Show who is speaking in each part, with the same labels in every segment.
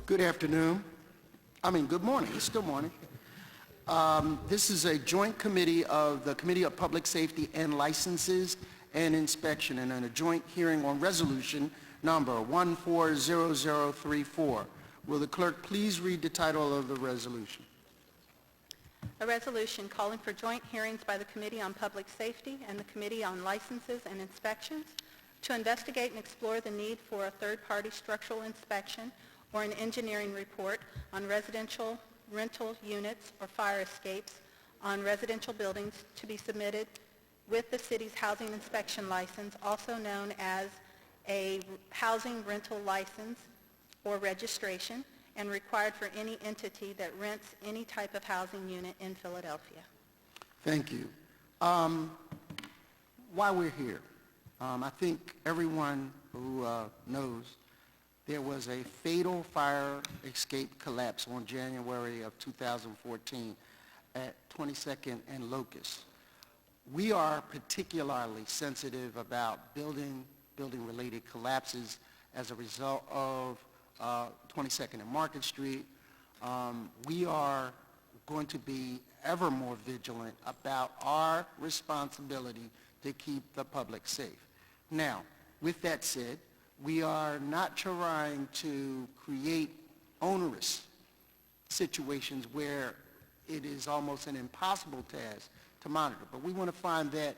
Speaker 1: Good afternoon. Good morning. It's still morning. This is a joint committee of the Committee of Public Safety and Licenses and Inspection, and a joint hearing on resolution number 140034. Will the clerk please read the title of the resolution?
Speaker 2: A resolution calling for joint hearings by the Committee on Public Safety and the Committee on Licenses and Inspections to investigate and explore the need for a third-party structural inspection or an engineering report on residential rental units or fire escapes on residential buildings to be submitted with the city's housing inspection license, also known as a housing rental license or registration, and required for any entity that rents any type of housing unit in Philadelphia.
Speaker 1: Thank you. Why we're here, I think everyone who knows there was a fatal fire escape collapse on January of 2014 at 22nd and Locust. We are particularly sensitive about building-related collapses as a result of 22nd and Market Street. We are going to be ever more vigilant about our responsibility to keep the public safe. Now, with that said, we are not trying to create onerous situations where it is almost an impossible task to monitor, but we want to find that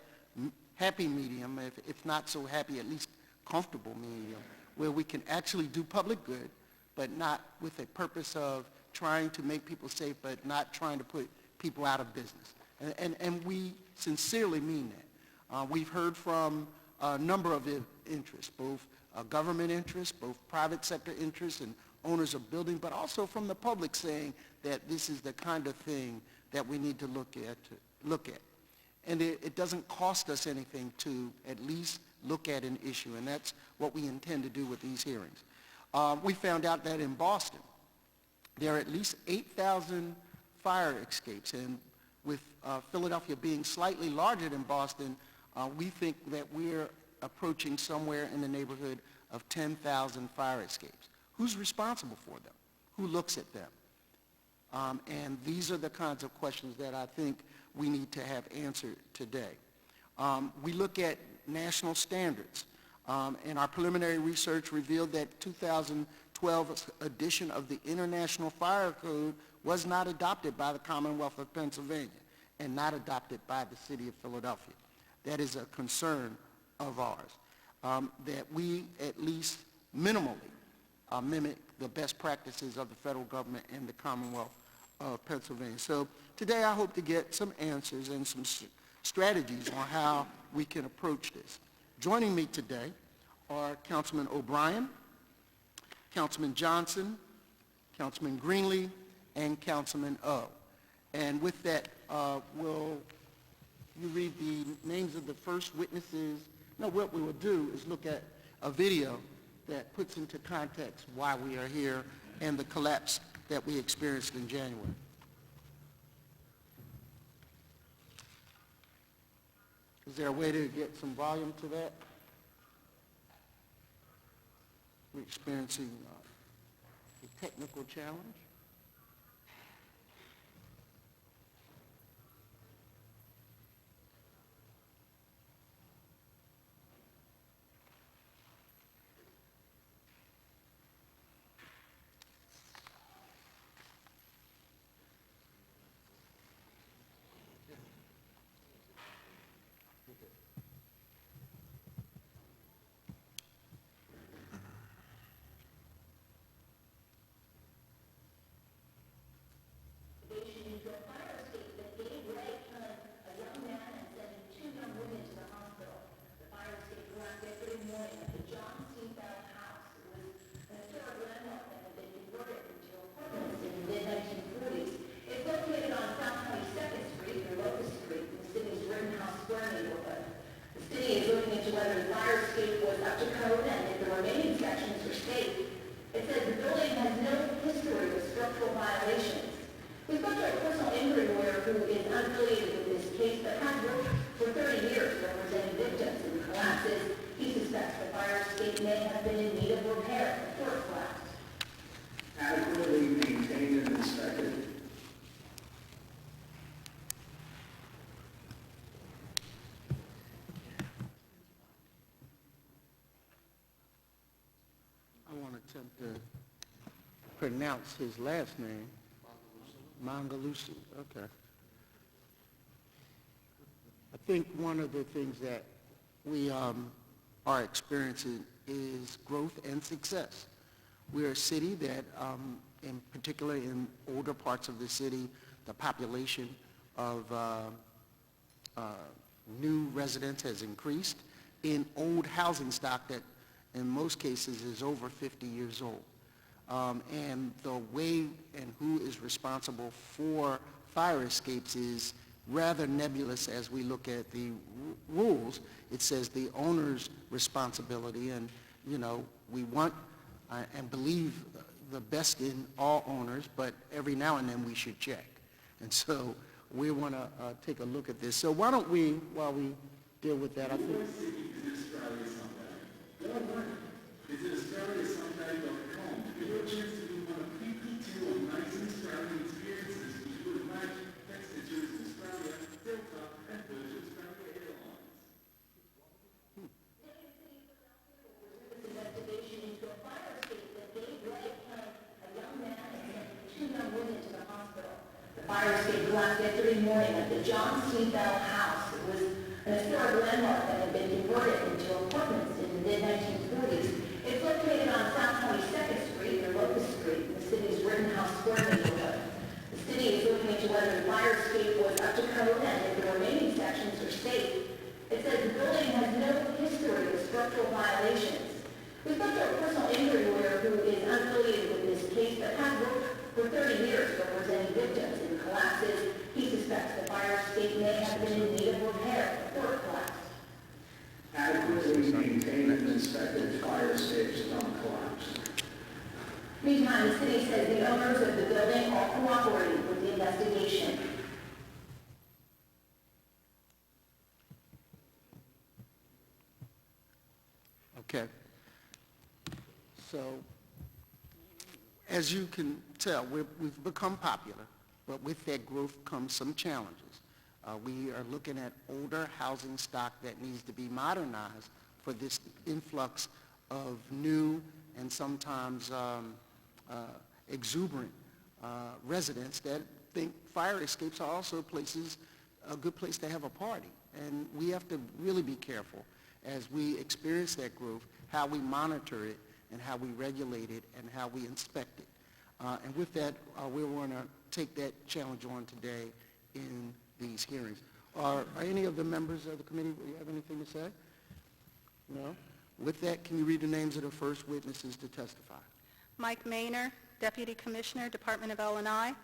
Speaker 1: happy medium, if not so happy, at least comfortable medium, where we can actually do public good, but not with a purpose of trying to make people safe, but not trying to put people out of business. And we sincerely mean that. We've heard from a number of interests, both government interests, both private sector interests and owners of buildings, but also from the public saying that this is the kind of thing that we need to look at. And it doesn't cost us anything to at least look at an issue, and that's what we intend to do with these hearings. We found out that in Boston, there are at least 8,000 fire escapes, and with Philadelphia being slightly larger than Boston, we think that we're approaching somewhere in the neighborhood of 10,000 fire escapes. Who's responsible for them? Who looks at them? And these are the kinds of questions that I think we need to have answered today. We look at national standards, and our preliminary research revealed that 2012 edition of the International Fire Code was not adopted by the Commonwealth of Pennsylvania and not adopted by the city of Philadelphia. That is a concern of ours, that we at least minimally mimic the best practices of the federal government and the Commonwealth of Pennsylvania. So today I hope to get some answers and some strategies on how we can approach this. Joining me today are Councilman O'Brien, Councilman Johnson, Councilman Greenlee, and Councilman O. And with that, will you read the names of the first witnesses? No, what we will do is look at a video that puts into context why we are here and the collapse that we experienced in January. Is there a way to get some volume to that? We're experiencing a technical challenge. pronounce his last name. Mangalusi, okay. I think one of the things that we are experiencing is growth and success. We're a city that, in particular in older parts of the city, the population of new residents has increased in old housing stock that in most cases is over 50 years old. And the way and who is responsible for fire escapes is rather nebulous as we look at the rules. It says the owner's responsibility, and, you know, we want and believe the best in all owners, but every now and then we should check. And so we want to take a look at this. So why don't we, while we deal with that, I think...
Speaker 3: Is it Australia sometime.com? Give you a chance to do one of PPT on nice and Australian experiences which you would imagine next to Jersey Australia, Delta, and Virgin Australia Airlines.
Speaker 4: Investigation into a fire escape that gave way to a young man and two young women to the hospital. The fire escape collapsed yesterday morning at the John C. Bell House. It was an historic landmark that had been converted into apartments in the mid-1940s. It's located on South 22nd Street and Locust Street in the city's Rittenhouse Square neighborhood. The city is looking into whether the fire escape was up to code and if the remaining sections are safe. It says the building has no history of structural violations. We spoke to a personal injury lawyer who is unaffiliated with this case but has worked for 30 years representing victims in collapses. He suspects the fire escape may have been in need of repair before it collapsed.
Speaker 3: Adequately maintained and inspected fire escapes don't collapse.
Speaker 4: Meantime, the city says the owners of the building are cooperating with the investigation.
Speaker 1: Okay. So, as you can tell, we've become popular, but with that growth comes some challenges. We are looking at older housing stock that needs to be modernized for this influx of new and sometimes exuberant residents that think fire escapes are also a good place to have a party. And we have to really be careful as we experience that growth, how we monitor it and how we regulate it and how we inspect it. And with that, we want to take that challenge on today in these hearings. Are any of the members of the committee, do you have anything to say? No? With that, can you read the names of the first witnesses to testify?
Speaker 2: Mike Maynor, Deputy Commissioner, Department of L&I.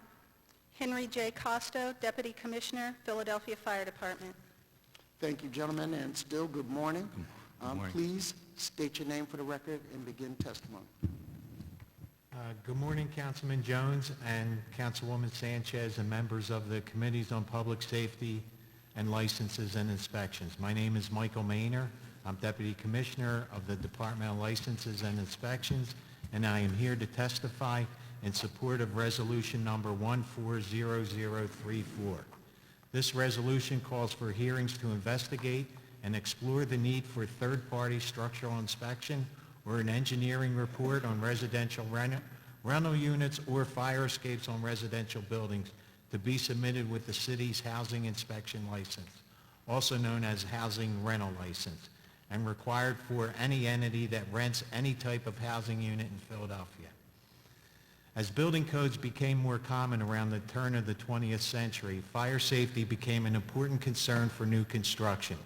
Speaker 2: Henry J. Costo, Deputy Commissioner, Philadelphia Fire Department.
Speaker 1: Thank you, gentlemen, and still good morning.
Speaker 5: Good morning.
Speaker 1: Please state your name for the record and begin testimony.
Speaker 5: Good morning, Councilman Jones and Councilwoman Sanchez and members of the Committees on Public Safety and Licenses and Inspections. My name is Michael Maynor. I'm Deputy Commissioner of the Department of Licenses and Inspections, and I am here to testify in support of Resolution Number 140034. This resolution calls for hearings to investigate and explore the need for third-party structural inspection or an engineering report on residential rental units or fire escapes on residential buildings to be submitted with the city's housing inspection license, also known as housing rental license, and required for any entity that rents any type of housing unit in Philadelphia. As building codes became more common around the turn of the 20th century, fire safety became an important concern for new construction.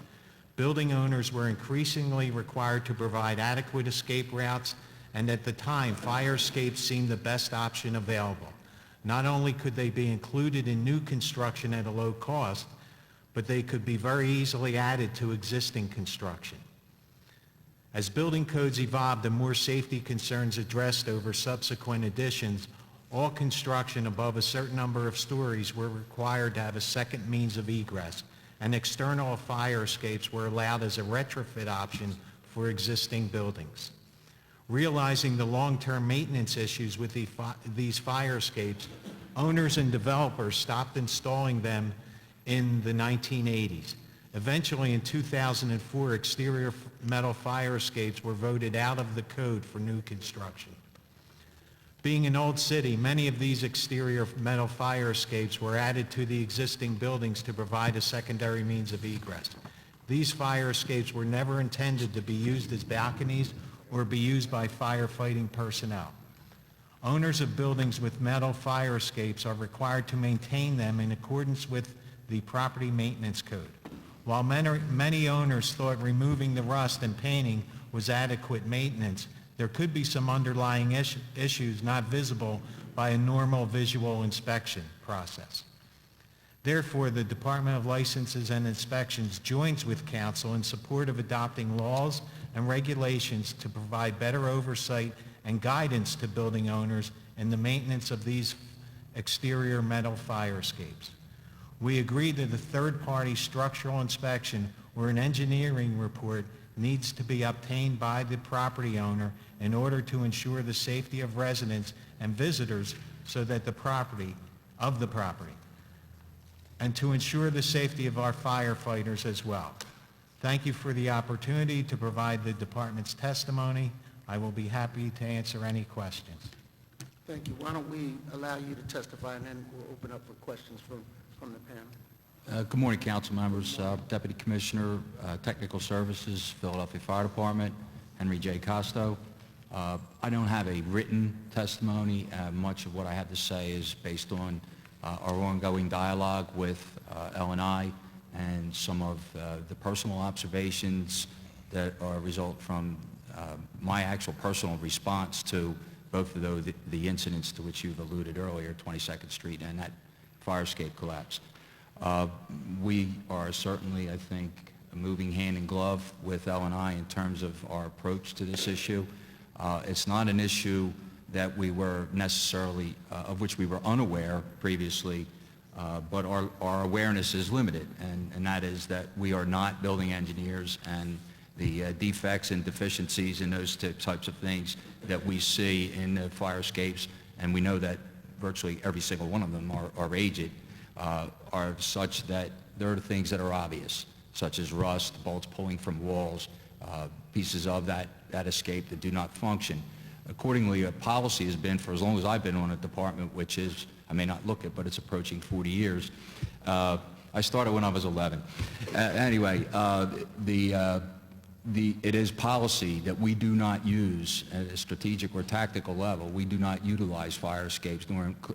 Speaker 5: Building owners were increasingly required to provide adequate escape routes, and at the time, fire escapes seemed the best option available. Not only could they be included in new construction at a low cost, but they could be very easily added to existing construction. As building codes evolved and more safety concerns addressed over subsequent additions, all construction above a certain number of stories were required to have a second means of egress, and external fire escapes were allowed as a retrofit option for existing buildings. Realizing the long-term maintenance issues with these fire escapes, owners and developers stopped installing them in the 1980s. Eventually, in 2004, exterior metal fire escapes were voted out of the code for new construction. Being an old city, many of these exterior metal fire escapes were added to the existing buildings to provide a secondary means of egress. These fire escapes were never intended to be used as balconies or be used by firefighting personnel. Owners of buildings with metal fire escapes are required to maintain them in accordance with the Property Maintenance Code. While many owners thought removing the rust and painting was adequate maintenance, there could be some underlying issues not visible by a normal visual inspection process. Therefore, the Department of Licenses and Inspections joins with Council in support of adopting laws and regulations to provide better oversight and guidance to building owners in the maintenance of these exterior metal fire escapes. We agree that a third-party structural inspection or an engineering report needs to be obtained by the property owner in order to ensure the safety of residents and visitors so that the property, and to ensure the safety of our firefighters as well. Thank you for the opportunity to provide the department's testimony. I will be happy to answer any questions.
Speaker 1: Thank you. Why don't we allow you to testify, and then we'll open up for questions from the panel.
Speaker 6: Good morning, council members. Deputy Commissioner, Technical Services, Philadelphia Fire Department, Henry J. Costo. I don't have a written testimony. Much of what I have to say is based on our ongoing dialogue with L&I and some of the personal observations that are a result from my actual personal response to both of the incidents to which you've alluded earlier, 22nd Street and that fire escape collapse. We are certainly, I think, moving hand in glove with L&I in terms of our approach to this issue. It's not an issue that we were necessarily, of which we were unaware previously, but our awareness is limited, and that is that we are not building engineers, and the defects and deficiencies in those types of things that we see in the fire escapes, and we know that virtually every single one of them are aged, are such that there are things that are obvious, such as rust, bolts pulling from walls, pieces of that escape that do not function. Accordingly, a policy has been, for as long as I've been on a department, which is, I may not look it, but it's approaching 40 years. I started when I was 11. Anyway, it is policy that we do not use at a strategic or tactical level. We do not utilize fire escapes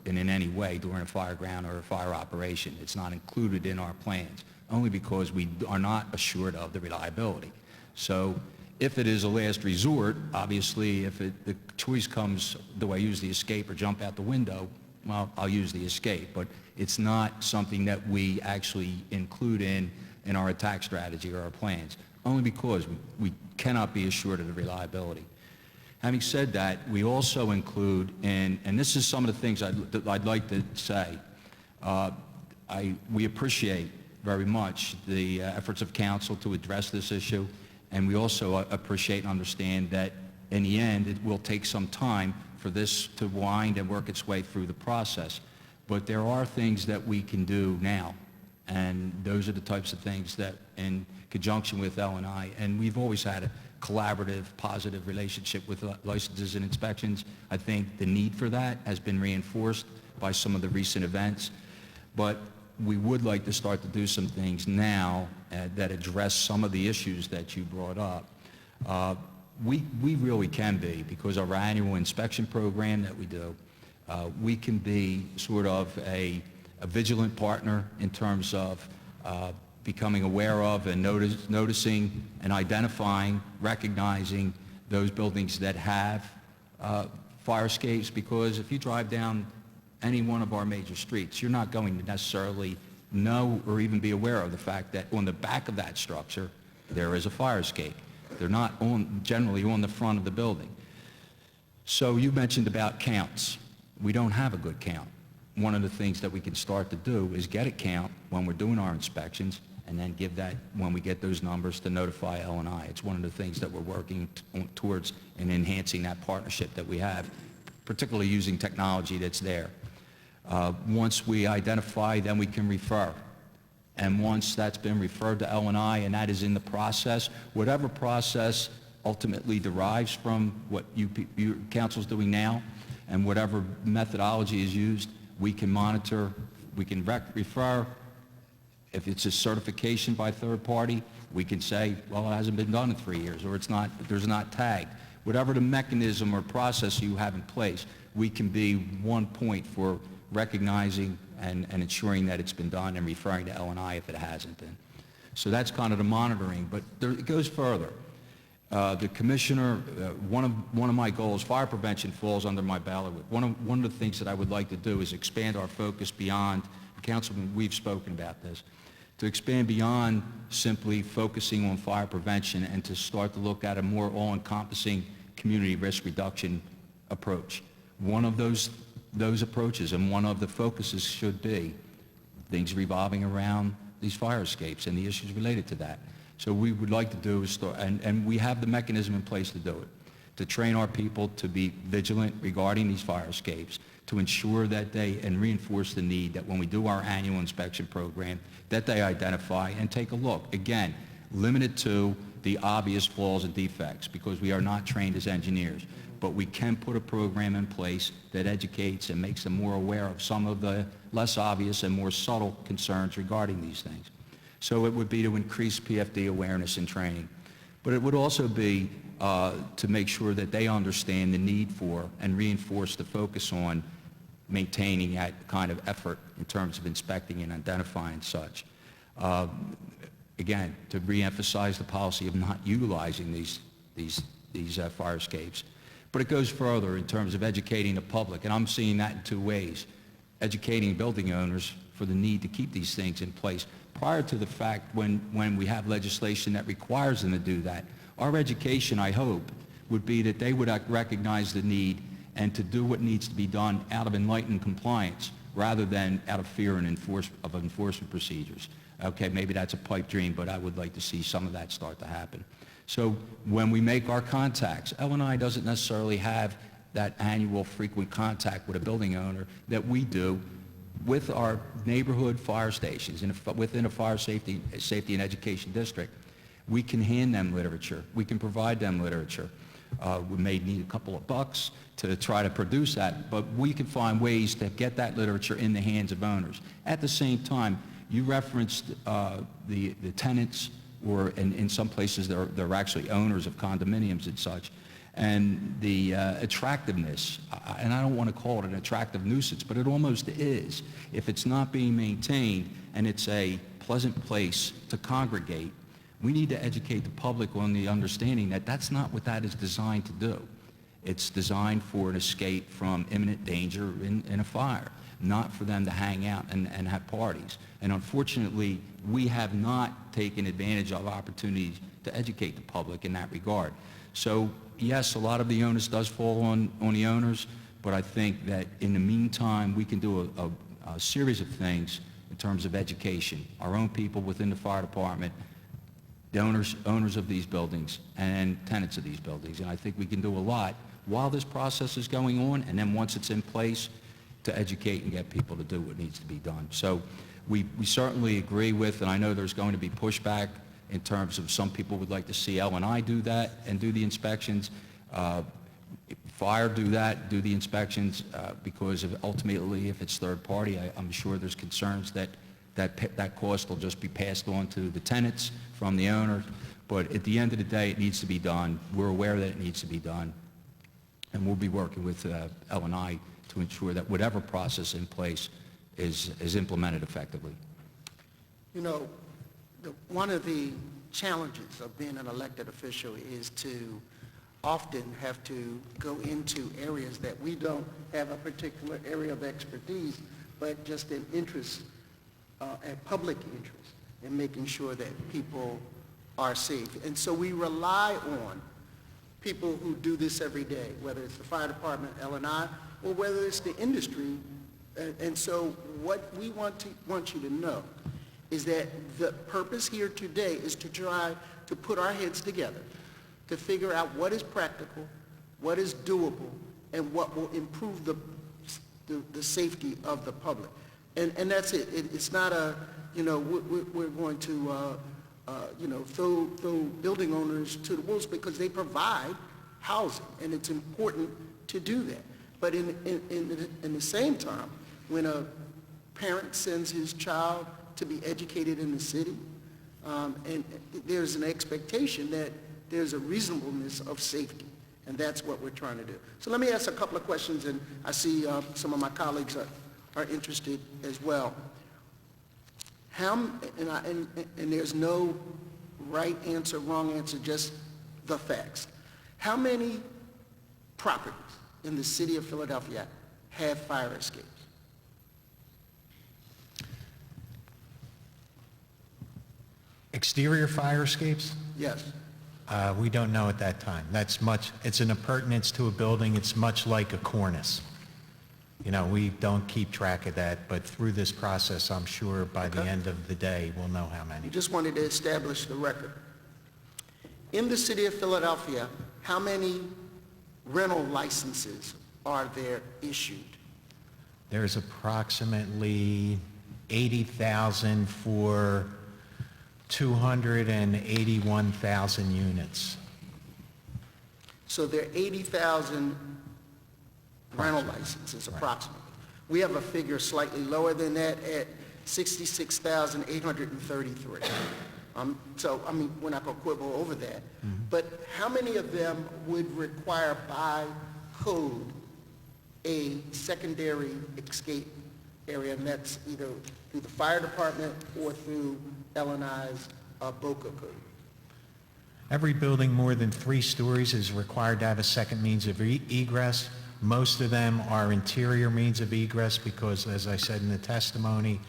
Speaker 6: in any way during a fire ground or a fire operation. It's not included in our plans, only because we are not assured of the reliability. So if it is a last resort, obviously if the choice comes, do I use the escape or jump out the window, well, I'll use the escape. But it's not something that we actually include in our attack strategy or our plans, only because we cannot be assured of the reliability. Having said that, we also include, and this is some of the things I'd like to say, we appreciate very much the efforts of council to address this issue, and we also appreciate and understand that in the end it will take some time for this to wind and work its way through the process. But there are things that we can do now, and those are the types of things that in conjunction with L&I, and we've always had a collaborative, positive relationship with licenses and inspections. I think the need for that has been reinforced by some of the recent events, but we would like to start to do some things now that address some of the issues that you brought up. We really can be, because of our annual inspection program that we do, we can be sort of a vigilant partner in terms of becoming aware of and noticing and identifying, recognizing those buildings that have fire escapes, because if you drive down any one of our major streets, you're not going to necessarily know or even be aware of the fact that on the back of that structure there is a fire escape. They're not generally on the front of the building. So you mentioned about counts. We don't have a good count. One of the things that we can start to do is get a count when we're doing our inspections, and then give that, when we get those numbers, to notify L&I. It's one of the things that we're working towards in enhancing that partnership that we have, particularly using technology that's there. Once we identify, then we can refer. And once that's been referred to L&I and that is in the process, whatever process ultimately derives from what your council's doing now, and whatever methodology is used, we can monitor, we can refer. If it's a certification by third party, we can say, well, it hasn't been done in 3 years, or there's not tagged. Whatever the mechanism or process you have in place, we can be one point for recognizing and ensuring that it's been done and referring to L&I if it hasn't been. So that's kind of the monitoring, but it goes further. The commissioner, one of my goals, fire prevention falls under my bailiwick. One of the things that I would like to do is expand our focus beyond, Councilman, we've spoken about this, to expand beyond simply focusing on fire prevention and to start to look at a more all-encompassing community risk reduction approach. One of those approaches and one of the focuses should be things revolving around these fire escapes and the issues related to that. So we would like to do is start, and we have the mechanism in place to do it, to train our people to be vigilant regarding these fire escapes, to ensure that and reinforce the need that when we do our annual inspection program, that they identify and take a look. Again, limited to the obvious flaws and defects, because we are not trained as engineers, but we can put a program in place that educates and makes them more aware of some of the less obvious and more subtle concerns regarding these things. So it would be to increase PFD awareness and training. But it would also be to make sure that they understand the need for and reinforce the focus on maintaining that kind of effort in terms of inspecting and identifying such. Again, to reemphasize the policy of not utilizing these fire escapes. But it goes further in terms of educating the public, and I'm seeing that in two ways. Educating building owners for the need to keep these things in place prior to the fact when we have legislation that requires them to do that. Our education, I hope, would be that they would recognize the need and to do what needs to be done out of enlightened compliance rather than out of fear and enforcement procedures. Okay, maybe that's a pipe dream, but I would like to see some of that start to happen. So when we make our contacts, L&I doesn't necessarily have that annual frequent contact with a building owner that we do with our neighborhood fire stations within a fire safety and education district. We can hand them literature. We can provide them literature. We may need a couple of bucks to try to produce that, but we can find ways to get that literature in the hands of owners. At the same time, you referenced the tenants, or in some places they're actually owners of condominiums and such, and the attractiveness, and I don't want to call it an attractive nuisance, but it almost is. If it's not being maintained and it's a pleasant place to congregate, we need to educate the public on the understanding that that's not what that is designed to do. It's designed for an escape from imminent danger in a fire, not for them to hang out and have parties. And unfortunately, we have not taken advantage of opportunities to educate the public in that regard. So yes, a lot of the onus does fall on the owners, but I think that in the meantime, we can do a series of things in terms of education. Our own people within the fire department, the owners of these buildings, and tenants of these buildings. And I think we can do a lot while this process is going on, and then once it's in place, to educate and get people to do what needs to be done. So we certainly agree with, and I know there's going to be pushback in terms of some people would like to see L&I do that and do the inspections. Fire do the inspections, because ultimately, if it's third party, I'm sure there's concerns that cost will just be passed on to the tenants from the owner. But at the end of the day, it needs to be done. We're aware that it needs to be done. And we'll be working with L&I to ensure that whatever process in place is implemented effectively.
Speaker 1: You know, one of the challenges of being an elected official is to often have to go into areas that we don't have a particular area of expertise, but just an interest, a public interest in making sure that people are safe. And so we rely on people who do this every day, whether it's the fire department, L&I, or whether it's the industry. And so what we want you to know is that the purpose here today is to try to put our heads together to figure out what is practical, what is doable, and what will improve the safety of the public. And that's it. It's not a, we're going to, throw building owners to the wolves, because they provide housing, and it's important to do that. But in the same time, when a parent sends his child to be educated in the city, and there's an expectation that there's a reasonableness of safety, and that's what we're trying to do. So let me ask a couple of questions, and I see some of my colleagues are interested as well. And there's no right answer, wrong answer, just the facts. How many properties in the city of Philadelphia have fire escapes?
Speaker 5: Exterior fire escapes?
Speaker 1: Yes.
Speaker 5: We don't know at that time. It's an appurtenance to a building. It's much like a cornice. You know, we don't keep track of that, but through this process, I'm sure by the end of the day, we'll know how many.
Speaker 1: We just wanted to establish the record. In the city of Philadelphia, how many rental licenses are there issued?
Speaker 5: There's approximately 80,000 for 281,000 units.
Speaker 1: So there are 80,000 rental licenses approximately. We have a figure slightly lower than that at 66,833. So, I mean, we're not going to quibble over that. But how many of them would require by code a secondary escape area, and that's either through the fire department or through L&I's BOCA code?
Speaker 5: Every building more than 3 stories is required to have a second means of egress. Most of them are interior means of egress because, as I said in the testimony,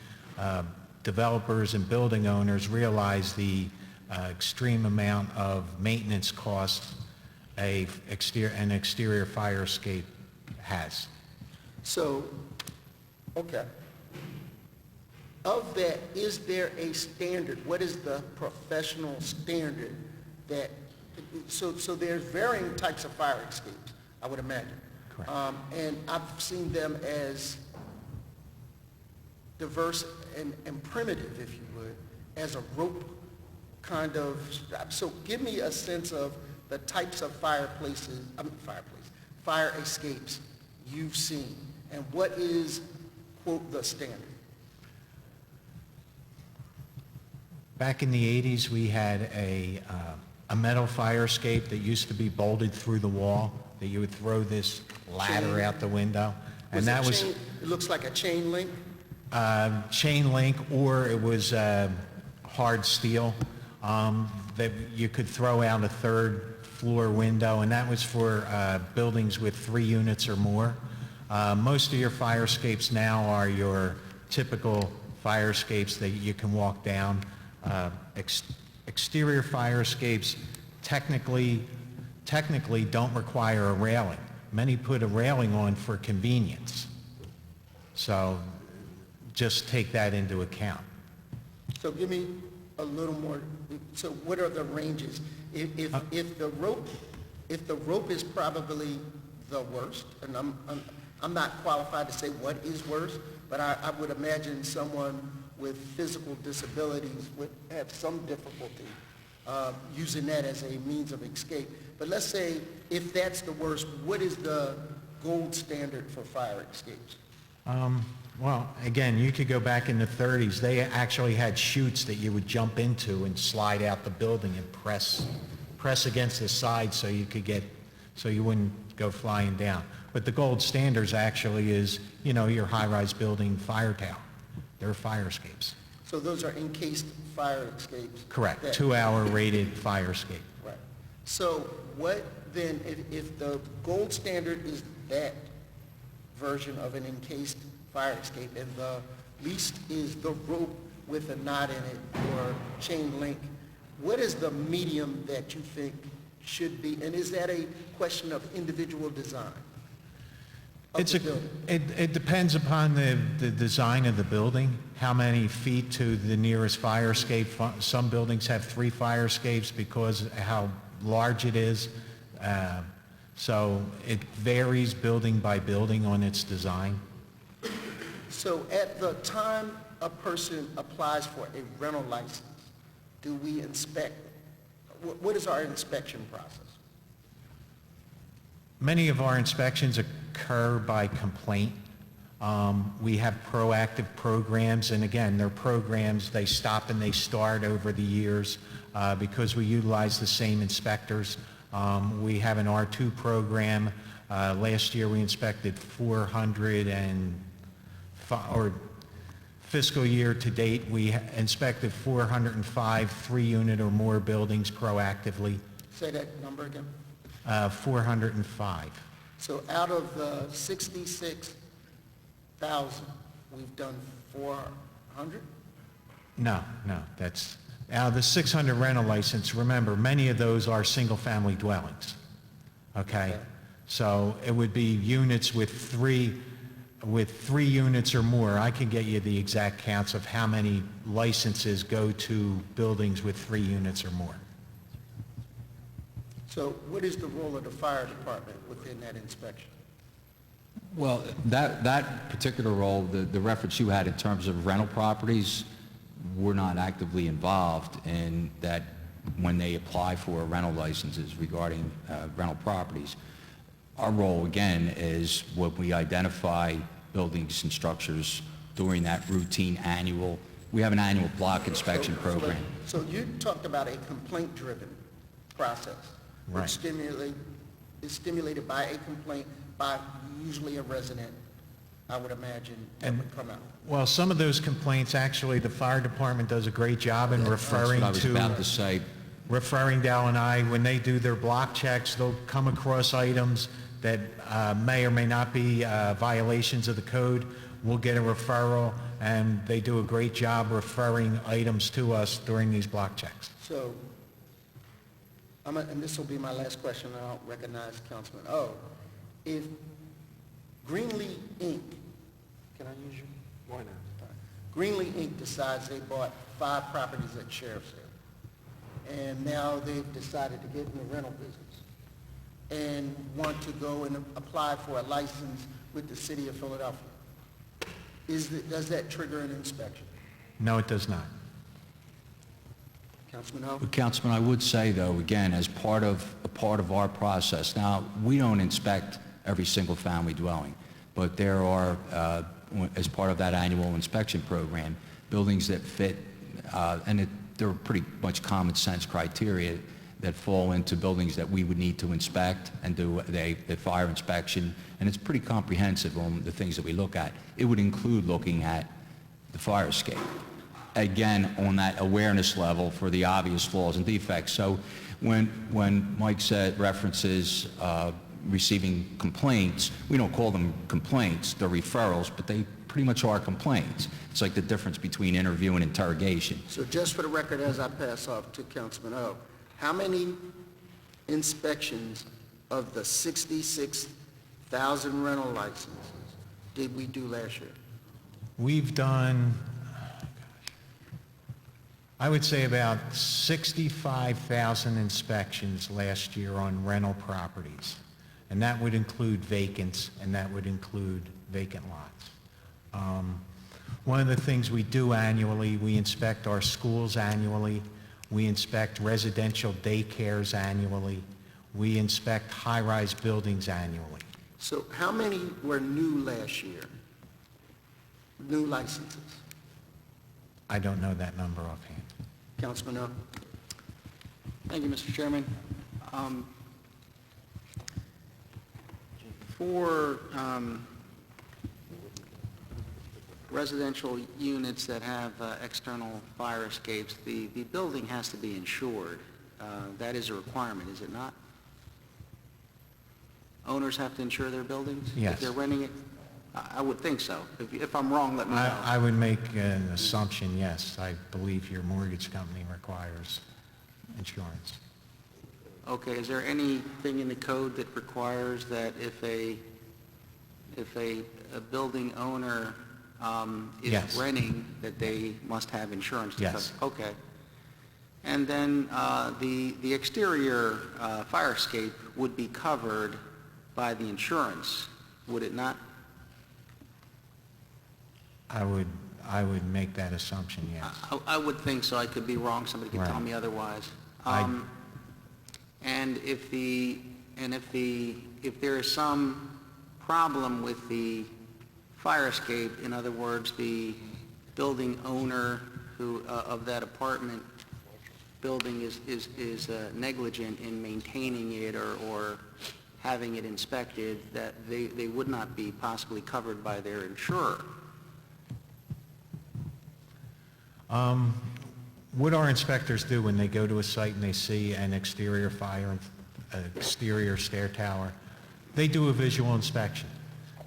Speaker 5: developers and building owners realize the extreme amount of maintenance costs an exterior fire escape has.
Speaker 1: So, okay. Of that, is there a standard? What is the professional standard that, so there's varying types of fire escapes, I would imagine.
Speaker 5: Correct.
Speaker 1: And I've seen them as diverse and primitive, if you would, as a rope kind of, so give me a sense of the types of fire escapes you've seen, and what is, quote, the standard?
Speaker 5: Back in the 80s, we had a metal fire escape that used to be bolted through the wall, that you would throw this ladder out the window. And that was
Speaker 1: It looks like a chain link?
Speaker 5: chain link, or it was hard steel that you could throw out a 3rd floor window, and that was for buildings with 3 units or more. Most of your fire escapes now are your typical fire escapes that you can walk down. Exterior fire escapes technically don't require a railing. Many put a railing on for convenience. So just take that into account.
Speaker 1: So give me a little more, so what are the ranges? If the rope is probably the worst, and I'm not qualified to say what is worse, but I would imagine someone with physical disabilities would have some difficulty using that as a means of escape. But let's say if that's the worst, what is the gold standard for fire escapes?
Speaker 5: Well, again, you could go back in the 30s. They actually had chutes that you would jump into and slide out the building and press against the side so you wouldn't go flying down. But the gold standards actually is, your high-rise building fire tower. They're fire escapes.
Speaker 1: So those are encased fire escapes?
Speaker 5: Correct. 2-hour rated fire escape.
Speaker 1: Right. So what then, if the gold standard is that version of an encased fire escape, and the least is the rope with a knot in it or chain link, what is the medium that you think should be, and is that a question of individual design?
Speaker 5: It depends upon the design of the building, how many feet to the nearest fire escape. Some buildings have 3 fire escapes because of how large it is. So it varies building by building on its design.
Speaker 1: So at the time a person applies for a rental license, do we inspect, what is our inspection process?
Speaker 5: Many of our inspections occur by complaint. We have proactive programs, and again, they're programs, they stop and they start over the years because we utilize the same inspectors. We have an R2 program. Last year we inspected fiscal year to date, we inspected 405 3-unit or more buildings proactively.
Speaker 1: Say that number again.
Speaker 5: 405.
Speaker 1: So out of the 66,000, we've done 400?
Speaker 5: No, that's, out of the 600 rental license, remember, many of those are single-family dwellings, okay? So it would be units with three units or more. I can get you the exact counts of how many licenses go to buildings with 3 units or more.
Speaker 1: So what is the role of the fire department within that inspection?
Speaker 6: Well, that particular role, the reference you had in terms of rental properties, we're not actively involved in that when they apply for rental licenses regarding rental properties. Our role, again, is when we identify buildings and structures during that routine annual, we have an annual block inspection program.
Speaker 1: So you talked about a complaint-driven process.
Speaker 5: Right.
Speaker 1: Which is stimulated by a complaint by usually a resident, I would imagine, that would come out.
Speaker 5: Well, some of those complaints, actually, the fire department does a great job in referring
Speaker 6: That's what I was about to
Speaker 5: to,
Speaker 6: say.
Speaker 5: referring Dal and I, when they do their block checks, they'll come across items that may or may not be violations of the code. We'll get a referral, and they do a great job referring items to us during these block checks.
Speaker 1: So, and this will be my last question, and I'll recognize Councilman O. If Greenlee Inc., can I use you? Why not? Greenlee Inc. decides they bought 5 properties at sheriff's sale, and now they've decided to get in the rental business and want to go and apply for a license with the city of Philadelphia. Does that trigger an inspection?
Speaker 5: No, it does not.
Speaker 1: Councilman O?
Speaker 6: Councilman, I would say, though, again, as part of our process, now, we don't inspect every single-family dwelling, but there are, as part of that annual inspection program, buildings that fit, and they're pretty much common sense criteria that fall into buildings that we would need to inspect and do a fire inspection, and it's pretty comprehensive on the things that we look at. It would include looking at the fire escape. Again, on that awareness level for the obvious flaws and defects. So when Mike said references receiving complaints, we don't call them complaints, they're referrals, but they pretty much are complaints. It's like the difference between interview and interrogation.
Speaker 1: So just for the record, as I pass off to Councilman O, how many inspections of the 66,000 rental licenses did we do last year?
Speaker 5: We've done, I would say about 65,000 inspections last year on rental properties. And that would include vacants, and that would include vacant lots. One of the things we do annually, we inspect our schools annually. We inspect residential daycares annually. We inspect high-rise buildings annually.
Speaker 1: So how many were new last year? New licenses?
Speaker 5: I don't know that number offhand.
Speaker 1: Councilman O?
Speaker 7: Thank you, Mr. Chairman. For residential units that have external fire escapes, the building has to be insured. That is a requirement, is it not? Owners have to insure their buildings?
Speaker 5: Yes.
Speaker 7: If they're renting it? I would think so. If I'm wrong, let me know.
Speaker 5: I would make an assumption, yes. I believe your mortgage company requires insurance.
Speaker 7: Okay, is there anything in the code that requires that if a building owner is
Speaker 5: Yes.
Speaker 7: renting, that they must have insurance to
Speaker 5: Yes.
Speaker 7: cover? Okay. And then the exterior fire escape would be covered by the insurance, would it not?
Speaker 5: I would make that assumption, yes.
Speaker 7: I would think so. I could be wrong. Somebody could tell
Speaker 5: Right.
Speaker 7: me otherwise.
Speaker 5: I-
Speaker 7: And if there is some problem with the fire escape, in other words, the building owner who, of that apartment building is negligent in maintaining it or having it inspected, that they would not be possibly covered by their insurer.
Speaker 5: What our inspectors do when they go to a site and they see an exterior fire, exterior stair tower, they do a visual inspection.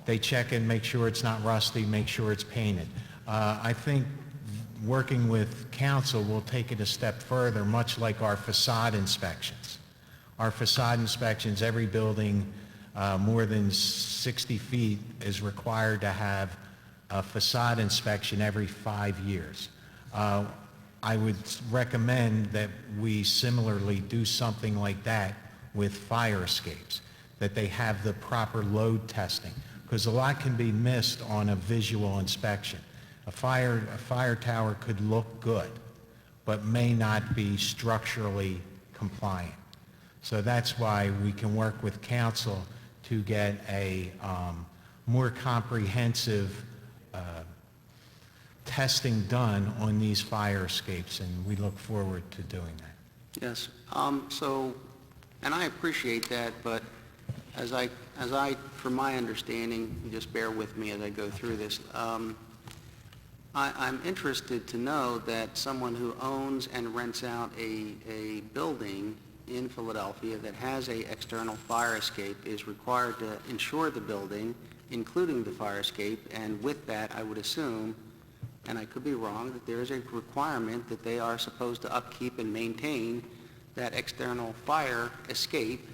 Speaker 5: They check and make sure it's not rusty, make sure it's painted. I think working with council will take it a step further, much like our facade inspections. Our facade inspections, every building more than 60 feet is required to have a facade inspection every 5 years. I would recommend that we similarly do something like that with fire escapes, that they have the proper load testing, because a lot can be missed on a visual inspection. A fire tower could look good, but may not be structurally compliant. So that's why we can work with council to get a more comprehensive testing done on these fire escapes, and we look forward to doing that.
Speaker 7: Yes. And I appreciate that, but as I, from my understanding, just bear with me as I go through this, I'm interested to know that someone who owns and rents out a building in Philadelphia that has a external fire escape is required to insure the building, including the fire escape, and with that, I would assume, and I could be wrong, that there is a requirement that they are supposed to upkeep and maintain that external fire escape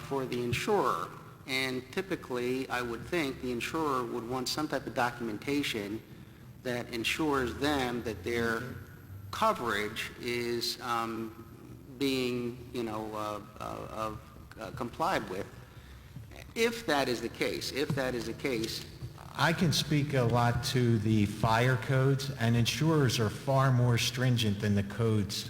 Speaker 7: for the insurer. And typically, I would think the insurer would want some type of documentation that ensures them that their coverage is being, complied with. If that is the case,
Speaker 5: I can speak a lot to the fire codes, and insurers are far more stringent than the codes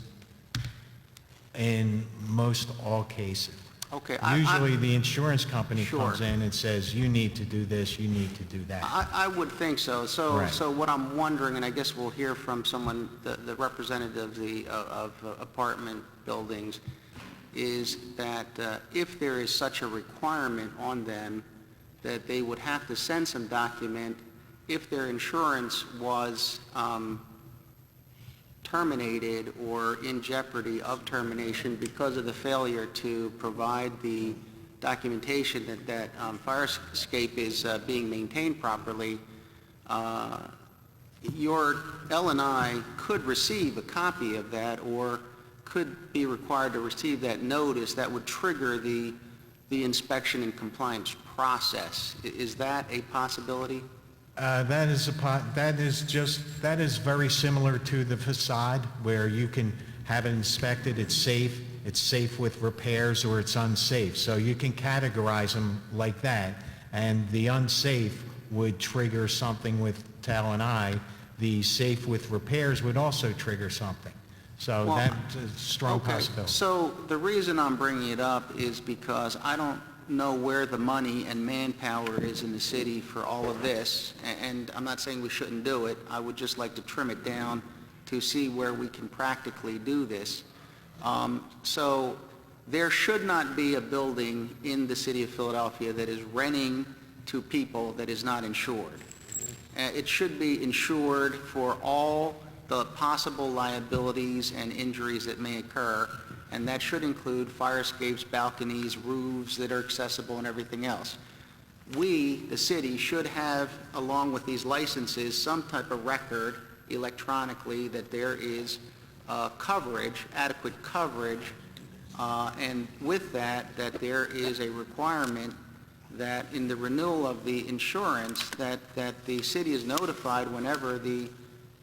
Speaker 5: in most all cases.
Speaker 7: okay,
Speaker 5: Usually the insurance company
Speaker 7: Sure.
Speaker 5: comes in and says, you need to do this, you need to do that.
Speaker 7: I would think so.
Speaker 5: Right.
Speaker 7: So what I'm wondering, and I guess we'll hear from someone, the representative of apartment buildings, is that if there is such a requirement on them, that they would have to send some document if their insurance was terminated or in jeopardy of termination because of the failure to provide the documentation that fire escape is being maintained properly. Your L&I could receive a copy of that or could be required to receive that notice that would trigger the inspection and compliance process. Is that a possibility?
Speaker 5: That is very similar to the facade, where you can have it inspected, it's safe with repairs, or it's unsafe. So you can categorize them like that, and the unsafe would trigger something with L&I. The safe with repairs would also trigger something. So
Speaker 7: Well,
Speaker 5: that's a strong
Speaker 7: Okay,
Speaker 5: possibility.
Speaker 7: so the reason I'm bringing it up is because I don't know where the money and manpower is in the city for all of this, and I'm not saying we shouldn't do it. I would just like to trim it down to see where we can practically do this. So there should not be a building in the city of Philadelphia that is renting to people that is not insured. It should be insured for all the possible liabilities and injuries that may occur, and that should include fire escapes, balconies, roofs that are accessible, and everything else. We, the city, should have, along with these licenses, some type of record electronically that there is coverage, adequate coverage, and with that there is a requirement that in the renewal of the insurance that the city is notified whenever the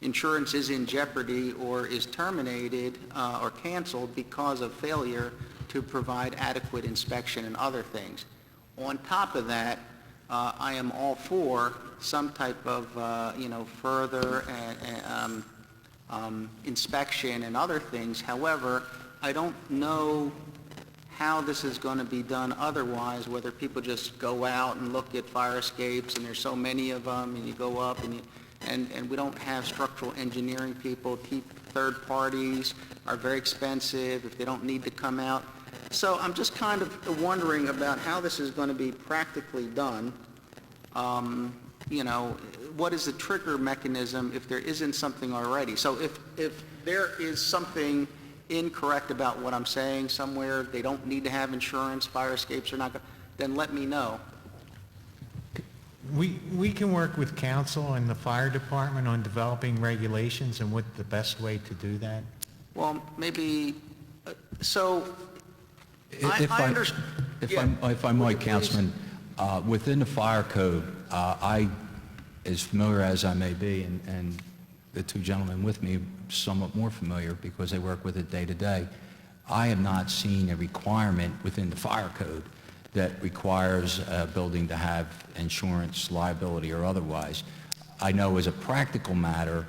Speaker 7: insurance is in jeopardy or is terminated or canceled because of failure to provide adequate inspection and other things. On top of that, I am all for some type of, further inspection and other things. However, I don't know how this is going to be done otherwise, whether people just go out and look at fire escapes, and there's so many of them, and you go up, and we don't have structural engineering people. Third parties are very expensive if they don't need to come out. So I'm just kind of wondering about how this is going to be practically done. You know, what is the trigger mechanism if there isn't something already? So if there is something incorrect about what I'm saying somewhere, they don't need to have insurance, fire escapes are not, then let me know.
Speaker 5: We can work with council and the fire department on developing regulations and what the best way to do that.
Speaker 7: Well, maybe, so,
Speaker 6: If
Speaker 7: I
Speaker 6: I,
Speaker 7: understand.
Speaker 6: if I might, Councilman, within the fire code, I, as familiar as I may be, and the two gentlemen with me, somewhat more familiar because they work with it day to day, I have not seen a requirement within the fire code that requires a building to have insurance, liability, or otherwise. I know as a practical matter,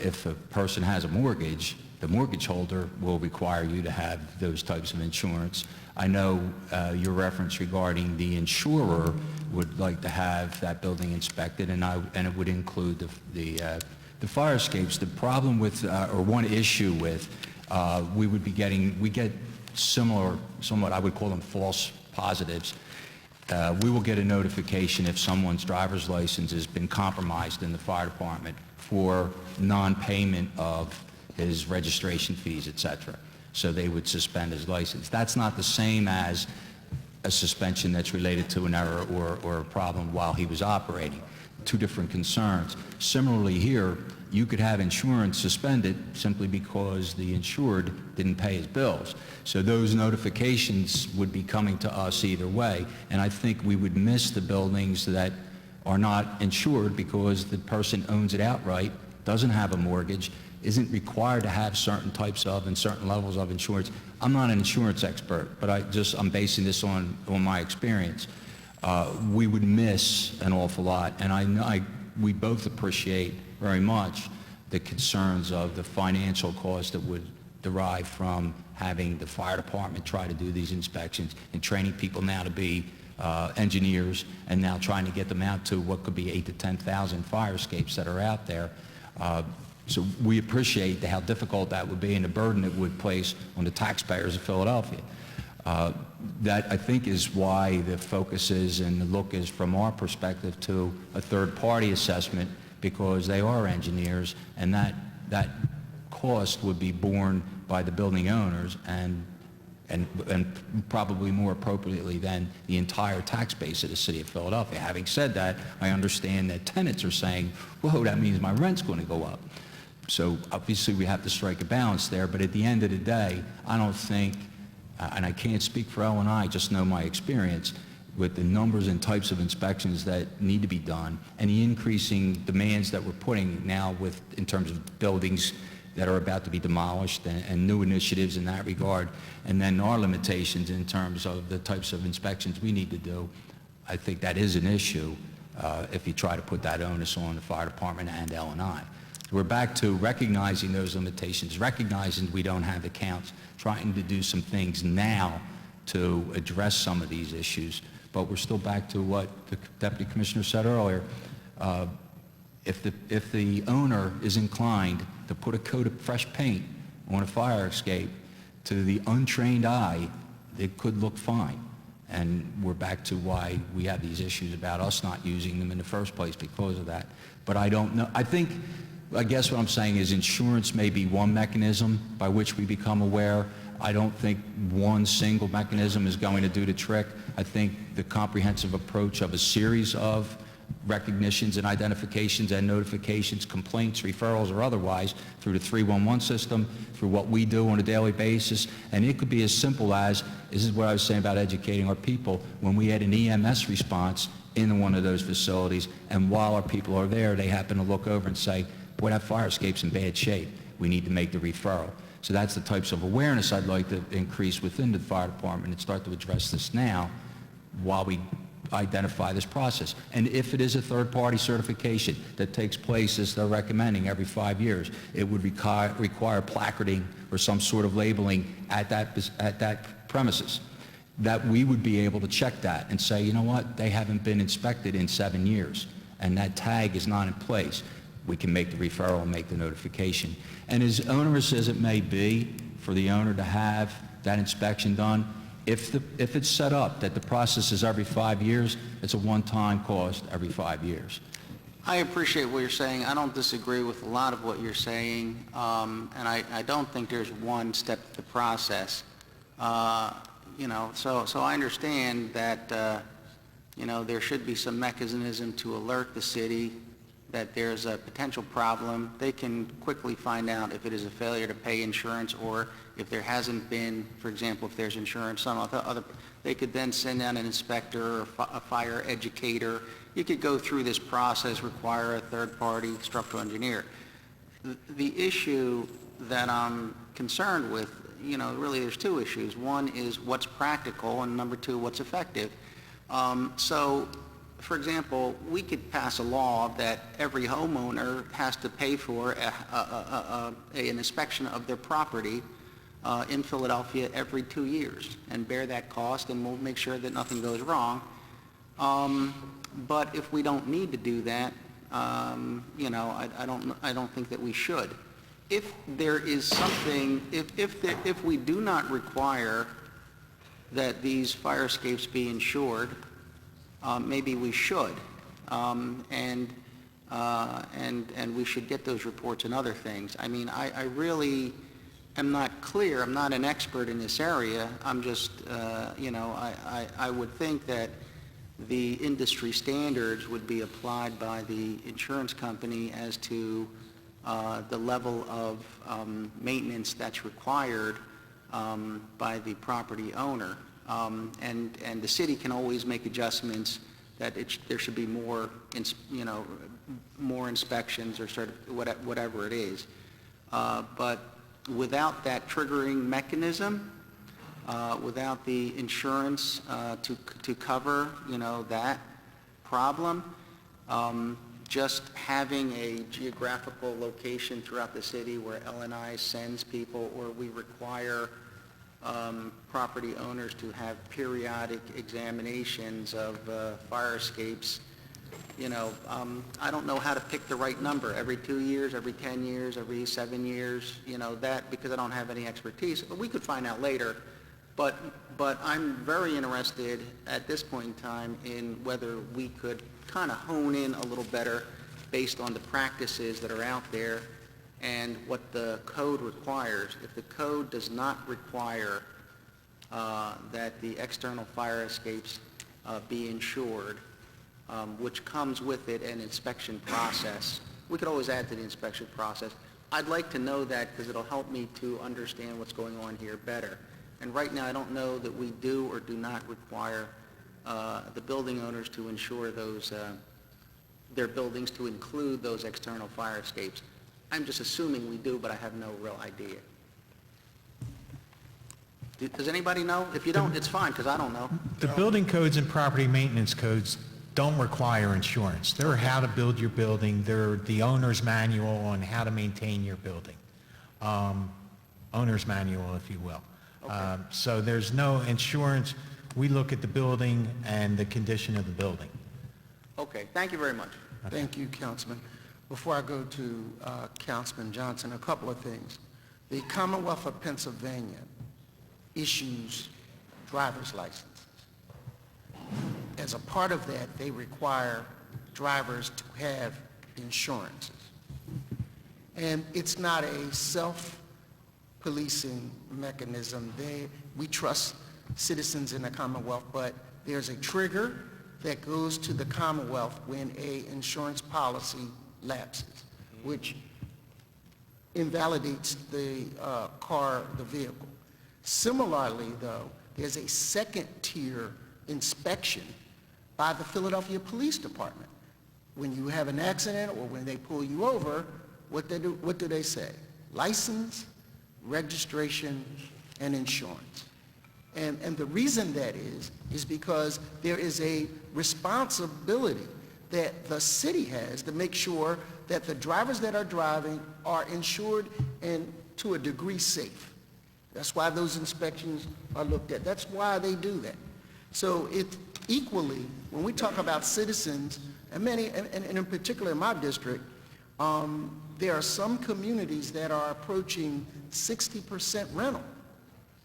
Speaker 6: if a person has a mortgage, the mortgage holder will require you to have those types of insurance. I know your reference regarding the insurer would like to have that building inspected, and it would include the fire escapes. The problem with, or one issue with, we get similar, somewhat I would call them false positives. We will get a notification if someone's driver's license has been compromised in the fire department for non-payment of his registration fees, etc. So they would suspend his license. That's not the same as a suspension that's related to an error or a problem while he was operating. Two different concerns. Similarly here, you could have insurance suspended simply because the insured didn't pay his bills. So those notifications would be coming to us either way, and I think we would miss the buildings that are not insured because the person owns it outright, doesn't have a mortgage, isn't required to have certain types of and certain levels of insurance. I'm not an insurance expert, but I'm basing this on my experience. We would miss an awful lot, and we both appreciate very much the concerns of the financial cost that would derive from having the fire department try to do these inspections and training people now to be engineers, and now trying to get them out to what could be 8,000 to 10,000 fire escapes that are out there. So we appreciate how difficult that would be and the burden it would place on the taxpayers of Philadelphia. That, I think, is why the focus is and the look is, from our perspective, to a third-party assessment, because they are engineers, and that cost would be borne by the building owners and probably more appropriately than the entire tax base of the city of Philadelphia. Having said that, I understand that tenants are saying, whoa, that means my rent's going to go up. So obviously we have to strike a balance there, but at the end of the day, I don't think, and I can't speak for L&I, just know my experience with the numbers and types of inspections that need to be done and the increasing demands that we're putting now in terms of buildings that are about to be demolished and new initiatives in that regard, and then our limitations in terms of the types of inspections we need to do. I think that is an issue if you try to put that onus on the fire department and L&I. We're back to recognizing those limitations, recognizing we don't have accounts, trying to do some things now to address some of these issues. But we're still back to what the Deputy Commissioner said earlier. If the owner is inclined to put a coat of fresh paint on a fire escape, to the untrained eye, it could look fine. And we're back to why we have these issues about us not using them in the first place because of that. But I don't know. I guess what I'm saying is insurance may be one mechanism by which we become aware. I don't think one single mechanism is going to do the trick. I think the comprehensive approach of a series of recognitions and identifications and notifications, complaints, referrals, or otherwise, through the 311 system, through what we do on a daily basis. And it could be as simple as, this is what I was saying about educating our people, when we had an EMS response in one of those facilities, and while our people are there, they happen to look over and say, boy, that fire escape's in bad shape. We need to make the referral. So that's the types of awareness I'd like to increase within the fire department and start to address this now while we identify this process. And if it is a third-party certification that takes place, as they're recommending, every 5 years, it would require placarding or some sort of labeling at that premises, that we would be able to check that and say, you know what, they haven't been inspected in 7 years, and that tag is not in place. We can make the referral and make the notification. And as onerous as it may be for the owner to have that inspection done, if it's set up that the process is every 5 years, it's a one-time cost every 5 years.
Speaker 7: I appreciate what you're saying. I don't disagree with a lot of what you're saying, and I don't think there's one step to the process. You know, so I understand that, you know, there should be some mechanism to alert the city that there's a potential problem. They can quickly find out if it is a failure to pay insurance, or if there hasn't been, for example, if there's insurance, some other, they could then send out an inspector or a fire educator. You could go through this process, require a third-party structural engineer. The issue that I'm concerned with, you know, really there's two issues. One is what's practical, and number two, what's effective. So, for example, we could pass a law that every homeowner has to pay for an inspection of their property in Philadelphia every 2 years and bear that cost, and we'll make sure that nothing goes wrong. But if we don't need to do that, you know, I don't think that we should. If there is something, if we do not require that these fire escapes be insured, maybe we should, and we should get those reports and other things. I mean, I really am not clear. I'm not an expert in this area. I'm just, you know, I would think that the industry standards would be applied by the insurance company as to the level of maintenance that's required by the property owner. And the city can always make adjustments that there should be more, you know, more inspections or sort of whatever it is. But without that triggering mechanism, without the insurance to cover, you know, that problem, just having a geographical location throughout the city where L&I sends people, or we require property owners to have periodic examinations of fire escapes, you know, I don't know how to pick the right number, every 2 years, every 10 years, every 7 years, you know, that, because I don't have any expertise. But we could find out later. But I'm very interested at this point in time in whether we could kind of hone in a little better based on the practices that are out there and what the code requires. If the code does not require that the external fire escapes be insured, which comes with it an inspection process, we could always add to the inspection process. I'd like to know that because it'll help me to understand what's going on here better. And right now, I don't know that we do or do not require the building owners to insure those, their buildings to include those external fire escapes. I'm just assuming we do, but I have no real idea. Does anybody know? If you don't, it's fine, because I don't know.
Speaker 5: The building codes and property maintenance codes don't require insurance. They're how to build your building. They're the owner's manual on how to maintain your building. Owner's manual, if you will.
Speaker 7: Okay.
Speaker 5: So there's no insurance. We look at the building and the condition of the building.
Speaker 7: Okay, thank you very much.
Speaker 1: Thank you, Councilman. Before I go to Councilman Johnson, a couple of things. The Commonwealth of Pennsylvania issues driver's licenses. As a part of that, they require drivers to have insurances. And it's not a self-policing mechanism. We trust citizens in the Commonwealth, but there's a trigger that goes to the Commonwealth when a insurance policy lapses, which invalidates the the vehicle. Similarly, though, there's a second-tier inspection by the Philadelphia Police Department. When you have an accident or when they pull you over, what do they say? License, registration, and insurance. And the reason that is because there is a responsibility that the city has to make sure that the drivers that are driving are insured and to a degree safe. That's why those inspections are looked at. That's why they do that. So it equally, when we talk about citizens, and many, and in particular in my district, there are some communities that are approaching 60% rental.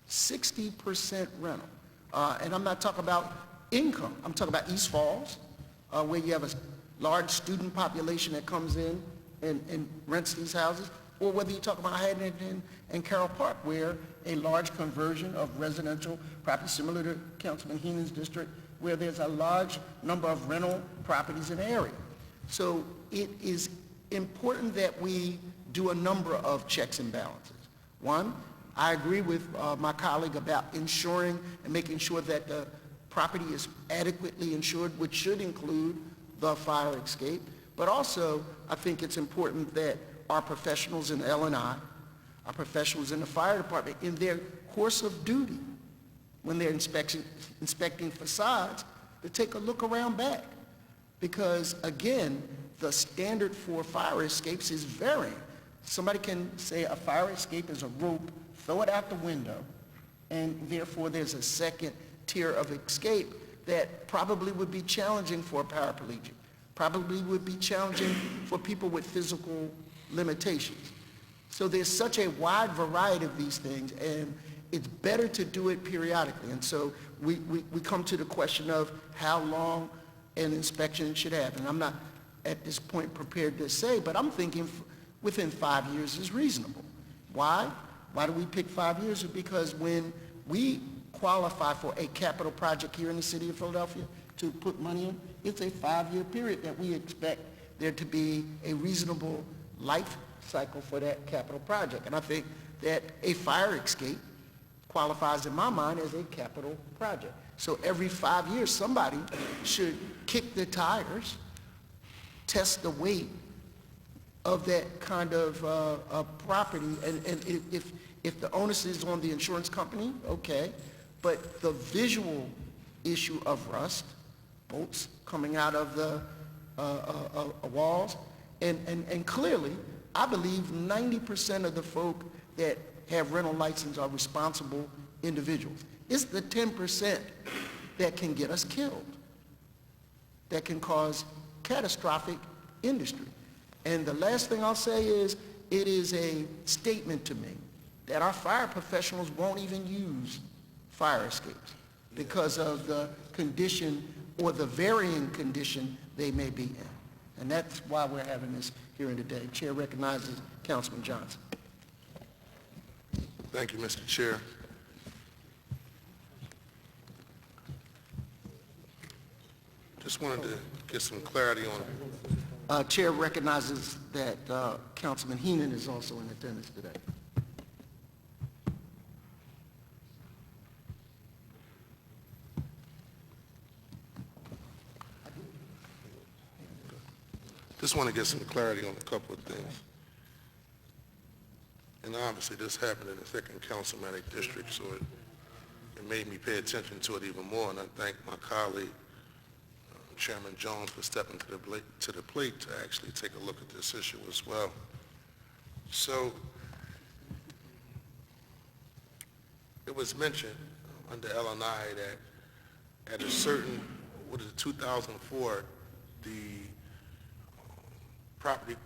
Speaker 1: 60% rental. And I'm not talking about income. I'm talking about East Falls, where you have a large student population that comes in and rents these houses, or whether you talk about Haddon and Carroll Park, where a large conversion of residential property, similar to Councilman Heenan's district, where there's a large number of rental properties in the area. So it is important that we do a number of checks and balances. One, I agree with my colleague about ensuring and making sure that the property is adequately insured, which should include the fire escape. But also, I think it's important that our professionals in L&I, our professionals in the fire department, in their course of duty, when they're inspecting facades, to take a look around back. Because again, the standard for fire escapes is varying. Somebody can say a fire escape is a rope, throw it out the window, and therefore there's a second tier of escape that probably would be challenging for a paraplegic, probably would be challenging for people with physical limitations. So there's such a wide variety of these things, and it's better to do it periodically. And so we come to the question of how long an inspection should have. And I'm not at this point prepared to say, but I'm thinking within 5 years is reasonable. Why? Why do we pick 5 years? Because when we qualify for a capital project here in the city of Philadelphia to put money in, it's a 5-year period that we expect there to be a reasonable life cycle for that capital project. And I think that a fire escape qualifies in my mind as a capital project. So every 5 years, somebody should kick the tires, test the weight of that kind of property, and if the onus is on the insurance company, okay, but the visual issue of rust, bolts coming out of the walls, and clearly, I believe 90% of the folk that have rental license are responsible individuals. It's the 10% that can get us killed, that can cause catastrophic industry. And the last thing I'll say is, it is a statement to me that our fire professionals won't even use fire escapes because of the condition or the varying condition they may be in. And that's why we're having this hearing today. Chair recognizes Councilman Johnson.
Speaker 8: Thank you, Mr. Chair. Just wanted to get some clarity on
Speaker 1: Chair recognizes that Councilman Heenan is also in attendance today.
Speaker 8: Just want to get some clarity on a couple of things. And obviously, this happened in the 2nd Councilmanic District, so it made me pay attention to it even more, and I thank my colleague, Chairman Jones, for stepping to the plate to actually take a look at this issue as well. So, it was mentioned under L&I that at a certain, 2004, the property,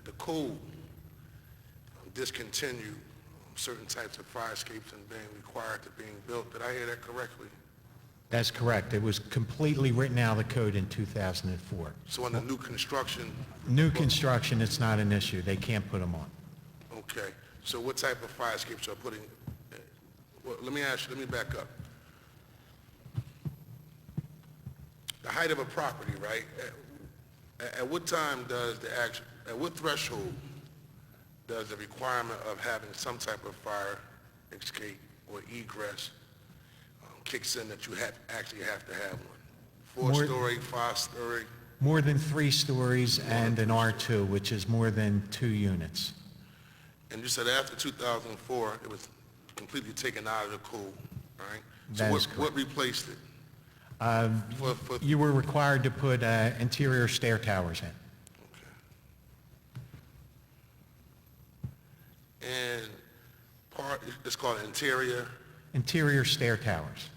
Speaker 8: the code discontinued certain types of fire escapes and being required to being built. Did I hear that correctly?
Speaker 5: That's correct. It was completely written out of the code in 2004.
Speaker 8: So on the new construction?
Speaker 5: New construction, it's not an issue. They can't put them on.
Speaker 8: Okay. So what type of fire escapes are putting, well, let me back up. The height of a property, right? At what time does at what threshold does the requirement of having some type of fire escape or egress kicks in that you actually have to have one? 4-story, 5-story?
Speaker 5: More than 3 stories and an R2, which is more than 2 units.
Speaker 8: And you said after 2004, it was completely taken out of the code, right? So
Speaker 5: That is
Speaker 8: what replaced it? For,
Speaker 5: You were required to put interior stair towers in.
Speaker 8: and it's called interior.
Speaker 5: Interior stair towers.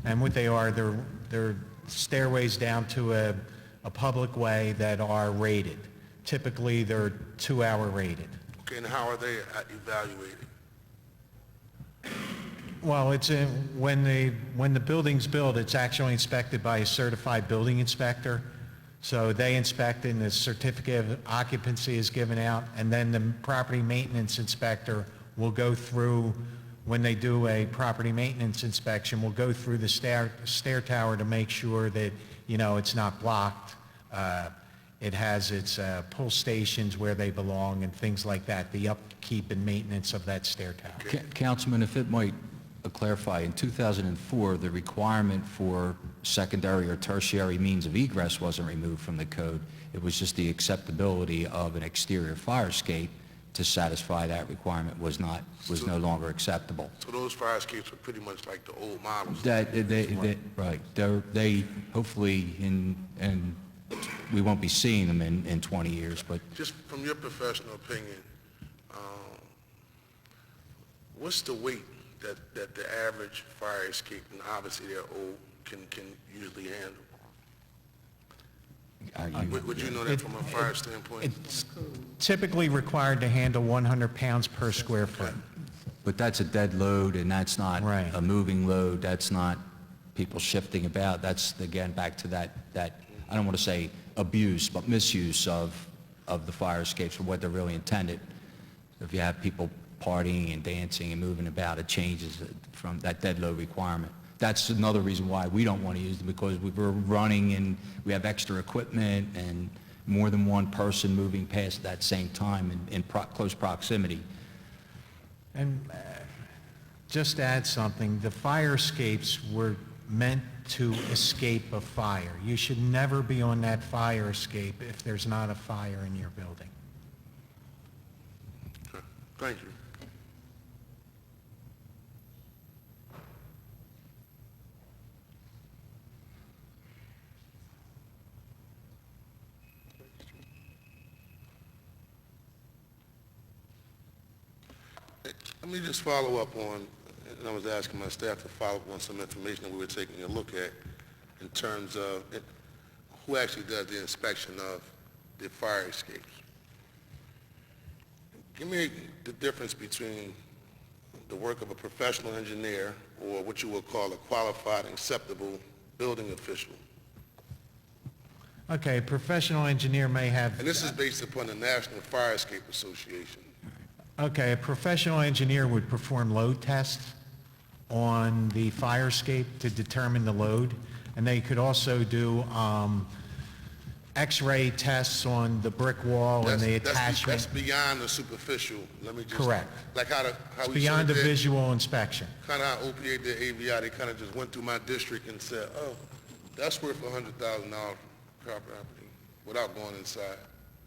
Speaker 5: And what they are, they're stairways down to a public way that are rated. Typically, they're 2-hour rated.
Speaker 8: Okay, and how are they evaluated?
Speaker 5: Well, when the building's built, it's actually inspected by a certified building inspector. So they inspect and the certificate of occupancy is given out, and then the property maintenance inspector will go through, when they do a property maintenance inspection, will go through the stair tower to make sure that, it's not blocked. It has its pull stations where they belong and things like that, the upkeep and maintenance of that stair tower.
Speaker 6: Councilman, if it might clarify, in 2004, the requirement for secondary or tertiary means of egress wasn't removed from the code. It was just the acceptability of an exterior fire escape to satisfy that requirement was no longer acceptable.
Speaker 8: So those fire escapes are pretty much like the old models.
Speaker 6: Right. They hopefully, and we won't be seeing them in 20 years, but
Speaker 8: Just from your professional opinion, what's the weight that the average fire escape, and obviously they're old, can usually handle? Would you know that from a fire standpoint?
Speaker 5: It's typically required to handle 100 pounds per square foot.
Speaker 6: But that's a dead load, and that's not
Speaker 5: Right.
Speaker 6: a moving load. That's not people shifting about. That's, again, back to that I don't want to say abuse, but misuse of the fire escapes for what they're really intended. If you have people partying and dancing and moving about, it changes from that dead load requirement. That's another reason why we don't want to use them, because we're running and we have extra equipment and more than one person moving past at that same time in close proximity.
Speaker 5: And just to add something, the fire escapes were meant to escape a fire. You should never be on that fire escape if there's not a fire in your building.
Speaker 8: Okay. Thank you. Let me just follow up on, and I was asking my staff to follow up on some information that we were taking a look at in terms of who actually does the inspection of the fire escapes. Give me the difference between the work of a professional engineer or what you would call a qualified and acceptable building official.
Speaker 5: Okay, a professional engineer may have...
Speaker 8: And this is based upon the National Fire Escape Association.
Speaker 5: Okay, a professional engineer would perform load tests on the fire escape to determine the load, and they could also do X-ray tests on the brick wall and the attachment.
Speaker 8: That's beyond the superficial. Let me just...
Speaker 5: Correct.
Speaker 8: Like how
Speaker 5: It's
Speaker 8: we
Speaker 5: beyond the
Speaker 8: sort of did,
Speaker 5: visual inspection.
Speaker 8: kind of how OPA did AVI, they kind of just went through my district and said, oh, that's worth $100,000 per property, without going inside.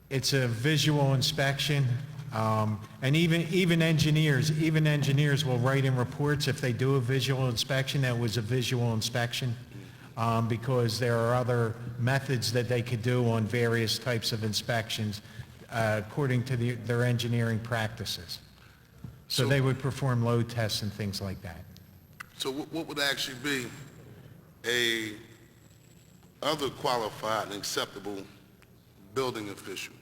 Speaker 5: It's a visual inspection, and even engineers will write in reports if they do a visual inspection that was a visual inspection, because there are other methods that they could do on various types of inspections according to their engineering practices. So they would perform load tests and things like that.
Speaker 8: So what would actually be a other qualified and acceptable building official?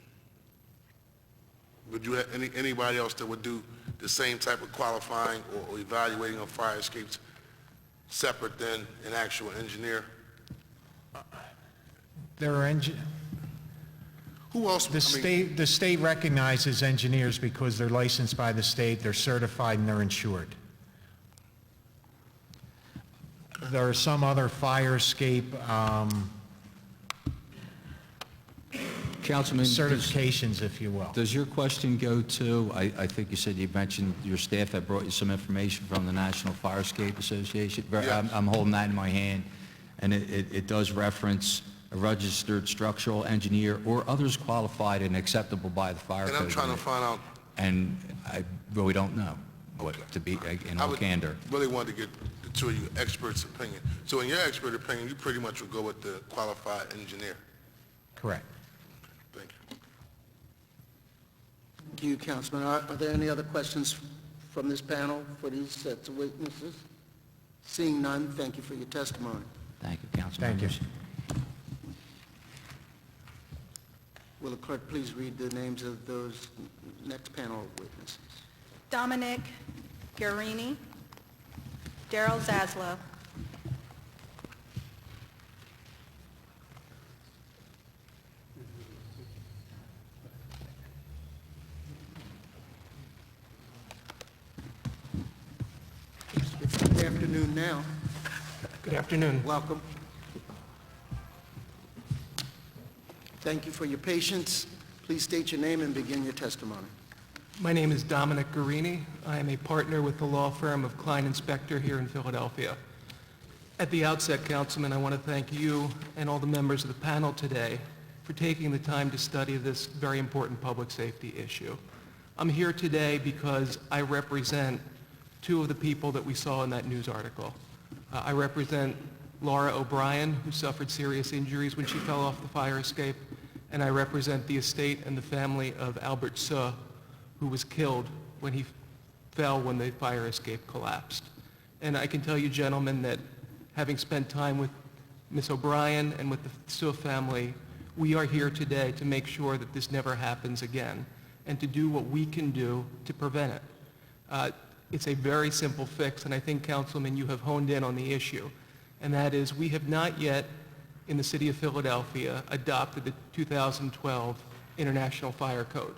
Speaker 8: Would you have anybody else that would do the same type of qualifying or evaluating of fire escapes separate than an actual engineer?
Speaker 5: There are
Speaker 8: Who else?
Speaker 5: the state recognizes engineers because they're licensed by the state, they're certified, and they're insured. There are some other fire escape
Speaker 6: Councilman,
Speaker 5: certifications, if you will.
Speaker 6: does your question go to, I think you mentioned your staff had brought you some information from the National Fire Escape Association.
Speaker 8: Yes.
Speaker 6: I'm holding that in my hand, and it does reference a registered structural engineer or others qualified and acceptable by the fire code.
Speaker 8: And I'm trying to find out,
Speaker 6: And I really don't know. to be in
Speaker 8: I
Speaker 6: all
Speaker 8: would
Speaker 6: candor.
Speaker 8: really want to get the two of you experts' opinion. So in your expert opinion, you pretty much would go with the qualified engineer.
Speaker 5: Correct.
Speaker 8: Thank you.
Speaker 1: Thank you, Councilman. Are there any other questions from this panel for these sets of witnesses? Seeing none, thank you for your testimony.
Speaker 6: Thank you, council
Speaker 5: Thank you.
Speaker 6: members.
Speaker 1: Will the clerk please read the names of those next panel of witnesses?
Speaker 2: Dominic Guarini, Daryl Zaslow.
Speaker 1: It's good afternoon now.
Speaker 9: Good afternoon.
Speaker 1: Welcome. Thank you for your patience. Please state your name and begin your testimony.
Speaker 9: My name is Dominic Guarini. I am a partner with the law firm of Klein Inspector here in Philadelphia. At the outset, Councilman, I want to thank you and all the members of the panel today for taking the time to study this very important public safety issue. I'm here today because I represent two of the people that we saw in that news article. I represent Laura O'Brien, who suffered serious injuries when she fell off the fire escape, and I represent the estate and the family of Albert Suh, who was killed when he fell when the fire escape collapsed. And I can tell you, gentlemen, that having spent time with Ms. O'Brien and with the Suh family, we are here today to make sure that this never happens again and to do what we can do to prevent it. It's a very simple fix, and I think, Councilman, you have honed in on the issue, and that is we have not yet, in the city of Philadelphia, adopted the 2012 International Fire Code.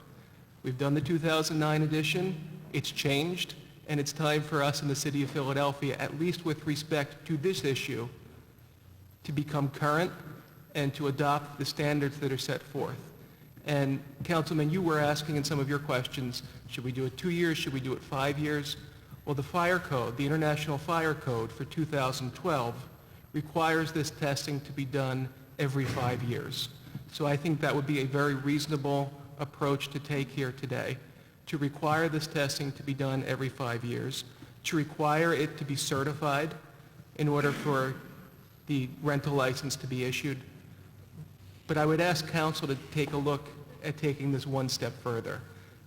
Speaker 9: We've done the 2009 edition, it's changed, and it's time for us in the city of Philadelphia, at least with respect to this issue, to become current and to adopt the standards that are set forth. And Councilman, you were asking in some of your questions, should we do it 2 years, should we do it 5 years? Well, the fire code, the International Fire Code for 2012, requires this testing to be done every 5 years. So I think that would be a very reasonable approach to take here today, to require this testing to be done every 5 years, to require it to be certified in order for the rental license to be issued. But I would ask council to take a look at taking this one step further,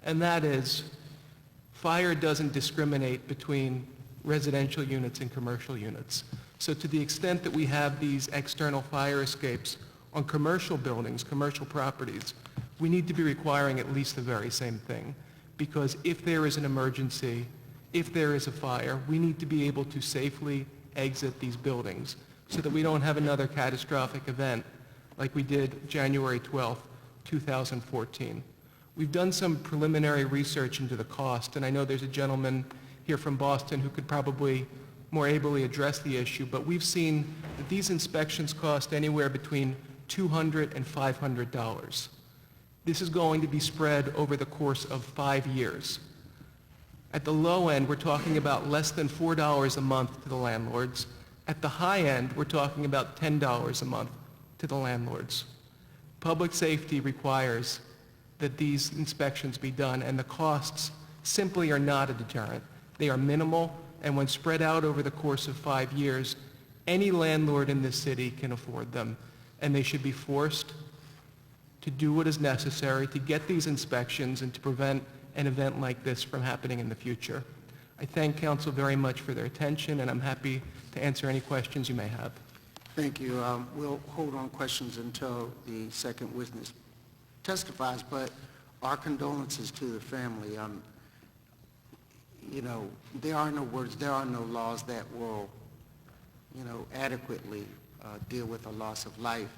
Speaker 9: and that is fire doesn't discriminate between residential units and commercial units. So to the extent that we have these external fire escapes on commercial buildings, commercial properties, we need to be requiring at least the very same thing. Because if there is an emergency, if there is a fire, we need to be able to safely exit these buildings so that we don't have another catastrophic event like we did January 12th, 2014. We've done some preliminary research into the cost, and I know there's a gentleman here from Boston who could probably more ably address the issue, but we've seen that these inspections cost anywhere between $200 and $500. This is going to be spread over the course of 5 years. At the low end, we're talking about less than $4 a month to the landlords. At the high end, we're talking about $10 a month to the landlords. Public safety requires that these inspections be done, and the costs simply are not a deterrent. They are minimal, and when spread out over the course of 5 years, any landlord in this city can afford them, and they should be forced to do what is necessary to get these inspections and to prevent an event like this from happening in the future. I thank council very much for their attention, and I'm happy to answer any questions you may have.
Speaker 1: Thank you. We'll hold on questions until the second witness testifies, but our condolences to the family. You know, there are no words, there are no laws that will, you know, adequately deal with a loss of life.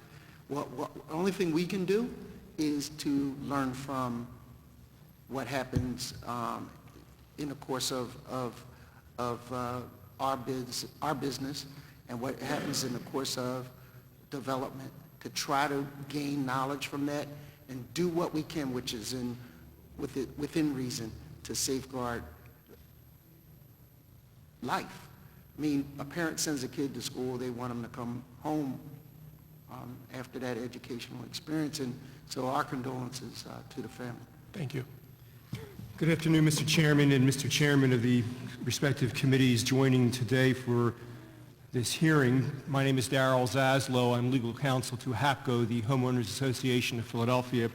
Speaker 1: The only thing we can do is to learn from what happens in the course of our business and what happens in the course of development, to try to gain knowledge from that and do what we can, which is within reason, to safeguard life. I mean, a parent sends a kid to school, they want them to come home after that educational experience, and so our condolences to the family.
Speaker 9: Thank you.
Speaker 10: Good afternoon, Mr. Chairman and Mr. Chairman of the respective committees joining today for this hearing. My name is Darrell Zaslow. I'm legal counsel to HAPCO, the Homeowners Association of Philadelphia.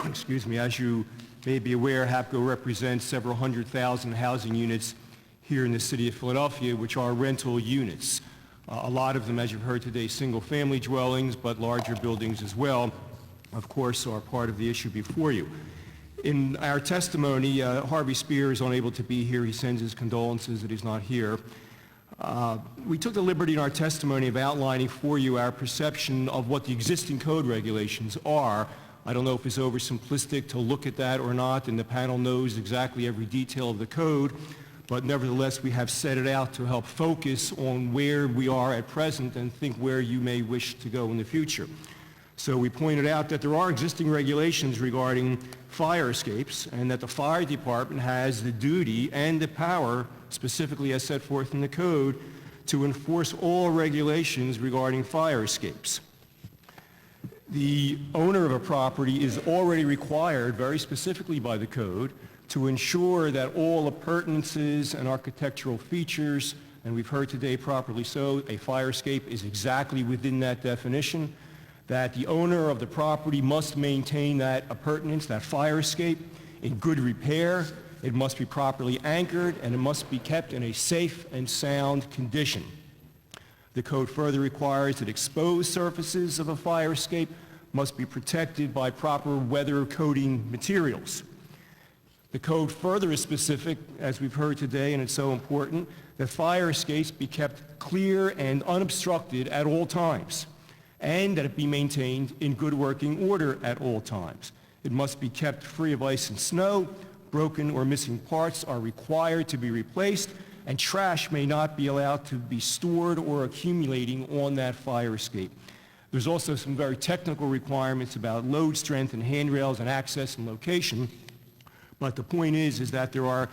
Speaker 10: Excuse me. As you may be aware, HAPCO represents several 100,000 housing units here in the city of Philadelphia, which are rental units. A lot of them, as you've heard today, single-family dwellings, but larger buildings as well, of course, are part of the issue before you. In our testimony, Harvey Spear is unable to be here. He sends his condolences that he's not here. We took the liberty in our testimony of outlining for you our perception of what the existing code regulations are. I don't know if it's oversimplistic to look at that or not, and the panel knows exactly every detail of the code, but nevertheless we have set it out to help focus on where we are at present and think where you may wish to go in the future. So we pointed out that there are existing regulations regarding fire escapes and that the fire department has the duty and the power, specifically as set forth in the code, to enforce all regulations regarding fire escapes. The owner of a property is already required, very specifically by the code, to ensure that all appurtenances and architectural features, and we've heard today properly so, a fire escape is exactly within that definition, that the owner of the property must maintain that appurtenance, that fire escape, in good repair. It must be properly anchored, and it must be kept in a safe and sound condition. The code further requires that exposed surfaces of a fire escape must be protected by proper weather coating materials. The code further is specific, as we've heard today, and it's so important, that fire escapes be kept clear and unobstructed at all times, and that it be maintained in good working order at all times. It must be kept free of ice and snow. Broken or missing parts are required to be replaced, and trash may not be allowed to be stored or accumulating on that fire escape. There's also some very technical requirements about load strength and handrails and access and location, but the point is that there are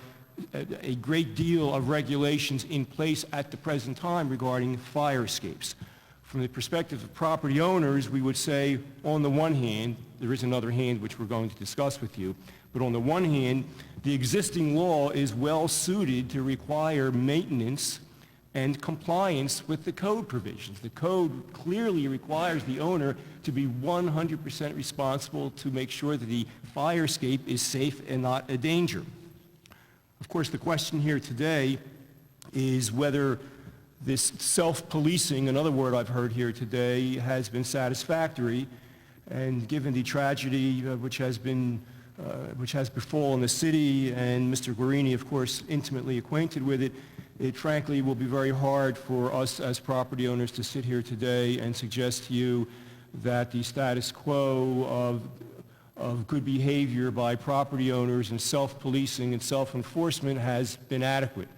Speaker 10: a great deal of regulations in place at the present time regarding fire escapes. From the perspective of property owners, we would say, on the one hand, there is another hand which we're going to discuss with you, but on the one hand, the existing law is well suited to require maintenance and compliance with the code provisions. The code clearly requires the owner to be 100% responsible to make sure that the fire escape is safe and not a danger. Of course, the question here today is whether this self-policing, another word I've heard here today, has been satisfactory, and given the tragedy which has befallen the city, and Mr. Guarini, of course, intimately acquainted with it, it frankly will be very hard for us as property owners to sit here today and suggest to you that the status quo of good behavior by property owners and self-policing and self-enforcement has been adequate.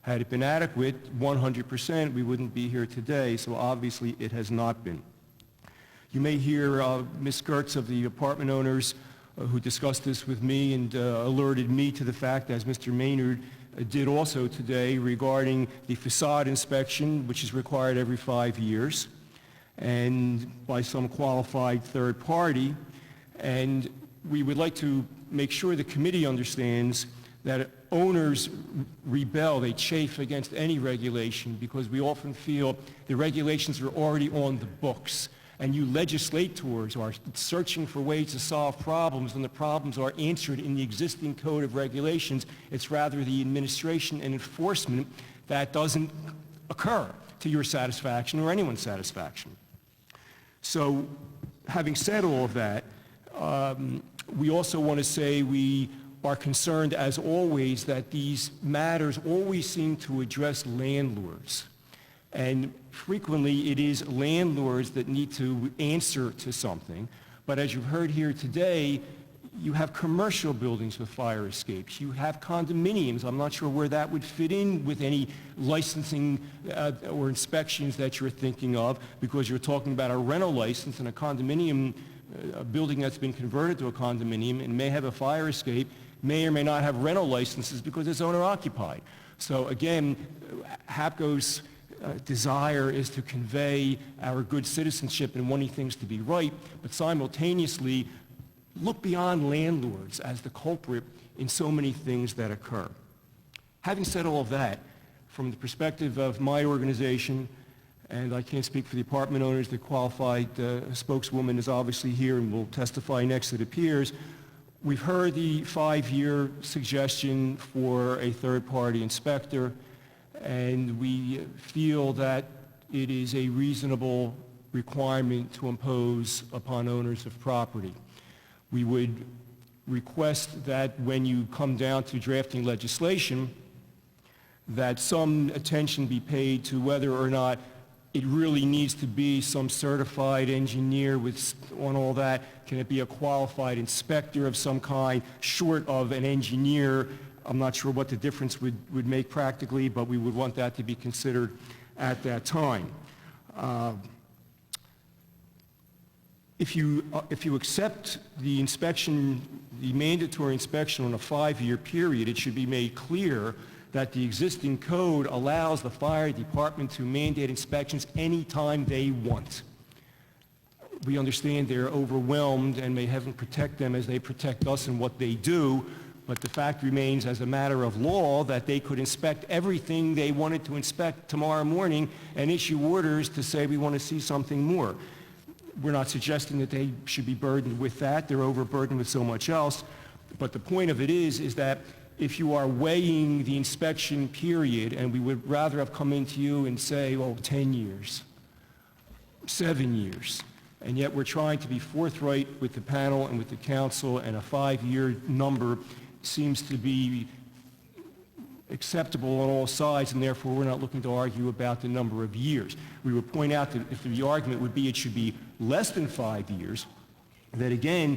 Speaker 10: Had it been adequate, 100%, we wouldn't be here today, so obviously it has not been. You may hear Ms. Gertz of the apartment owners who discussed this with me and alerted me to the fact, as Mr. Maynard did also today, regarding the facade inspection, which is required every 5 years, and by some qualified third party. And we would like to make sure the committee understands that owners rebel, they chafe against any regulation because we often feel the regulations are already on the books, and you legislators are searching for ways to solve problems when the problems are answered in the existing code of regulations. It's rather the administration and enforcement that doesn't occur to your satisfaction or anyone's satisfaction. So having said all of that, we also want to say we are concerned, as always, that these matters always seem to address landlords. And frequently it is landlords that need to answer to something. But as you've heard here today, you have commercial buildings with fire escapes. You have condominiums. I'm not sure where that would fit in with any licensing or inspections that you're thinking of, because you're talking about a rental license, and a condominium, a building that's been converted to a condominium and may have a fire escape, may or may not have rental licenses because it's owner occupied. So again, HAPCO's desire is to convey our good citizenship and wanting things to be right, but simultaneously look beyond landlords as the culprit in so many things that occur. Having said all of that, from the perspective of my organization, and I can't speak for the apartment owners, the qualified spokeswoman is obviously here and will testify next, it appears. We've heard the 5-year suggestion for a third-party inspector, and we feel that it is a reasonable requirement to impose upon owners of property. We would request that when you come down to drafting legislation, that some attention be paid to whether or not it really needs to be some certified engineer on all that. Can it be a qualified inspector of some kind, short of an engineer? I'm not sure what the difference would make practically, but we would want that to be considered at that time. If you accept the inspection, the mandatory inspection on a 5-year period, it should be made clear that the existing code allows the fire department to mandate inspections anytime they want. We understand they're overwhelmed, and may heaven protect them as they protect us in what they do, but the fact remains as a matter of law that they could inspect everything they wanted to inspect tomorrow morning and issue orders to say we want to see something more. We're not suggesting that they should be burdened with that. They're overburdened with so much else. But the point of it is that if you are weighing the inspection period, and we would rather have come into you and say, oh, 10 years, 7 years, and yet we're trying to be forthright with the panel and with the council, and a 5-year number seems to be acceptable on all sides, and therefore we're not looking to argue about the number of years. We would point out that if the argument would be it should be less than 5 years, that again,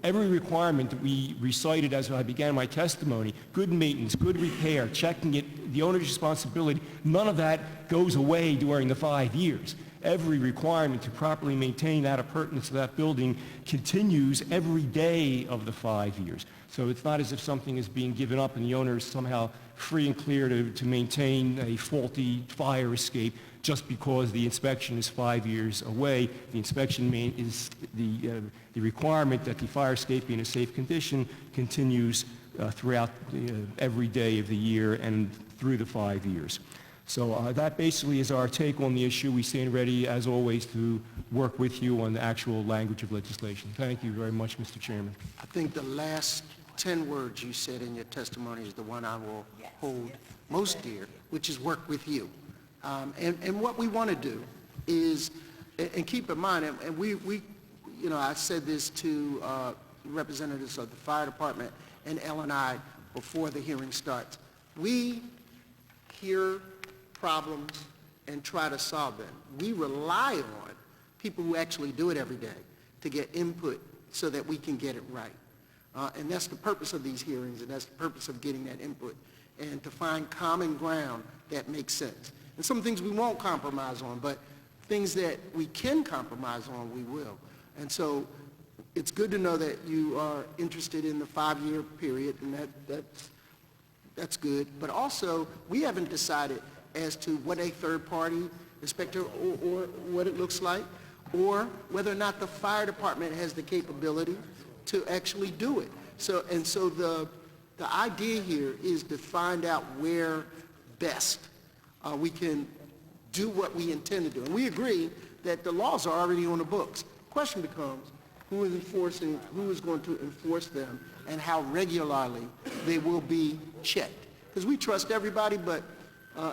Speaker 10: every requirement that we recited as I began my testimony, good maintenance, good repair, checking it, the owner's responsibility, none of that goes away during the 5 years. Every requirement to properly maintain that appurtenance of that building continues every day of the 5 years. So it's not as if something is being given up and the owner is somehow free and clear to maintain a faulty fire escape just because the inspection is 5 years away. The inspection is the requirement that the fire escape be in a safe condition continues throughout every day of the year and through the 5 years. So that basically is our take on the issue. We stand ready, as always, to work with you on the actual language of legislation. Thank you very much, Mr. Chairman.
Speaker 1: I think the last 10 words you said in your testimony is the one I will hold most dear, which is work with you. And what we want to do is, and keep in mind, and we you know, I said this to representatives of the fire department and L&I before the hearing starts. We hear problems and try to solve them. We rely on people who actually do it every day to get input so that we can get it right. And that's the purpose of these hearings, and that's the purpose of getting that input, and to find common ground that makes sense. And some things we won't compromise on, but things that we can compromise on, we will. And so it's good to know that you are interested in the 5-year period, and that's good. But also, we haven't decided as to what a third-party inspector or what it looks like, or whether or not the fire department has the capability to actually do it. So the idea here is to find out where best we can do what we intend to do. And we agree that the laws are already on the books. The question becomes who is going to enforce them, and how regularly they will be checked. Because we trust everybody, but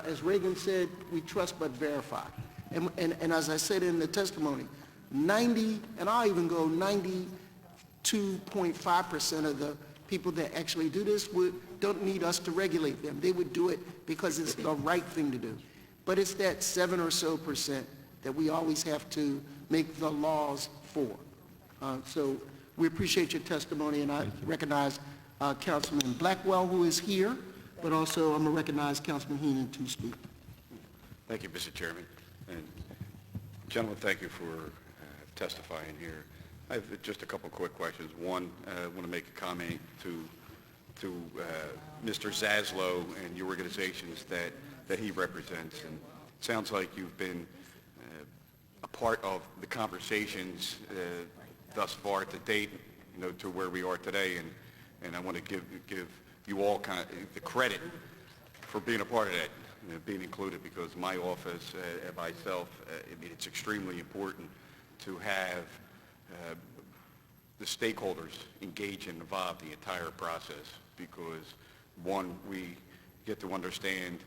Speaker 1: as Reagan said, we trust but verify. And as I said in the testimony, 90, and I'll even go 92.5% of the people that actually do this don't need us to regulate them. They would do it because it's the right thing to do. But it's that 7 or so % that we always have to make the laws for. So we appreciate your testimony, and I recognize Councilman Blackwell, who is here, but also I'm going to recognize Councilman Heenan to speak.
Speaker 11: Thank you, Mr. Chairman. And gentlemen, thank you for testifying here. I have just a couple quick questions. One, I want to make a comment to Mr. Zaslow and your organizations that he represents. And it sounds like you've been a part of the conversations thus far to date to where we are today, and I want to give you all kind of the credit for being a part of that, being included, because my office and myself, I mean, it's extremely important to have the stakeholders engaged and involved the entire process, because one, we get to understand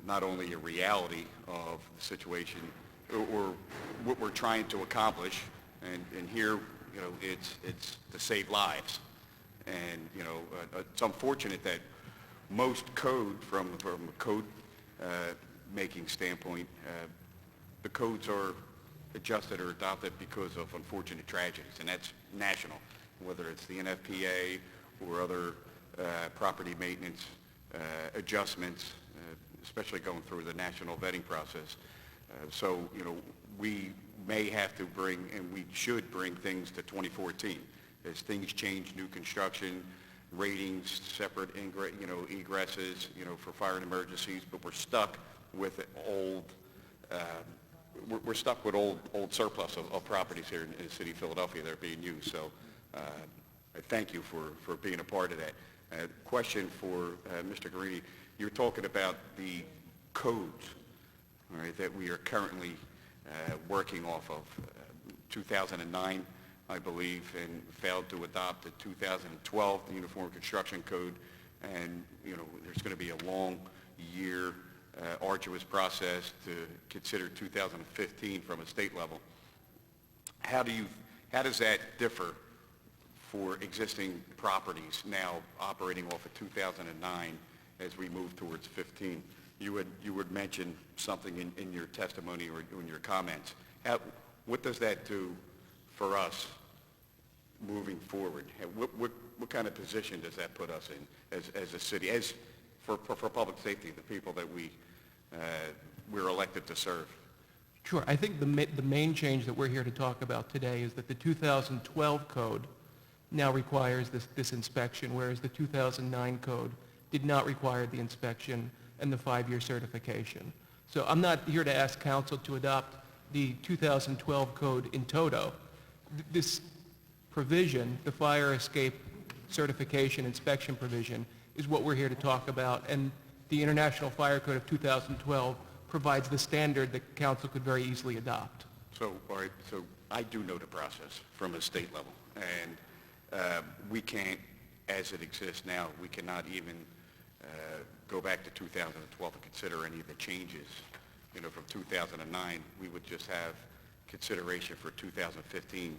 Speaker 11: not only a reality of the situation or what we're trying to accomplish, and here, it's to save lives. And, it's unfortunate that most code, from a code making standpoint, the codes are adjusted or adopted because of unfortunate tragedies, and that's national, whether it's the NFPA or other property maintenance adjustments, especially going through the national vetting process. So, we may have to bring, and we should bring things to 2014. As things change, new construction, ratings, separate egresses, for fire and emergencies, but we're stuck with old, we're stuck with old surplus of properties here in the city of Philadelphia that are being used. So I thank you for being a part of that. Question for Mr. Guarini. You're talking about the codes, all right, that we are currently working off of. 2009, I believe, and failed to adopt the 2012, the Uniform Construction Code, and, there's going to be a long year, arduous process to consider 2015 from a state level. How does that differ for existing properties now operating off of 2009 as we move towards 15? You would mention something in your testimony or in your comments. What does that do for us moving forward? What kind of position does that put us in as a city, as for public safety, the people that we're elected to serve?
Speaker 9: Sure. I think the main change that we're here to talk about today is that the 2012 code now requires this inspection, whereas the 2009 code did not require the inspection and the 5-year certification. So I'm not here to ask council to adopt the 2012 code in toto. This provision, the fire escape certification inspection provision, is what we're here to talk about, and the International Fire Code of 2012 provides the standard that council could very easily adopt.
Speaker 11: So, all right, so I do know the process from a state level, and we can't, as it exists now, we cannot even go back to 2012 and consider any of the changes, from 2009. We would just have consideration for 2015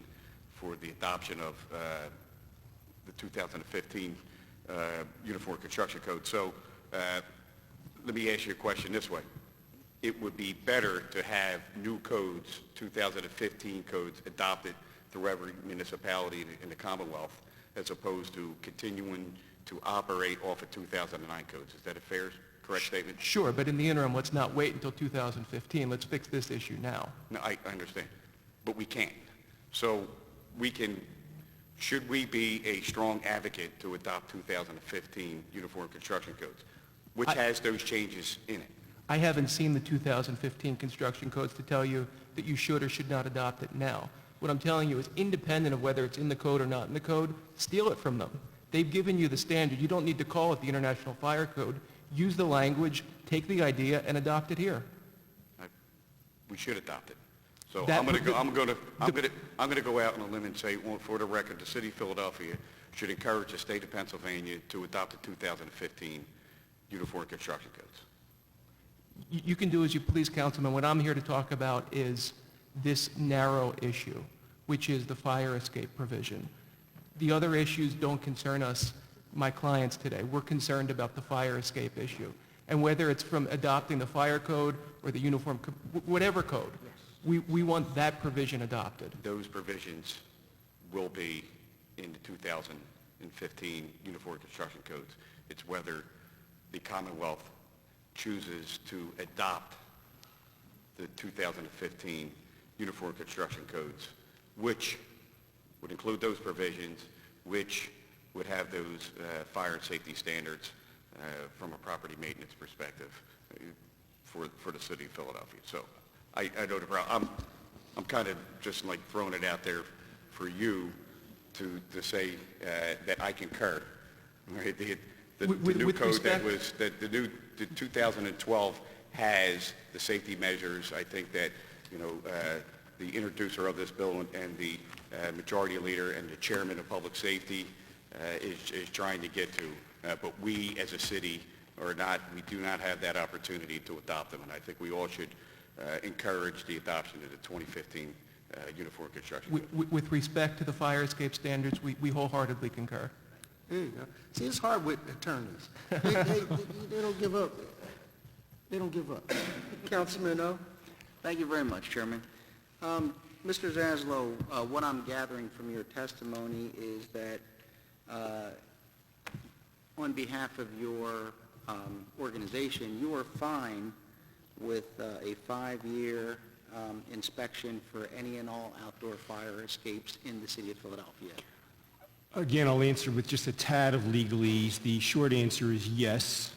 Speaker 11: for the adoption of the 2015 Uniform Construction Code. So let me ask you a question this way. It would be better to have new codes, 2015 codes, adopted through every municipality in the Commonwealth, as opposed to continuing to operate off of 2009 codes. Is that a fair, correct statement?
Speaker 9: Sure, but in the interim, let's not wait until 2015. Let's fix this issue now.
Speaker 11: No, I understand, but we can't. So should we be a strong advocate to adopt 2015 Uniform Construction Codes, which has those changes in it?
Speaker 9: I haven't seen the 2015 construction codes to tell you that you should or should not adopt it now. What I'm telling you is, independent of whether it's in the code or not in the code, steal it from them. They've given you the standard. You don't need to call it the International Fire Code. Use the language, take the idea, and adopt it here.
Speaker 11: We should adopt it. So I'm going to go out on a limb and say, well, for the record, the city of Philadelphia should encourage the state of Pennsylvania to adopt the 2015 Uniform Construction Codes.
Speaker 9: You can do as you please, Councilman. What I'm here to talk about is this narrow issue, which is the fire escape provision. The other issues don't concern us, my clients today. We're concerned about the fire escape issue. And whether it's from adopting the fire code or the uniform, whatever code, we want that provision adopted.
Speaker 11: Those provisions will be in the 2015 Uniform Construction Codes. It's whether the Commonwealth chooses to adopt the 2015 Uniform Construction Codes, which would include those provisions, which would have those fire and safety standards from a property maintenance perspective for the city of Philadelphia. So I know the problem. I'm kind of just like throwing it out there for you to say that I concur. Right? The
Speaker 9: With
Speaker 11: new code
Speaker 9: respect-
Speaker 11: the 2012 has the safety measures. I think that, the introducer of this bill and the majority leader and the chairman of public safety is trying to get to. But we as a city we do not have that opportunity to adopt them. And I think we all should encourage the adoption of the 2015 Uniform Construction Code.
Speaker 9: With respect to the fire escape standards, we wholeheartedly concur.
Speaker 1: There you go. See, it's hard with attorneys. They don't give up. They don't give up. Councilman O?
Speaker 7: Thank you very much, Chairman. Mr. Zaslow, what I'm gathering from your testimony is that on behalf of your organization, you are fine with a 5-year inspection for any and all outdoor fire escapes in the city of Philadelphia.
Speaker 10: Again, I'll answer with just a tad of legalese. The short answer is yes,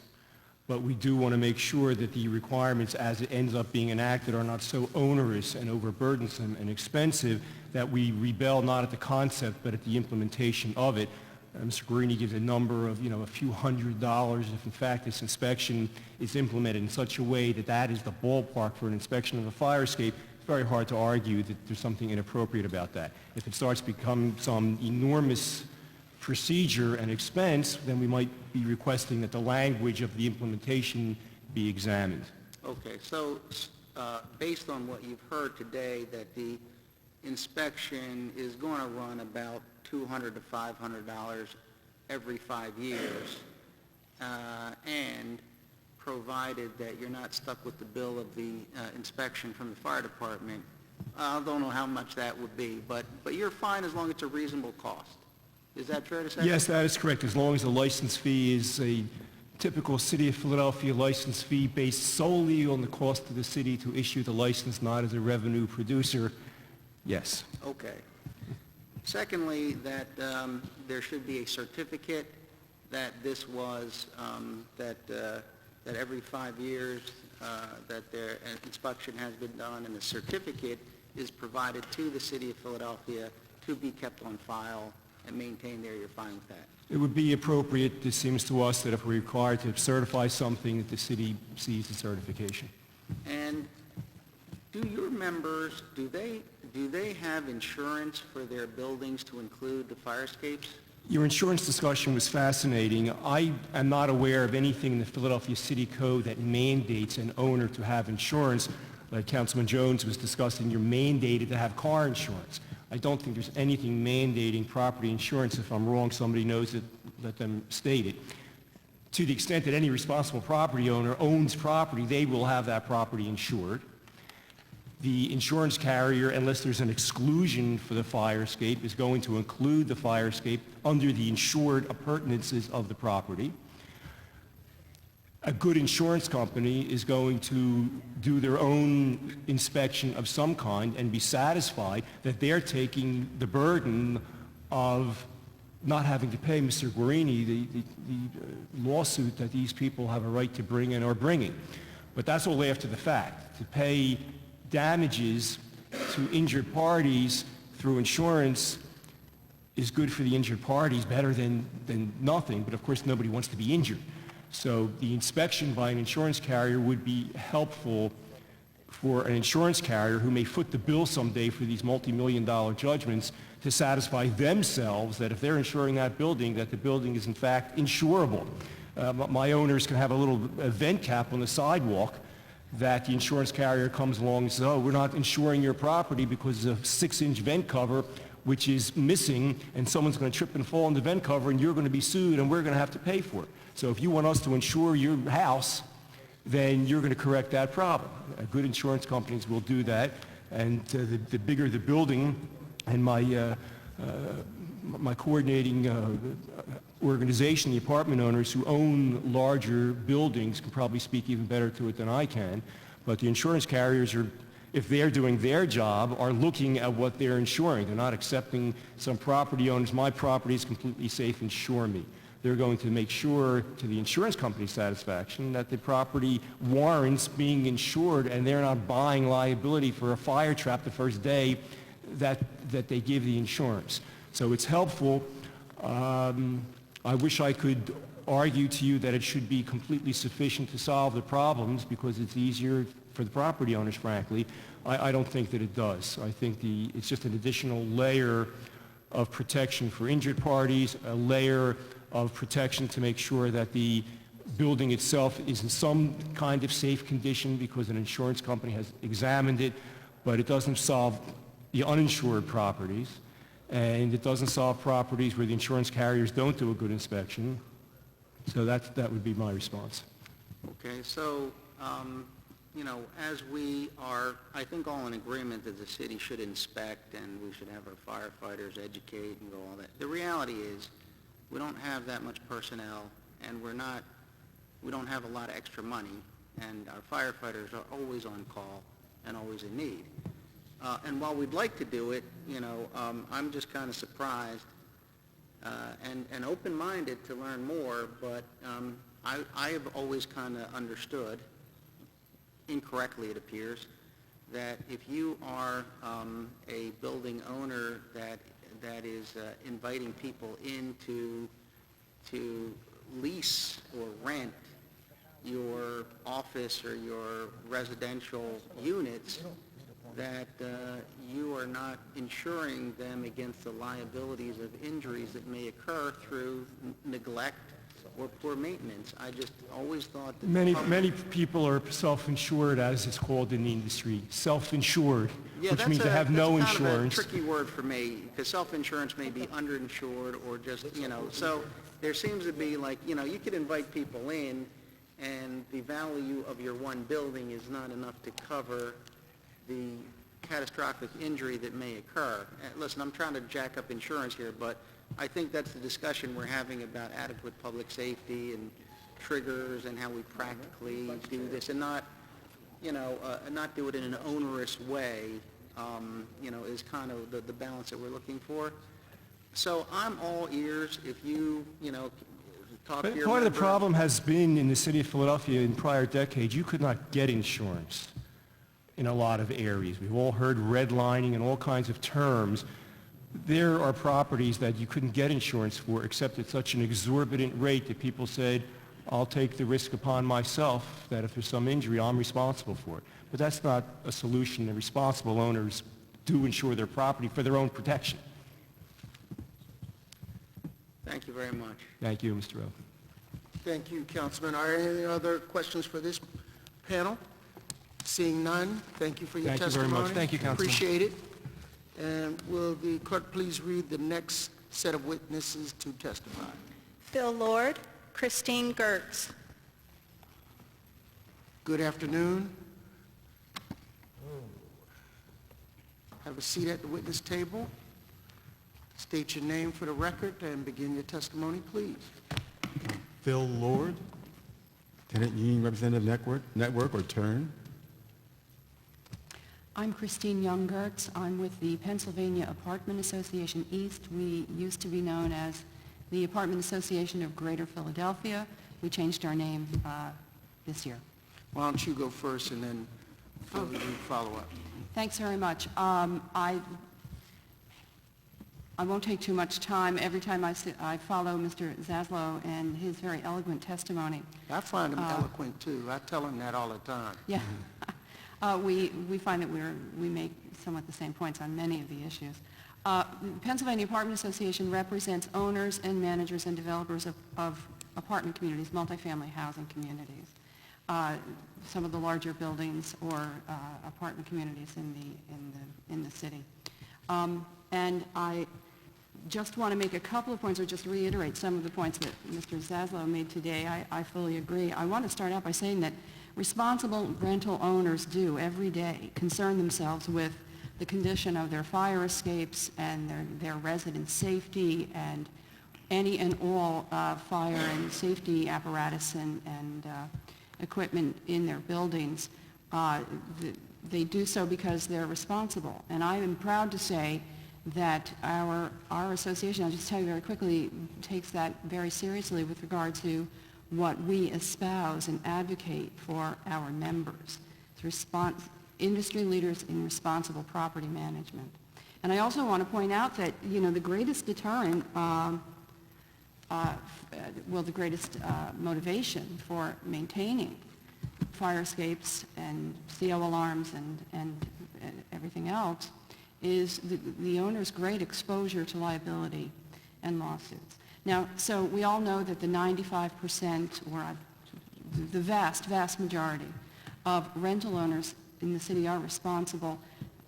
Speaker 10: but we do want to make sure that the requirements as it ends up being enacted are not so onerous and overburdensome and expensive that we rebel not at the concept but at the implementation of it. Mr. Guarini gives a number of, a few $100 if in fact this inspection is implemented in such a way that that is the ballpark for an inspection of a fire escape. It's very hard to argue that there's something inappropriate about that. If it starts to become some enormous procedure and expense, then we might be requesting that the language of the implementation be examined.
Speaker 7: Okay, so based on what you've heard today, that the inspection is going to run about $200 to $500 every 5 years, and provided that you're not stuck with the bill of the inspection from the fire department, I don't know how much that would be, but you're fine as long as it's a reasonable cost. Is that fair to say?
Speaker 10: Yes, that is correct, as long as the license fee is a typical City of Philadelphia license fee based solely on the cost of the city to issue the license, not as a revenue producer. Yes.
Speaker 7: Okay. Secondly, that there should be a certificate that this was, that every 5 years that their inspection has been done, and the certificate is provided to the City of Philadelphia to be kept on file and maintained there. You're fine with that?
Speaker 10: It would be appropriate, it seems to us, that if we're required to certify something, that the city sees the certification.
Speaker 7: And do your members, do they have insurance for their buildings to include the fire escapes?
Speaker 10: Your insurance discussion was fascinating. I am not aware of anything in the Philadelphia City Code that mandates an owner to have insurance. Like Councilman Jones was discussing, you're mandated to have car insurance. I don't think there's anything mandating property insurance. If I'm wrong, somebody knows it, let them state it. To the extent that any responsible property owner owns property, they will have that property insured. The insurance carrier, unless there's an exclusion for the fire escape, is going to include the fire escape under the insured appurtenances of the property. A good insurance company is going to do their own inspection of some kind and be satisfied that they're taking the burden of not having to pay Mr. Guarini the lawsuit that these people have a right to bring in or bringing. But that's all after the fact. To pay damages to injured parties through insurance is good for the injured parties, better than nothing, but of course nobody wants to be injured. So the inspection by an insurance carrier would be helpful for an insurance carrier who may foot the bill someday for these multi-million-dollar judgments to satisfy themselves that if they're insuring that the building is in fact insurable. My owners can have a little vent cap on the sidewalk that the insurance carrier comes along and says, oh, we're not insuring your property because of a 6-inch vent cover which is missing, and someone's going to trip and fall on the vent cover, and you're going to be sued, and we're going to have to pay for it. So if you want us to insure your house, then you're going to correct that problem. Good insurance companies will do that, and the bigger the building, and my coordinating organization, the apartment owners who own larger buildings can probably speak even better to it than I can, but the insurance carriers are, if they're doing their job, are looking at what they're insuring. They're not accepting some property owners, my property is completely safe, insure me. They're going to make sure, to the insurance company's satisfaction, that the property warrants being insured and they're not buying liability for a fire trap the first day that they give the insurance. So it's helpful. I wish I could argue to you that it should be completely sufficient to solve the problems because it's easier for the property owners, frankly. I don't think that it does. I think it's just an additional layer of protection for injured parties, a layer of protection to make sure that the building itself is in some kind of safe condition because an insurance company has examined it, but it doesn't solve the uninsured properties, and it doesn't solve properties where the insurance carriers don't do a good inspection. So that would be my response.
Speaker 7: Okay, so, as we are, I think, all in agreement that the city should inspect and we should have our firefighters educate and all that. The reality is, we don't have that much personnel, and we don't have a lot of extra money, and our firefighters are always on call and always in need. And while we'd like to do it, I'm just kind of surprised and open-minded to learn more, but I have always kind of understood, incorrectly it appears, that if you are a building owner that is inviting people in to lease or rent your office or your residential units, that you are not insuring them against the liabilities of injuries that may occur through neglect or poor maintenance. I just always thought that...
Speaker 10: Many people are self-insured, as it's called in the industry, self-insured, which means they have no insurance.
Speaker 7: Yeah, that's kind of a tricky word for me, because self-insurance may be underinsured or just, so there seems to be like, you could invite people in, and the value of your one building is not enough to cover the catastrophic injury that may occur. Listen, I'm trying to jack up insurance here, but I think that's the discussion we're having about adequate public safety and triggers and how we practically do this, and not do it in an onerous way, is kind of the balance that we're looking for. So I'm all ears if you, talk to your
Speaker 10: Part of the
Speaker 7: member.
Speaker 10: problem has been in the city of Philadelphia in prior decades, you could not get insurance in a lot of areas. We've all heard redlining and all kinds of terms. There are properties that you couldn't get insurance for except at such an exorbitant rate that people said, I'll take the risk upon myself that if there's some injury, I'm responsible for it. But that's not a solution. The responsible owners do insure their property for their own protection.
Speaker 7: Thank you very much.
Speaker 10: Thank you, Mr. Rowe.
Speaker 1: Thank you, Councilman. Are there any other questions for this panel? Seeing none, thank you for your
Speaker 10: Thank you
Speaker 1: testimony.
Speaker 10: very much. Thank you, Councilman.
Speaker 1: Appreciate it. And will the clerk please read the next set of witnesses to testify?
Speaker 2: Phil Lord, Christine Gertz.
Speaker 1: Good afternoon. Have a seat at the witness table. State your name for the record and begin your testimony, please.
Speaker 12: Phil Lord, Tenant Union Representative Network or TURN.
Speaker 13: I'm Christine Young-Gertz. I'm with the Pennsylvania Apartment Association East. We used to be known as the Apartment Association of Greater Philadelphia. We changed our name this year.
Speaker 1: Why don't you go first and then Phil, you follow up.
Speaker 13: Thanks very much. I won't take too much time. Every time I follow Mr. Zaslow and his very eloquent testimony.
Speaker 1: I find him eloquent too. I tell him that all the time.
Speaker 13: Yeah. We find that we make somewhat the same points on many of the issues. The Pennsylvania Apartment Association represents owners and managers and developers of apartment communities, multifamily housing communities, some of the larger buildings or apartment communities in the city. And I just want to make a couple of points, or just reiterate some of the points that Mr. Zaslow made today. I fully agree. I want to start out by saying that responsible rental owners do every day concern themselves with the condition of their fire escapes and their resident safety and any and all fire and safety apparatus and equipment in their buildings. They do so because they're responsible. And I am proud to say that our association, I'll just tell you very quickly, takes that very seriously with regard to what we espouse and advocate for our members. It's industry leaders in responsible property management. And I also want to point out that, the greatest deterrent, the greatest motivation for maintaining fire escapes and CO alarms and everything else is the owner's great exposure to liability and lawsuits. Now, so we all know that the 95% or the vast, vast majority of rental owners in the city are responsible,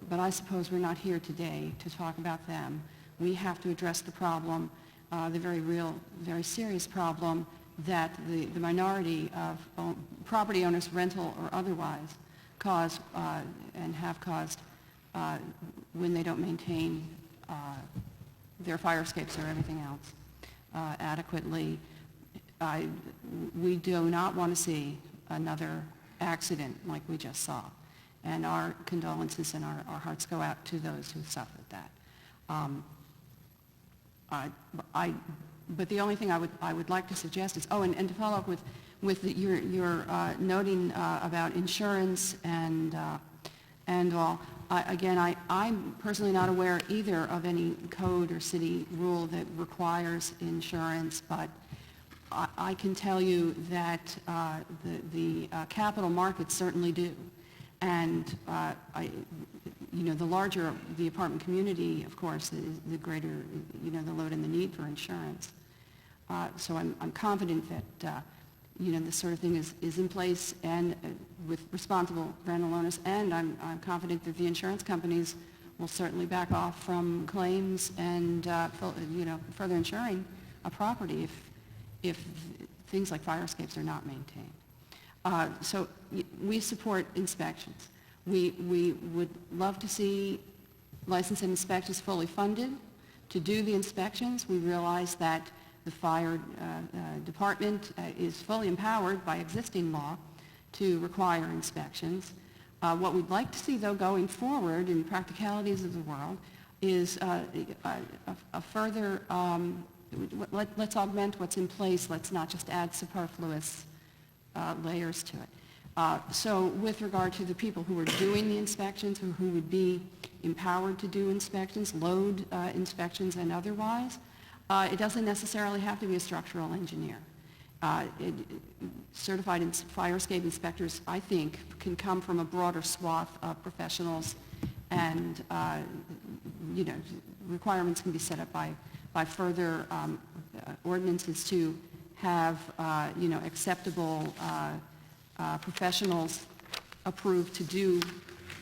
Speaker 13: but I suppose we're not here today to talk about them. We have to address the problem, the very real, very serious problem that the minority of property owners, rental or otherwise, cause and have caused when they don't maintain their fire escapes or everything else adequately. We do not want to see another accident like we just saw. And our condolences and our hearts go out to those who suffered that. But the only thing I would like to suggest is, and to follow up with your noting about insurance and all. I'm personally not aware either of any code or city rule that requires insurance, but I can tell you that the capital markets certainly do. And the larger the apartment community, of course, the greater the load and the need for insurance. So I'm confident that this sort of thing is in place and with responsible rental owners, and I'm confident that the insurance companies will certainly back off from claims and further insuring a property if things like fire escapes are not maintained. So we support inspections. We would love to see license and inspections fully funded. To do the inspections, we realize that the fire department is fully empowered by existing law to require inspections. What we'd like to see, though, going forward in practicalities of the world is a further, let's augment what's in place. Let's not just add superfluous layers to it. So with regard to the people who are doing the inspections, who would be empowered to do inspections, load inspections and otherwise, it doesn't necessarily have to be a structural engineer. Certified fire escape inspectors, I think, can come from a broader swath of professionals, and requirements can be set up by further ordinances to have acceptable professionals approved to do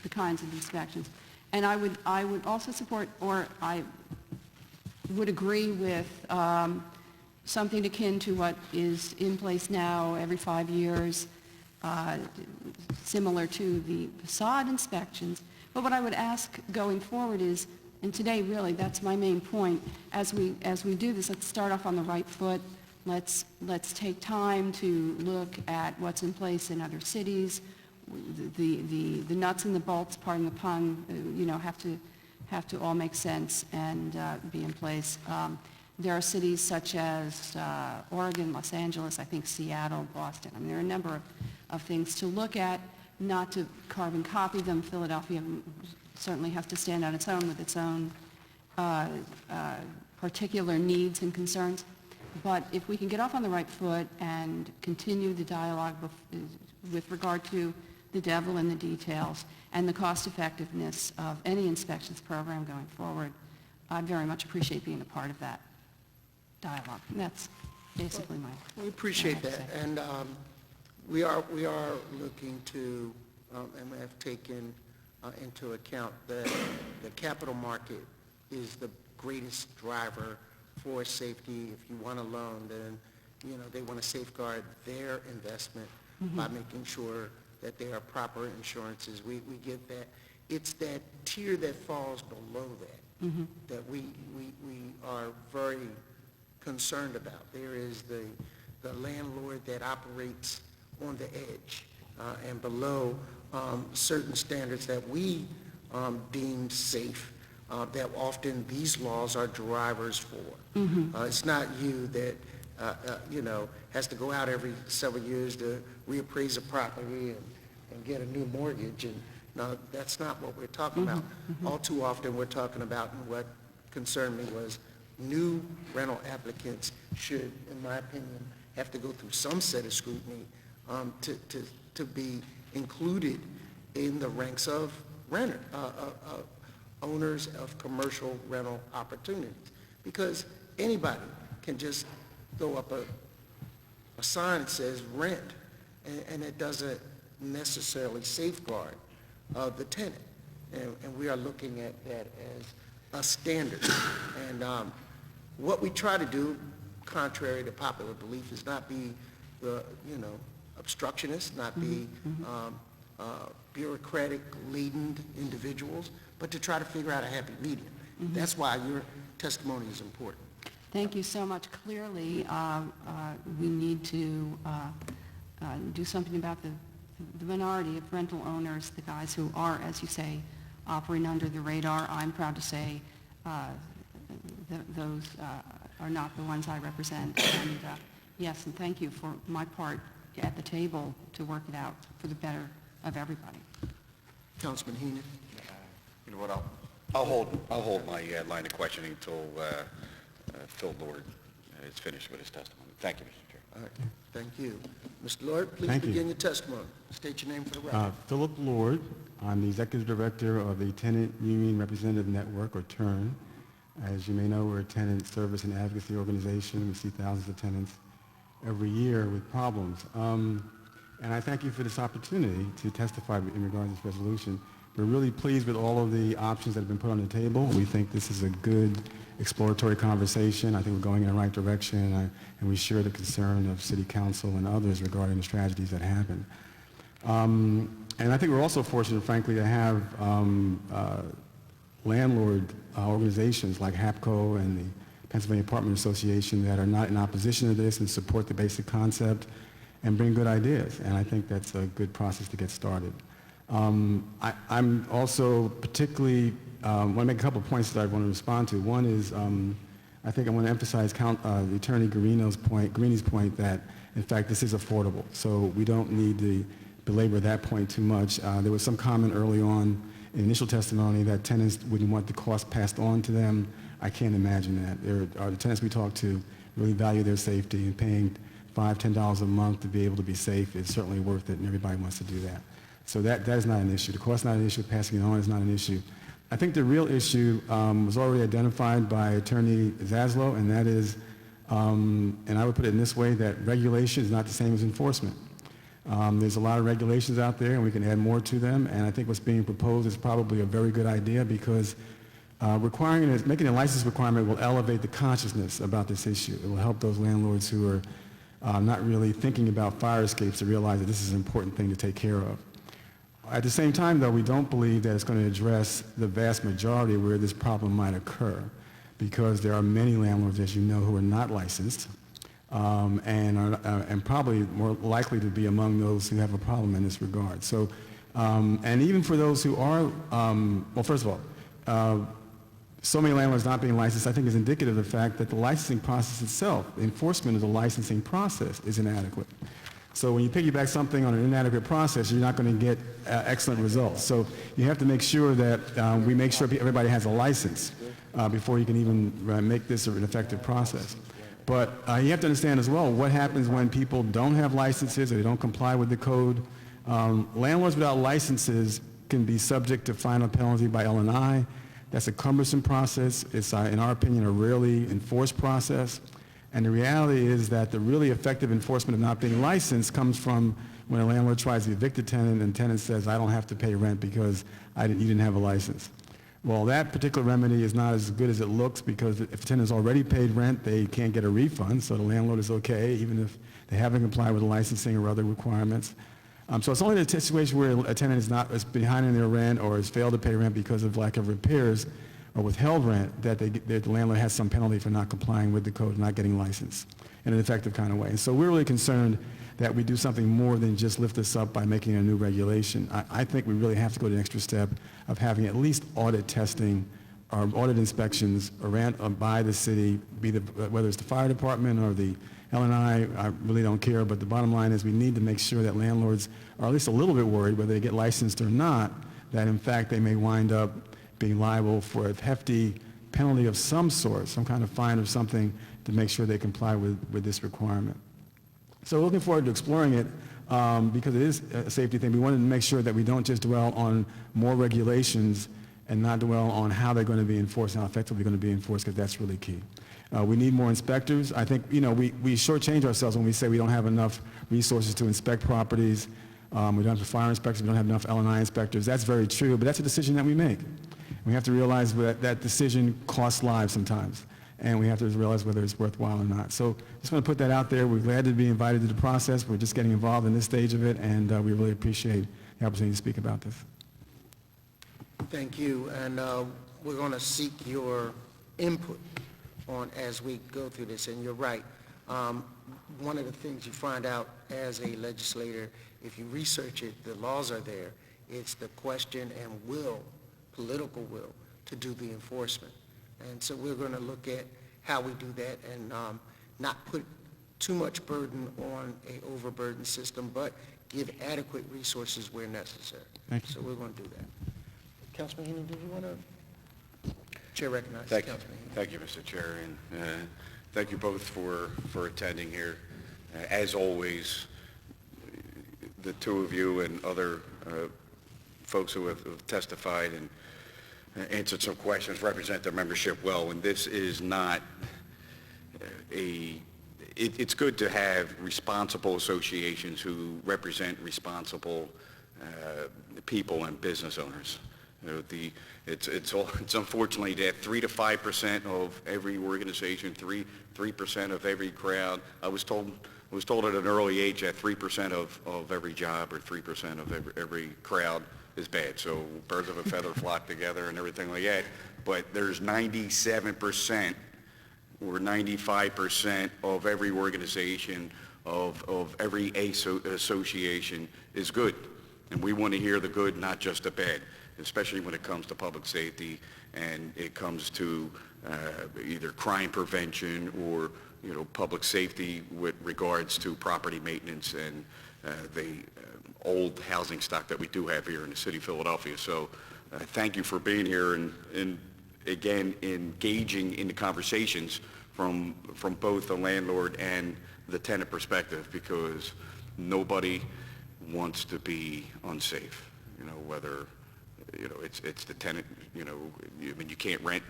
Speaker 13: the kinds of inspections. And I would also support, or I would agree with something akin to what is in place now every 5 years, similar to the facade inspections. But what I would ask going forward is, and today really that's my main point, as we do this, let's start off on the right foot. Let's take time to look at what's in place in other cities. The nuts and the bolts, pardon the pun, have to all make sense and be in place. There are cities such as Oregon, Los Angeles, I think Seattle, Boston. I mean, there are a number of things to look at, not to carbon copy them. Philadelphia certainly has to stand on its own with its own particular needs and concerns. But if we can get off on the right foot and continue the dialogue with regard to the devil in the details and the cost effectiveness of any inspections program going forward, I very much appreciate being a part of that dialogue. And that's basically my...
Speaker 1: We appreciate that. And we are looking to, and we have taken into account that the capital market is the greatest driver for safety. If you want a loan, then they want to safeguard their investment by making sure that there are proper insurances. We get that. It's that tier that falls below that that we are very concerned about. There is the landlord that operates on the edge and below certain standards that we deem safe, that often these laws are drivers for. It's not you that, has to go out every several years to reappraise a property and get a new mortgage. And, No, that's not what we're talking about. All too often, we're talking about, and what concerned me was new rental applicants should, in my opinion, have to go through some set of scrutiny to be included in the ranks of owners of commercial rental opportunities. Because anybody can just throw up a sign that says rent, and it doesn't necessarily safeguard the tenant. And we are looking at that as a standard. And what we try to do, contrary to popular belief, is not be the, obstructionists, not be bureaucratic-laden individuals, but to try to figure out a happy medium. That's why your testimony is important.
Speaker 13: Thank you so much. Clearly, we need to do something about the minority of rental owners, the guys who are, as you say, operating under the radar. I'm proud to say those are not the ones I represent. And yes, and thank you for my part at the table to work it out for the better of everybody.
Speaker 1: Councilman Heenan?
Speaker 11: You know what, I'll hold my line of questioning until Phil Lord is finished with his testimony. Thank you, Mr. Chair.
Speaker 1: All right, thank you. Mr. Lord, please
Speaker 12: Thank you.
Speaker 1: begin your testimony. State your name for the record.
Speaker 12: Philip Lord. I'm the Executive Director of the Tenant Union Representative Network, or TURN. As you may know, we're a tenant service and advocacy organization. We see thousands of tenants every year with problems. And I thank you for this opportunity to testify in regards to this resolution. We're really pleased with all of the options that have been put on the table. We think this is a good exploratory conversation. I think we're going in the right direction, and we share the concern of City Council and others regarding the tragedies that happen. And I think we're also fortunate, frankly, to have landlord organizations like HAPCO and the Pennsylvania Apartment Association that are not in opposition to this and support the basic concept and bring good ideas. And I think that's a good process to get started. I'm also particularly, want to make a couple of points that I want to respond to. One is, I think I want to emphasize the Attorney Garini's point that, in fact, this is affordable. So we don't need to belabor that point too much. There was some comment early on in initial testimony that tenants wouldn't want the cost passed on to them. I can't imagine that. The tenants we talk to really value their safety, and paying $5, $10 a month to be able to be safe is certainly worth it, and everybody wants to do that. So that is not an issue. The cost is not an issue. Passing it on is not an issue. I think the real issue was already identified by Attorney Zaslow, and that is, and I would put it in this way, that regulation is not the same as enforcement. There's a lot of regulations out there, and we can add more to them, and I think what's being proposed is probably a very good idea, because making a license requirement will elevate the consciousness about this issue. It will help those landlords who are not really thinking about fire escapes to realize that this is an important thing to take care of. At the same time, though, we don't believe that it's going to address the vast majority where this problem might occur, because there are many landlords, as you know, who are not licensed, and probably more likely to be among those who have a problem in this regard. So, and even for those who are, well, first of all, so many landlords not being licensed, I think, is indicative of the fact that the licensing process itself, the enforcement of the licensing process, is inadequate. So when you piggyback something on an inadequate process, you're not going to get excellent results. So you have to make sure that we make sure everybody has a license before you can even make this an effective process. But you have to understand as well what happens when people don't have licenses or they don't comply with the code. Landlords without licenses can be subject to final penalty by L&I. That's a cumbersome process. It's, in our opinion, a rarely enforced process. And the reality is that the really effective enforcement of not being licensed comes from when a landlord tries to evict a tenant and the tenant says, I don't have to pay rent because you didn't have a license. Well, that particular remedy is not as good as it looks, because if the tenant has already paid rent, they can't get a refund, so the landlord is okay, even if they haven't complied with the licensing or other requirements. So it's only the situation where a tenant is behind in their rent or has failed to pay rent because of lack of repairs or withheld rent that the landlord has some penalty for not complying with the code and not getting licensed in an effective kind of way. And so we're really concerned that we do something more than just lift this up by making a new regulation. I think we really have to go to the extra step of having at least audit testing or audit inspections around by the city, whether it's the fire department or the L&I really don't care, but the bottom line is we need to make sure that landlords are at least a little bit worried, whether they get licensed or not, that in fact they may wind up being liable for a hefty penalty of some sort, some kind of fine or something, to make sure they comply with this requirement. So we're looking forward to exploring it because it is a safety thing. We wanted to make sure that we don't just dwell on more regulations and not dwell on how they're going to be enforced and how effectively they're going to be enforced, because that's really key. We need more inspectors. I think, we shortchange ourselves when we say we don't have enough resources to inspect properties. We don't have the fire inspectors. We don't have enough L&I inspectors. That's very true, but that's a decision that we make. We have to realize that that decision costs lives sometimes, and we have to realize whether it's worthwhile or not. So just want to put that out there. We're glad to be invited to the process. We're just getting involved in this stage of it, and we really appreciate the opportunity to speak about this.
Speaker 1: Thank you, and we're going to seek your input on as we go through this, and you're right. One of the things you find out as a legislator, if you research it, the laws are there. It's the question and will, political will, to do the enforcement. And so we're going to look at how we do that and not put too much burden on a overburdened system, but give adequate resources where necessary.
Speaker 12: Thank you.
Speaker 1: So we're going to do that. Councilman Heenan, did you want to? Chair recognizes
Speaker 11: Thank you.
Speaker 1: Councilman Heenan.
Speaker 11: Thank you, Mr. Chair, and thank you both for attending here. As always, the two of you and other folks who have testified and answered some questions represent their membership well, and this is not it's good to have responsible associations who represent responsible people and business owners. It's unfortunately that 3 to 5% of every organization, 3% of every crowd. I was told at an early age that 3% of every job or 3% of every crowd is bad. So birds of a feather flock together and everything like that. But there's 97% or 95% of every organization, of every association is good. And we want to hear the good, not just the bad, especially when it comes to public safety and it comes to either crime prevention or public safety with regards to property maintenance and the old housing stock that we do have here in the city of Philadelphia. So thank you for being here and again engaging in the conversations from both the landlord and the tenant perspective, because nobody wants to be unsafe, whether it's the tenant, I mean, you can't rent.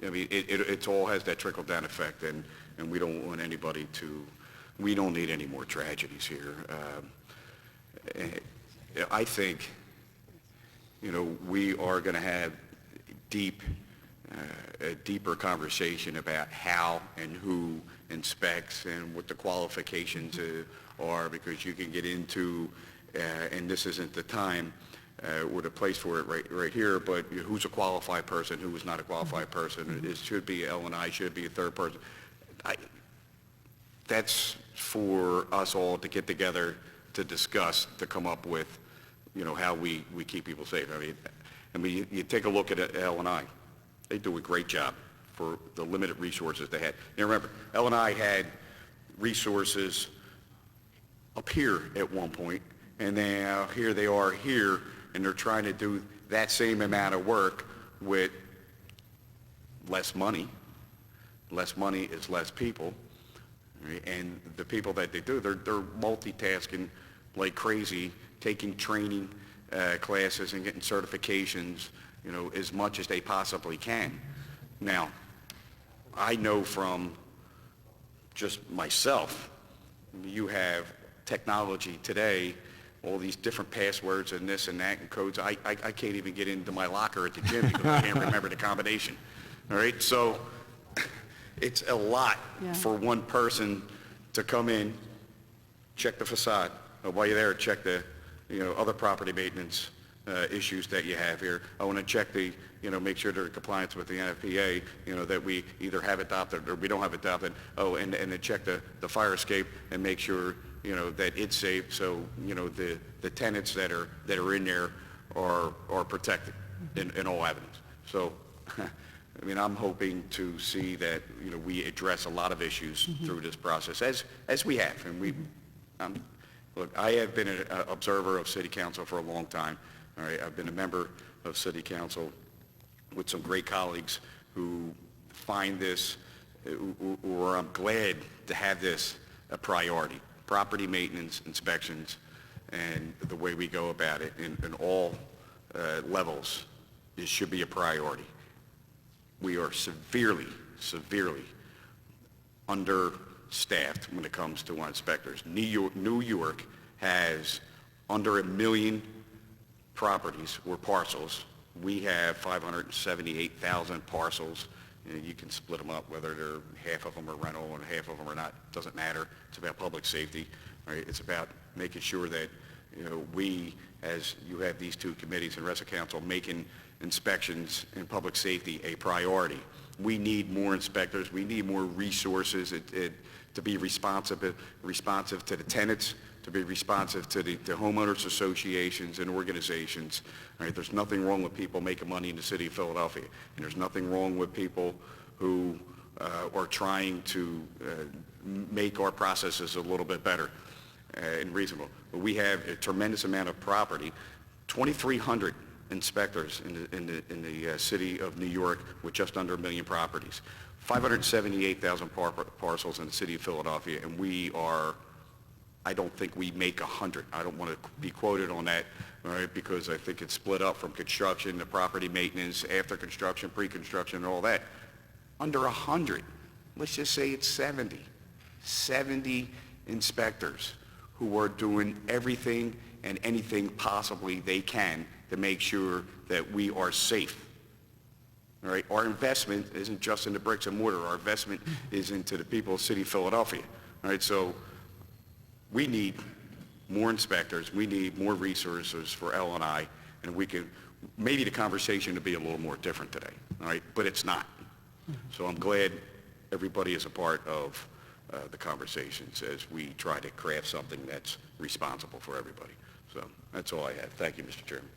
Speaker 11: I mean, it all has that trickle-down effect, and we don't want anybody we don't need any more tragedies here. I think, we are going to have a deeper conversation about how and who inspects and what the qualifications are, because you can get into, and this isn't the time, or the place for it right here, but who's a qualified person, who is not a qualified person. It should be L&I, should be a third person. That's for us all to get together to discuss, to come up with, how we keep people safe. I mean, you take a look at L&I. They do a great job for the limited resources they had. Remember, L&I had resources up here at one point, and now here they are here, and they're trying to do that same amount of work with less money. Less money is less people. Right? And the people that they do, they're multitasking like crazy, taking training classes and getting certifications, as much as they possibly can. Now, I know from just myself, you have technology today, all these different passwords and this and that and codes. I can't even get into my locker at the gym because I can't remember the combination. All right, so it's a lot for one person to come in, check the facade. While you're there, check the other property maintenance issues that you have here. I want to check make sure they're in compliance with the NFPA, that we either have adopted or we don't have adopted. Oh, and then check the fire escape and make sure that it's safe, so the tenants that are in there are protected in all avenues. So, I mean, I'm hoping to see that we address a lot of issues through this process, as we have. And look, I have been an observer of City Council for a long time, All right, I've been a member of City Council with some great colleagues who find this, or I'm glad to have this a priority. Property maintenance, inspections, and the way we go about it in all levels, it should be a priority. We are severely understaffed when it comes to our inspectors. New York has under 1 million properties or parcels. We have 578,000 parcels. You can split them up, whether half of them are rental and half of them are not. Doesn't matter. It's about public safety. Right? It's about making sure that we, as you have these two committees and rest of council, making inspections and public safety a priority. We need more inspectors. We need more resources to be responsive to the tenants, to be responsive to the homeowners associations and organizations. Right? There's nothing wrong with people making money in the city of Philadelphia, and there's nothing wrong with people who are trying to make our processes a little bit better and reasonable. But we have a tremendous amount of property, 2,300 inspectors in the city of New York with just under 1 million properties, 578,000 parcels in the city of Philadelphia, and we are, I don't think we make 100. I don't want to be quoted on that, all right, because I think it's split up from construction to property maintenance, after construction, pre-construction, and all that. Under 100. Let's just say it's 70. 70 inspectors who are doing everything and anything possibly they can to make sure that we are safe. All right? Our investment isn't just in the bricks and mortar. Our investment is into the people of the city of Philadelphia. All right? So we need more inspectors. We need more resources for L&I, and we can, maybe the conversation to be a little more different today. All right? But it's not. So I'm glad everybody is a part of the conversations as we try to craft something that's responsible for everybody. So that's all I have. Thank you, Mr. Chairman.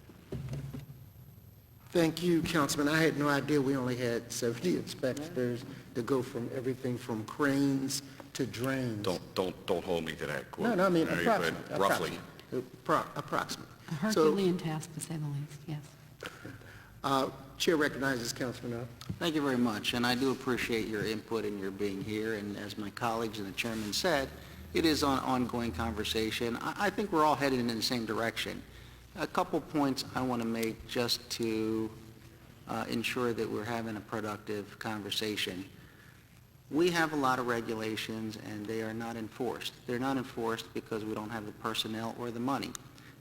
Speaker 1: Thank you, Councilman. I had no idea we only had 70 inspectors to go from everything from cranes to drains.
Speaker 11: Don't hold me to that quote.
Speaker 1: No, I mean
Speaker 11: All right,
Speaker 1: approximately.
Speaker 11: but roughly.
Speaker 1: Approximately.
Speaker 13: A Herculean task, to say the least, yes.
Speaker 1: Chair recognizes Councilman O.
Speaker 7: Thank you very much, and I do appreciate your input and your being here, and as my colleagues and the chairman said, it is an ongoing conversation. I think we're all headed in the same direction. A couple points I want to make just to ensure that we're having a productive conversation. We have a lot of regulations, and they are not enforced. They're not enforced because we don't have the personnel or the money,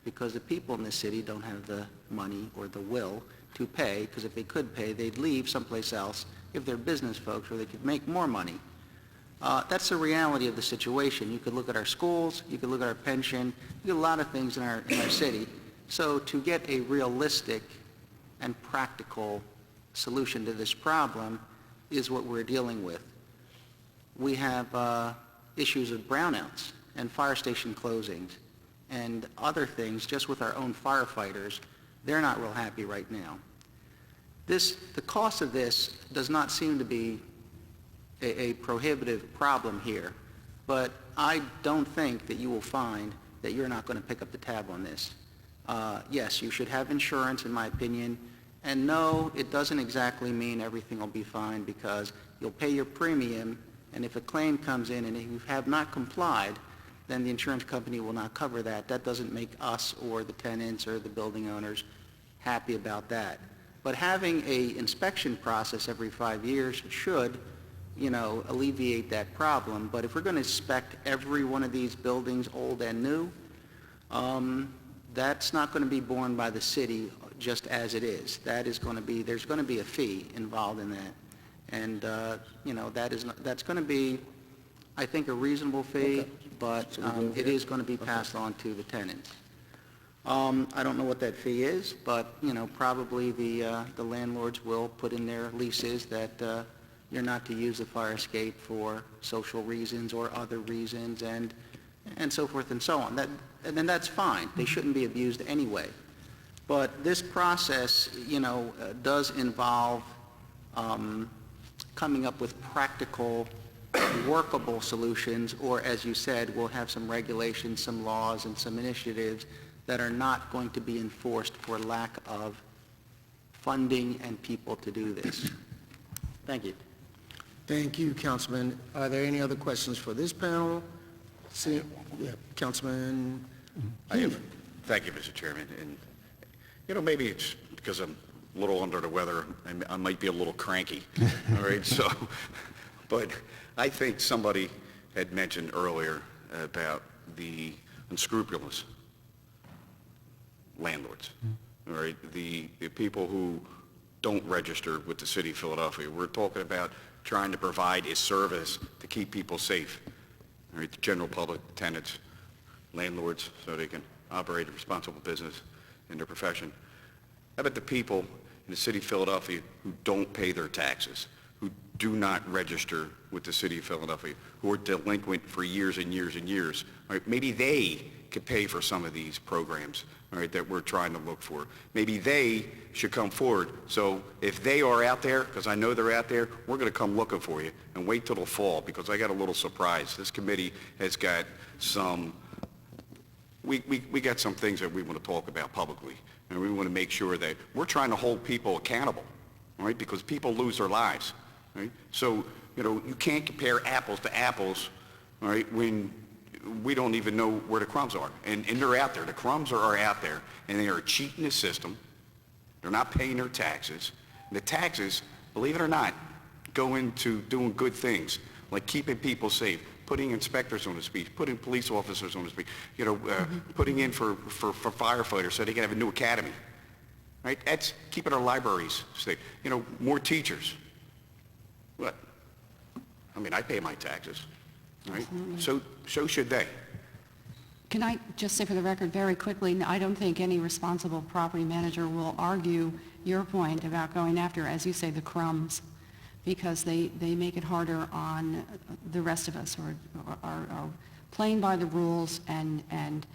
Speaker 7: because the people in the city don't have the money or the will to pay, because if they could pay, they'd leave someplace else if they're business folks where they could make more money. That's the reality of the situation. You could look at our schools, you could look at our pension, you get a lot of things in our city. So to get a realistic and practical solution to this problem is what we're dealing with. We have issues of brownouts and fire station closings and other things just with our own firefighters. They're not real happy right now. The cost of this does not seem to be a prohibitive problem here, but I don't think that you will find that you're not going to pick up the tab on this. Yes, you should have insurance, in my opinion, and no, it doesn't exactly mean everything will be fine, because you'll pay your premium, and if a claim comes in and you have not complied, then the insurance company will not cover that. That doesn't make us or the tenants or the building owners happy about that. But having a inspection process every 5 years should, alleviate that problem. But if we're going to inspect every one of these buildings, old and new, that's not going to be borne by the city just as it is. There's going to be a fee involved in that. And, that's going to be, I think, a reasonable fee, but it is going to be passed on to the tenants. I don't know what that fee is, but, probably the landlords will put in their leases that you're not to use the fire escape for social reasons or other reasons, and so forth and so on. And then that's fine. They shouldn't be abused anyway. But this process, does involve coming up with practical, workable solutions, or as you said, we'll have some regulations, some laws, and some initiatives that are not going to be enforced for lack of funding and people to do this. Thank you.
Speaker 1: Thank you, Councilman. Are there any other questions for this panel? Councilman Healy.
Speaker 11: Thank you, Mr. Chairman. And, maybe it's because I'm a little under the weather. I might be a little cranky. All right, so, but I think somebody had mentioned earlier about the unscrupulous landlords. All right, the people who don't register with the city of Philadelphia. We're talking about trying to provide a service to keep people safe. All right, the general public, tenants, landlords, so they can operate a responsible business in their profession. How about the people in the city of Philadelphia who don't pay their taxes, who do not register with the city of Philadelphia, who are delinquent for years and years and years? All right, maybe they could pay for some of these programs, all right, that we're trying to look for. Maybe they should come forward. So if they are out there, because I know they're out there, we're going to come looking for you, and wait till the fall, because I got a little surprise. This committee has got some, we got some things that we want to talk about publicly, and we want to make sure that we're trying to hold people accountable, all right, because people lose their lives, right? So, you can't compare apples to apples, all right, when we don't even know where the crumbs are. And they're out there. The crumbs are out there, and they are cheating the system. They're not paying their taxes. And the taxes, believe it or not, go into doing good things, like keeping people safe, putting inspectors on the street, putting police officers on the street, putting in for firefighters so they can have a new academy. Right? That's keeping our libraries safe. More teachers. What? I mean, I pay my taxes. Right? So should they.
Speaker 13: Can I just say for the record very quickly, I don't think any responsible property manager will argue your point about going after, as you say, the crumbs, because they make it harder on the rest of us who are playing by the rules and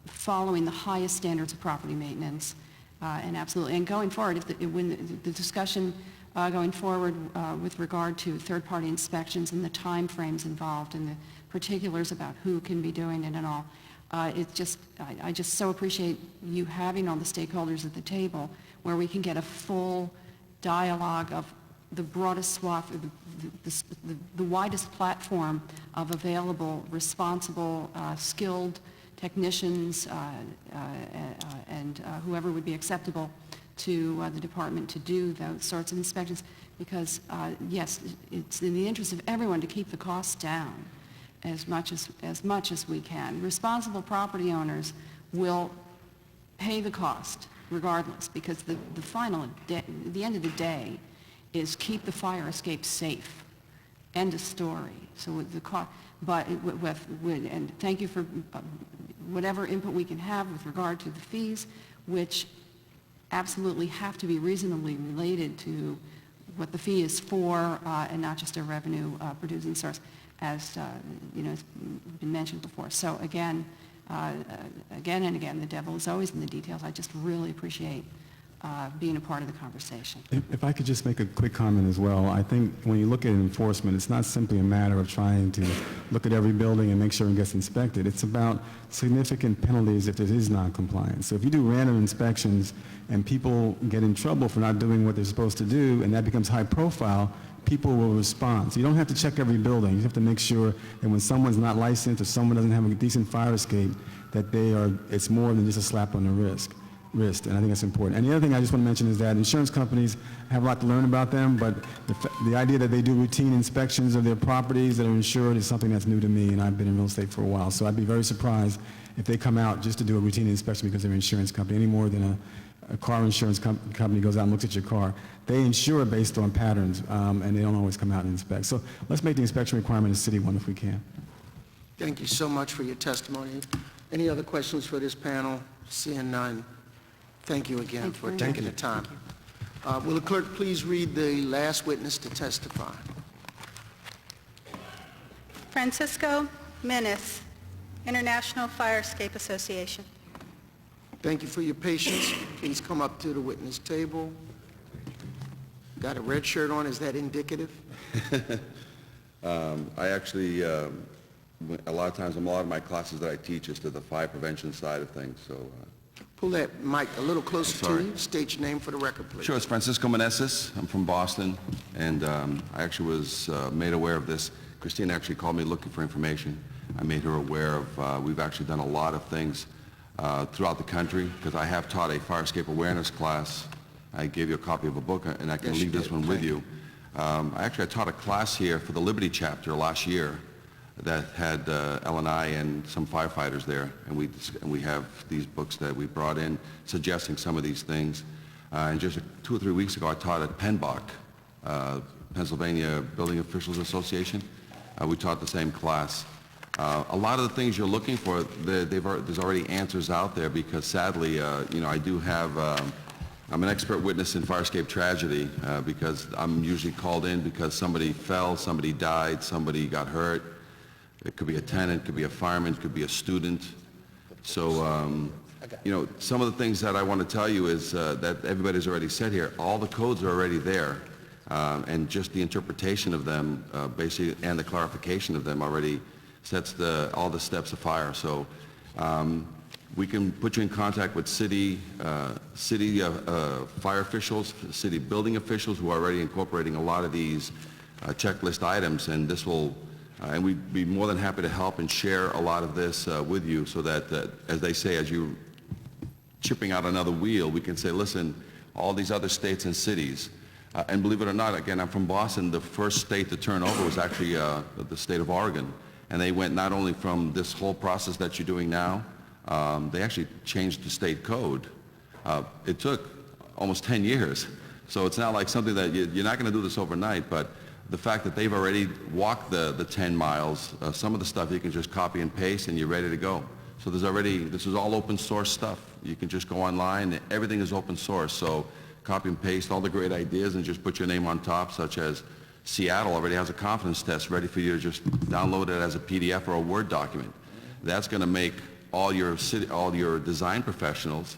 Speaker 13: following the highest standards of property maintenance. And absolutely, and going forward, when the discussion going forward with regard to third-party inspections and the time frames involved and the particulars about who can be doing it and all. I just so appreciate you having all the stakeholders at the table where we can get a full dialogue of the broadest swath, the widest platform of available, responsible, skilled technicians and whoever would be acceptable to the department to do those sorts of inspections, because yes, it's in the interest of everyone to keep the costs down as much as we can. Responsible property owners will pay the cost regardless, because the end of the day is keep the fire escape safe. End of story. So with the cost, but and thank you for whatever input we can have with regard to the fees, which absolutely have to be reasonably related to what the fee is for, and not just a revenue producing source, as has been mentioned before. So again and again, the devil is always in the details. I just really appreciate being a part of the conversation.
Speaker 12: If I could just make a quick comment as well. I think when you look at enforcement, it's not simply a matter of trying to look at every building and make sure it gets inspected. It's about significant penalties if there is non-compliance. So if you do random inspections and people get in trouble for not doing what they're supposed to do, and that becomes high profile, people will respond. So you don't have to check every building. You have to make sure that when someone's not licensed or someone doesn't have a decent fire escape, that it's more than just a slap on the wrist, and I think that's important. And the other thing I just want to mention is that insurance companies have a lot to learn about them, but the idea that they do routine inspections of their properties that are insured is something that's new to me, and I've been in real estate for a while. So I'd be very surprised if they come out just to do a routine inspection because they're an insurance company, any more than a car insurance company goes out and looks at your car. They insure based on patterns, and they don't always come out and inspect. So let's make the inspection requirement a city one if we can.
Speaker 1: Thank you so much for your testimony. Any other questions for this panel? Seeing none. Thank you again for taking the time. Will the clerk please read the last witness to testify?
Speaker 2: Francisco Menes, International Fire Escape Association.
Speaker 1: Thank you for your patience. Please come up to the witness table. Got a red shirt on. Is that indicative?
Speaker 14: I actually a lot of times, a lot of my classes that I teach is to the fire prevention side of things, so.
Speaker 1: Pull that mic a little closer
Speaker 14: I'm sorry.
Speaker 1: to you. State your name for the record, please.
Speaker 14: Sure, it's Francisco Meneses. I'm from Boston, and I actually was made aware of this. Christine actually called me looking for information. I made her aware of, we've actually done a lot of things throughout the country, because I have taught a fire escape awareness class. I gave you a copy of a book, and I can
Speaker 1: Yes, you
Speaker 14: leave this
Speaker 1: did.
Speaker 14: one with
Speaker 1: Thank
Speaker 14: you. I taught a class here for the Liberty chapter last year that had L&I and some firefighters there, and we have these books that we brought in suggesting some of these things. And just 2 or 3 weeks ago, I taught at PennBach, Pennsylvania Building Officials Association. We taught the same class. A lot of the things you're looking for, there's already answers out there, because sadly, I do have, I'm an expert witness in fire escape tragedy, because I'm usually called in because somebody fell, somebody died, somebody got hurt. It could be a tenant, it could be a fireman, it could be a student. So, some of the things that I want to tell you is that everybody's already said here, all the codes are already there, and just the interpretation of them, basically, and the clarification of them already sets all the steps of fire. So, we can put you in contact with city fire officials, city building officials who are already incorporating a lot of these checklist items, and this will and we'd be more than happy to help and share a lot of this with you, so that, as they say, as you're chipping out another wheel, we can say, listen, all these other states and cities, and believe it or not, again, I'm from Boston, the first state to turn over was actually the state of Oregon. And they went not only from this whole process that you're doing now, they actually changed the state code. It took almost 10 years. So it's not like something that you're not going to do this overnight, but the fact that they've already walked the 10 miles, some of the stuff you can just copy and paste and you're ready to go. So this is all open source stuff. You can just go online, everything is open source. So copy and paste all the great ideas and just put your name on top, such as Seattle already has a confidence test ready for you to just download it as a PDF or a Word document. That's going to make all your design professionals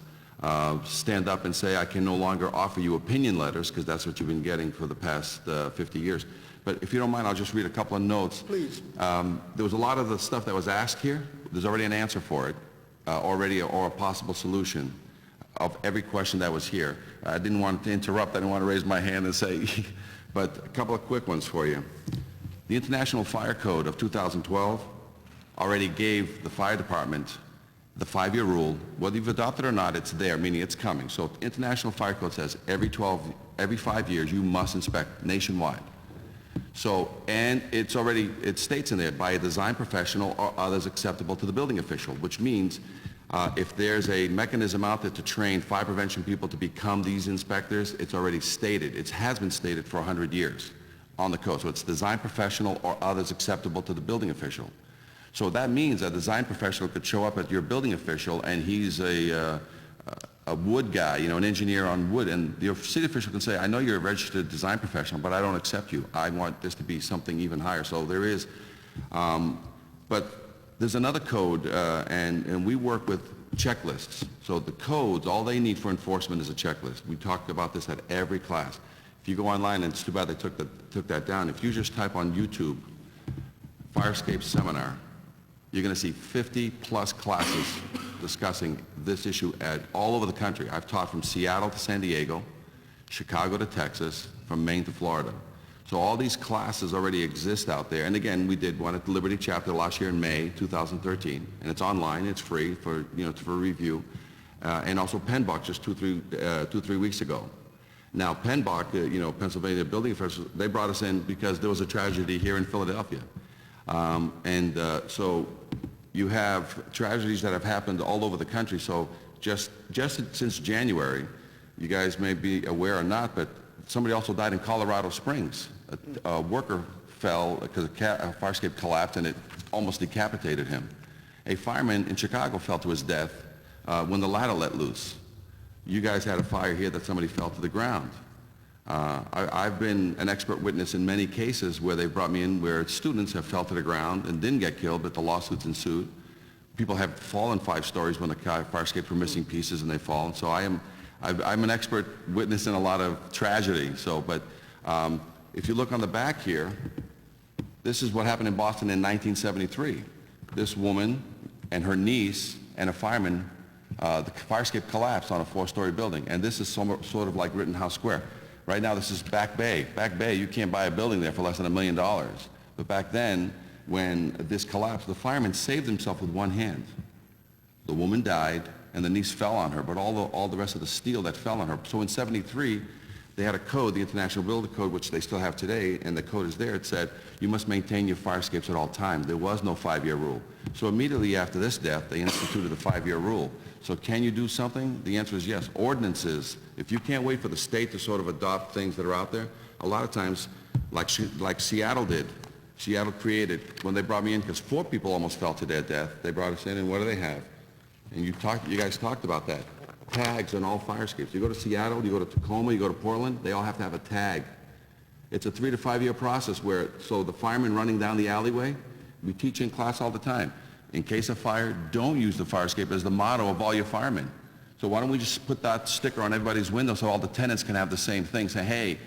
Speaker 14: stand up and say, I can no longer offer you opinion letters, because that's what you've been getting for the past 50 years. But if you don't mind, I'll just read a couple of notes.
Speaker 1: Please.
Speaker 14: There was a lot of the stuff that was asked here. There's already an answer for it, already, or a possible solution of every question that was here. I didn't want to interrupt. I didn't want to raise my hand and say, but a couple of quick ones for you. The International Fire Code of 2012 already gave the fire department the 5-year rule. Whether you've adopted it or not, it's there, meaning it's coming. So International Fire Code says every 5 years you must inspect nationwide. So, and it states in there, by a design professional or others acceptable to the building official, which means if there's a mechanism out there to train fire prevention people to become these inspectors, it's already stated. It has been stated for 100 years on the code. So it's design professional or others acceptable to the building official. So that means a design professional could show up at your building official and he's a wood guy, an engineer on wood, and your city official can say, I know you're a registered design professional, but I don't accept you. I want this to be something even higher. So there is, but there's another code, and we work with checklists. So the codes, all they need for enforcement is a checklist. We talked about this at every class. If you go online, and it's too bad they took that down, if you just type on YouTube, Fire Escape Seminar, you're going to see 50-plus classes discussing this issue all over the country. I've taught from Seattle to San Diego, Chicago to Texas, from Maine to Florida. So all these classes already exist out there. And again, we did one at the Liberty chapter last year in May 2013, and it's online. It's free for review. And also PennBach just 2-3 weeks ago. Now PennBach, Pennsylvania Building Officials, they brought us in because there was a tragedy here in Philadelphia. So you have tragedies that have happened all over the country. So just since January, you guys may be aware or not, but somebody also died in Colorado Springs. A worker fell because a fire escape collapsed and it almost decapitated him. A fireman in Chicago fell to his death when the ladder let loose. You guys had a fire here that somebody fell to the ground. I've been an expert witness in many cases where they've brought me in where students have fell to the ground and didn't get killed, but the lawsuits ensued. People have fallen 5 stories when the fire escapes were missing pieces and they've fallen. So I'm an expert witness in a lot of tragedy. So, but if you look on the back here, This is what happened in Boston in 1973. This woman and her niece and a fireman, the fire escape collapsed on a 4-story building, and this is sort of like Rittenhouse Square. Right now, this is Back Bay. Back Bay, you can't buy a building there for less than $1 million. But back then, when this collapsed, the fireman saved himself with one hand. The woman died, and the niece fell on her, but all the rest of the steel that fell on her. So in 73, they had a code, the International Building Code, which they still have today, and the code is there. It said, you must maintain your fire escapes at all times. There was no 5-year rule. So immediately after this death, they instituted the 5-year rule. So can you do something? The answer is yes. Ordinances, if you can't wait for the state to sort of adopt things that are out there, a lot of times, like Seattle did. Seattle created, when they brought me in, because 4 people almost fell to their death, they brought us in, and what do they have? And you guys talked about that. Tags on all fire escapes. You go to Seattle, you go to Tacoma, you go to Portland, they all have to have a tag. It's a 3 to 5 year process so the firemen running down the alleyway, we teach in class all the time. In case of fire, don't use the fire escape as the motto of all your firemen. So why don't we just put that sticker on everybody's window so all the tenants can have the same thing. Say, hey,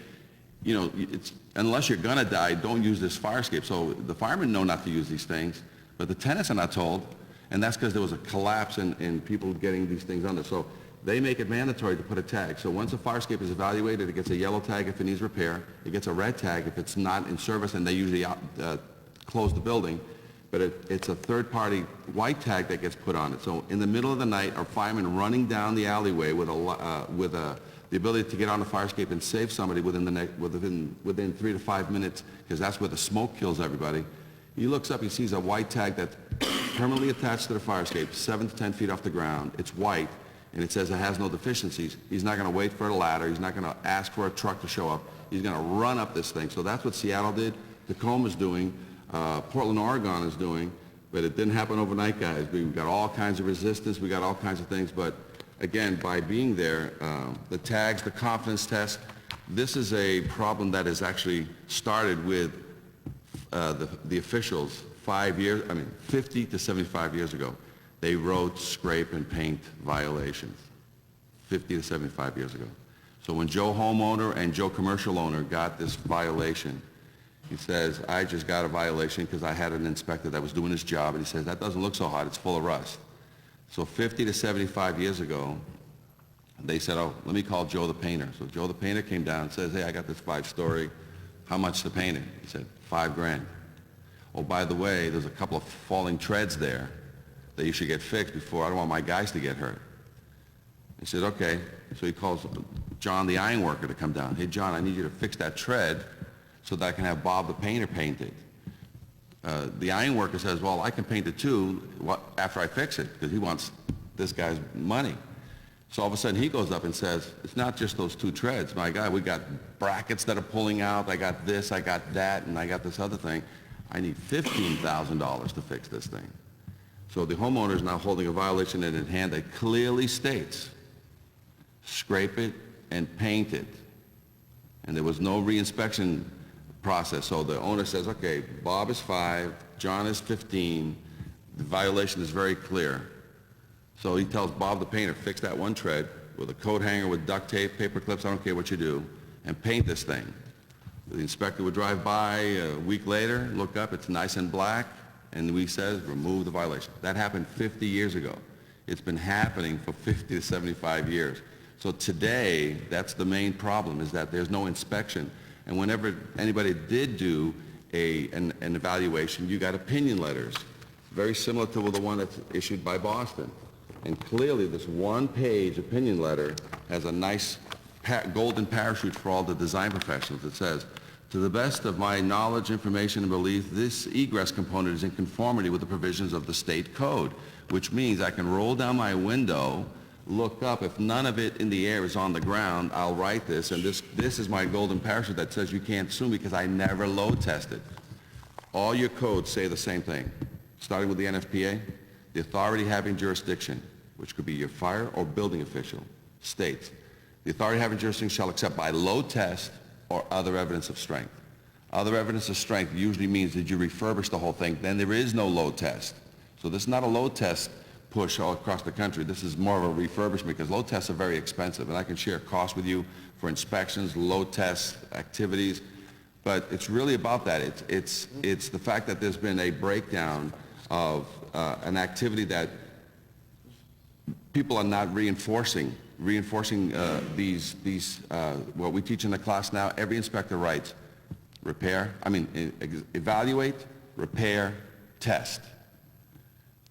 Speaker 14: unless you're gonna die, don't use this fire escape. So the firemen know not to use these things, but the tenants are not told, and that's because there was a collapse in people getting these things under. So they make it mandatory to put a tag. So once a fire escape is evaluated, it gets a yellow tag if it needs repair. It gets a red tag if it's not in service, and they usually close the building. But it's a third-party white tag that gets put on it. So in the middle of the night, our firemen running down the alleyway with the ability to get on the fire escape and save somebody within 3 to 5 minutes, because that's where the smoke kills everybody. He looks up, he sees a white tag that's permanently attached to the fire escape, 7 to 10 feet off the ground. It's white, and it says it has no deficiencies. He's not going to wait for a ladder. He's not going to ask for a truck to show up. He's going to run up this thing. So that's what Seattle did. Tacoma's doing. Portland, Oregon is doing. But it didn't happen overnight, guys. We got all kinds of resistance. We got all kinds of things. But again, by being there, the tags, the confidence test, this is a problem that has actually started with the officials 50 to 75 years ago. They wrote scrape and paint violations 50 to 75 years ago. So when Joe homeowner and Joe commercial owner got this violation, he says, I just got a violation because I had an inspector that was doing his job, and he says, that doesn't look so hot, it's full of rust. So 50 to 75 years ago, they said, oh, let me call Joe the painter. So Joe the painter came down and says, hey, I got this 5-story, how much to paint it? He said, $5,000. Oh, by the way, there's a couple of falling treads there that you should get fixed before, I don't want my guys to get hurt. He said, okay. So he calls John the iron worker to come down. Hey, John, I need you to fix that tread so that I can have Bob the painter paint it. The iron worker says, well, I can paint it too after I fix it, because he wants this guy's money. So all of a sudden he goes up and says, it's not just those 2 treads. My guy, we got brackets that are pulling out. I got this, I got that, and I got this other thing. I need $15,000 to fix this thing. So the homeowner is now holding a violation in his hand that clearly states, scrape it and paint it. And there was no re-inspection process. So the owner says, okay, Bob is 5, John is 15. The violation is very clear. So he tells Bob the painter, fix that one tread with a coat hanger with duct tape, paper clips, I don't care what you do, and paint this thing. The inspector would drive by a week later, look up, it's nice and black, and we says, remove the violation. That happened 50 years ago. It's been happening for 50 to 75 years. So today, that's the main problem, is that there's no inspection. And whenever anybody did do an evaluation, you got opinion letters, very similar to the one that's issued by Boston. And clearly, this one-page opinion letter has a nice golden parachute for all the design professionals. It says, to the best of my knowledge, information, and belief, this egress component is in conformity with the provisions of the state code, which means I can roll down my window, look up. If none of it in the air is on the ground, I'll write this, and this is my golden parachute that says you can't sue because I never load tested. All your codes say the same thing. Starting with the NFPA, the authority having jurisdiction, which could be your fire or building official, states, the authority having jurisdiction shall accept by load test or other evidence of strength. Other evidence of strength usually means that you refurbish the whole thing, then there is no load test. So this is not a load test push all across the country. This is more of a refurbishment, because load tests are very expensive, and I can share costs with you for inspections, load tests, activities. But it's really about that. It's the fact that there's been a breakdown of an activity that people are not reinforcing these what we teach in the class now. Every inspector writes evaluate, repair, test.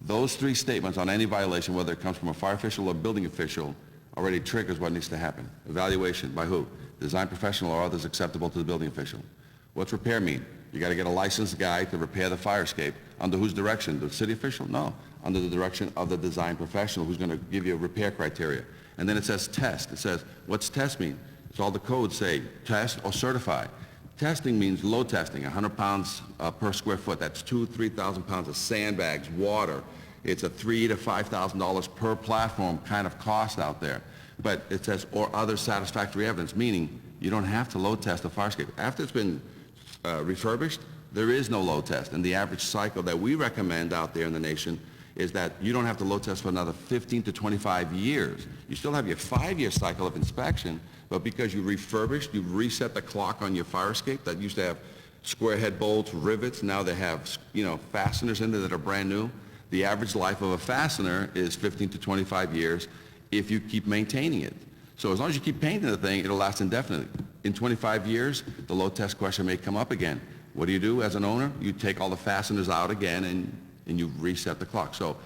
Speaker 14: Those three statements on any violation, whether it comes from a fire official or building official, already triggers what needs to happen. Evaluation by who? Design professional or others acceptable to the building official. What's repair mean? You got to get a licensed guy to repair the fire escape. Under whose direction? The city official? No. Under the direction of the design professional who's going to give you a repair criteria. And then it says test. It says, what's test mean? It's all the codes say test or certify. Testing means load testing, 100 pounds per square foot. That's 3,000 pounds of sandbags, water. It's a $3,000 to $5,000 per platform kind of cost out there. But it says, or other satisfactory evidence, meaning you don't have to load test a fire escape. After it's been refurbished, there is no load test. And the average cycle that we recommend out there in the nation is that you don't have to load test for another 15 to 25 years. You still have your 5-year cycle of inspection, but because you refurbished, you reset the clock on your fire escape that used to have square head bolts, rivets. Now they have, fasteners in there that are brand new. The average life of a fastener is 15 to 25 years if you keep maintaining it. So as long as you keep painting the thing, it'll last indefinitely. In 25 years, the load test question may come up again. What do you do as an owner? You take all the fasteners out again and you reset the clock. So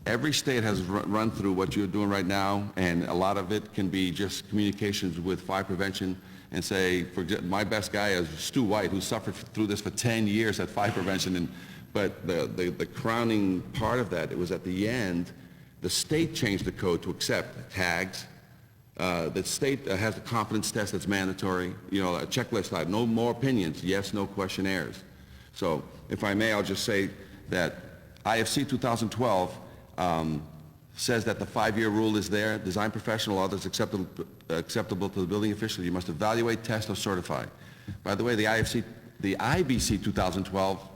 Speaker 14: every state has run through what you're doing right now, and a lot of it can be just communications with fire prevention and say, for example, my best guy is Stu White, who suffered through this for 10 years at fire prevention. But the crowning part of that, it was at the end, the state changed the code to accept tags. The state has a confidence test that's mandatory, a checklist type, no more opinions, yes, no questionnaires. So if I may, I'll just say that IFC 2012 says that the 5-year rule is there. Design professional or others acceptable to the building official. You must evaluate, test, or certify. By the way, the IBC 2012,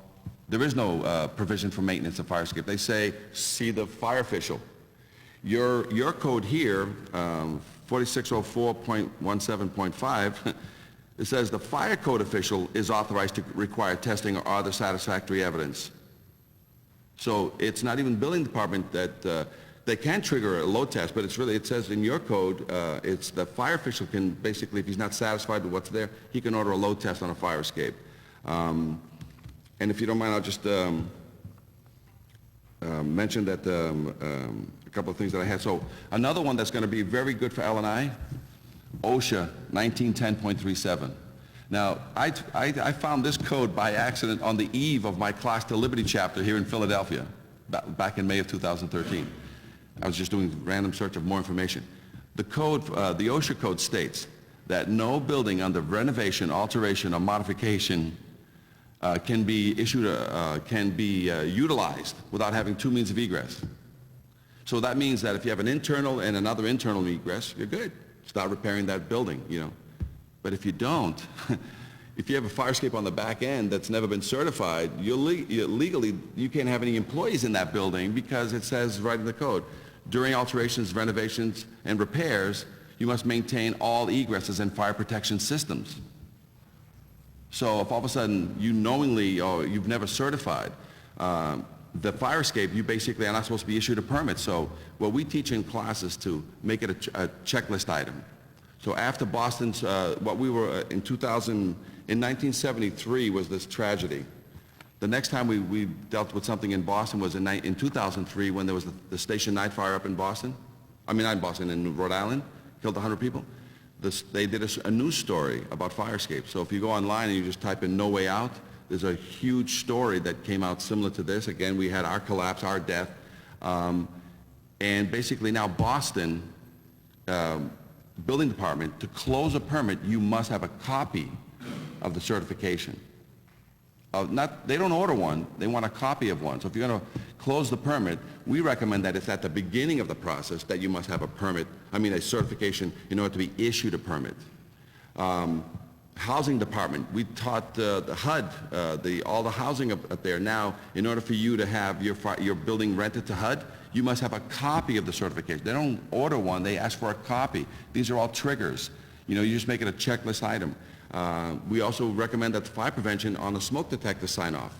Speaker 14: there is no provision for maintenance of fire escape. They say, see the fire official. Your code here, 4604.17.5, it says the fire code official is authorized to require testing or other satisfactory evidence. So it's not even building department that they can trigger a load test, but it says in your code, it's the fire official can basically, if he's not satisfied with what's there, he can order a load test on a fire escape. And if you don't mind, I'll just mention that a couple of things that I had. So another one that's going to be very good for L&I, OSHA 1910.37. Now, I found this code by accident on the eve of my Class to Liberty chapter here in Philadelphia, back in May of 2013. I was just doing random search of more information. The code, the OSHA code states that no building under renovation, alteration, or modification can be utilized without having two means of egress. So that means that if you have an internal and another internal egress, you're good. Start repairing that building, But if you don't, if you have a fire escape on the back end that's never been certified, legally, you can't have any employees in that building because it says right in the code, during alterations, renovations, and repairs, you must maintain all egresses and fire protection systems. So if all of a sudden you knowingly, or you've never certified, the fire escape, you basically are not supposed to be issued a permit. So what we teach in class is to make it a checklist item. So after Boston's, what we were in 1973 was this tragedy. The next time we dealt with something in Boston was in 2003 when there was the Station 9 fire up in Boston. Not in Boston, in Rhode Island, killed 100 people. They did a news story about fire escapes. So if you go online and you just type in "No Way Out," there's a huge story that came out similar to this. Again, we had our collapse, our death. And basically now Boston, building department, to close a permit, you must have a copy of the certification. They don't order one, they want a copy of one. So if you're going to close the permit, we recommend that it's at the beginning of the process that you must have a certification in order to be issued a permit. Housing department, we taught the HUD, all the housing up there. Now, in order for you to have your building rented to HUD, you must have a copy of the certification. They don't order one, they ask for a copy. These are all triggers. You just make it a checklist item. We also recommend that the fire prevention on the smoke detector sign off.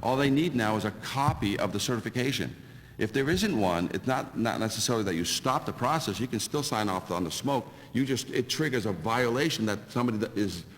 Speaker 14: All they need now is a copy of the certification. If there isn't one, it's not necessarily that you stop the process. You can still sign off on the smoke. It triggers a violation that somebody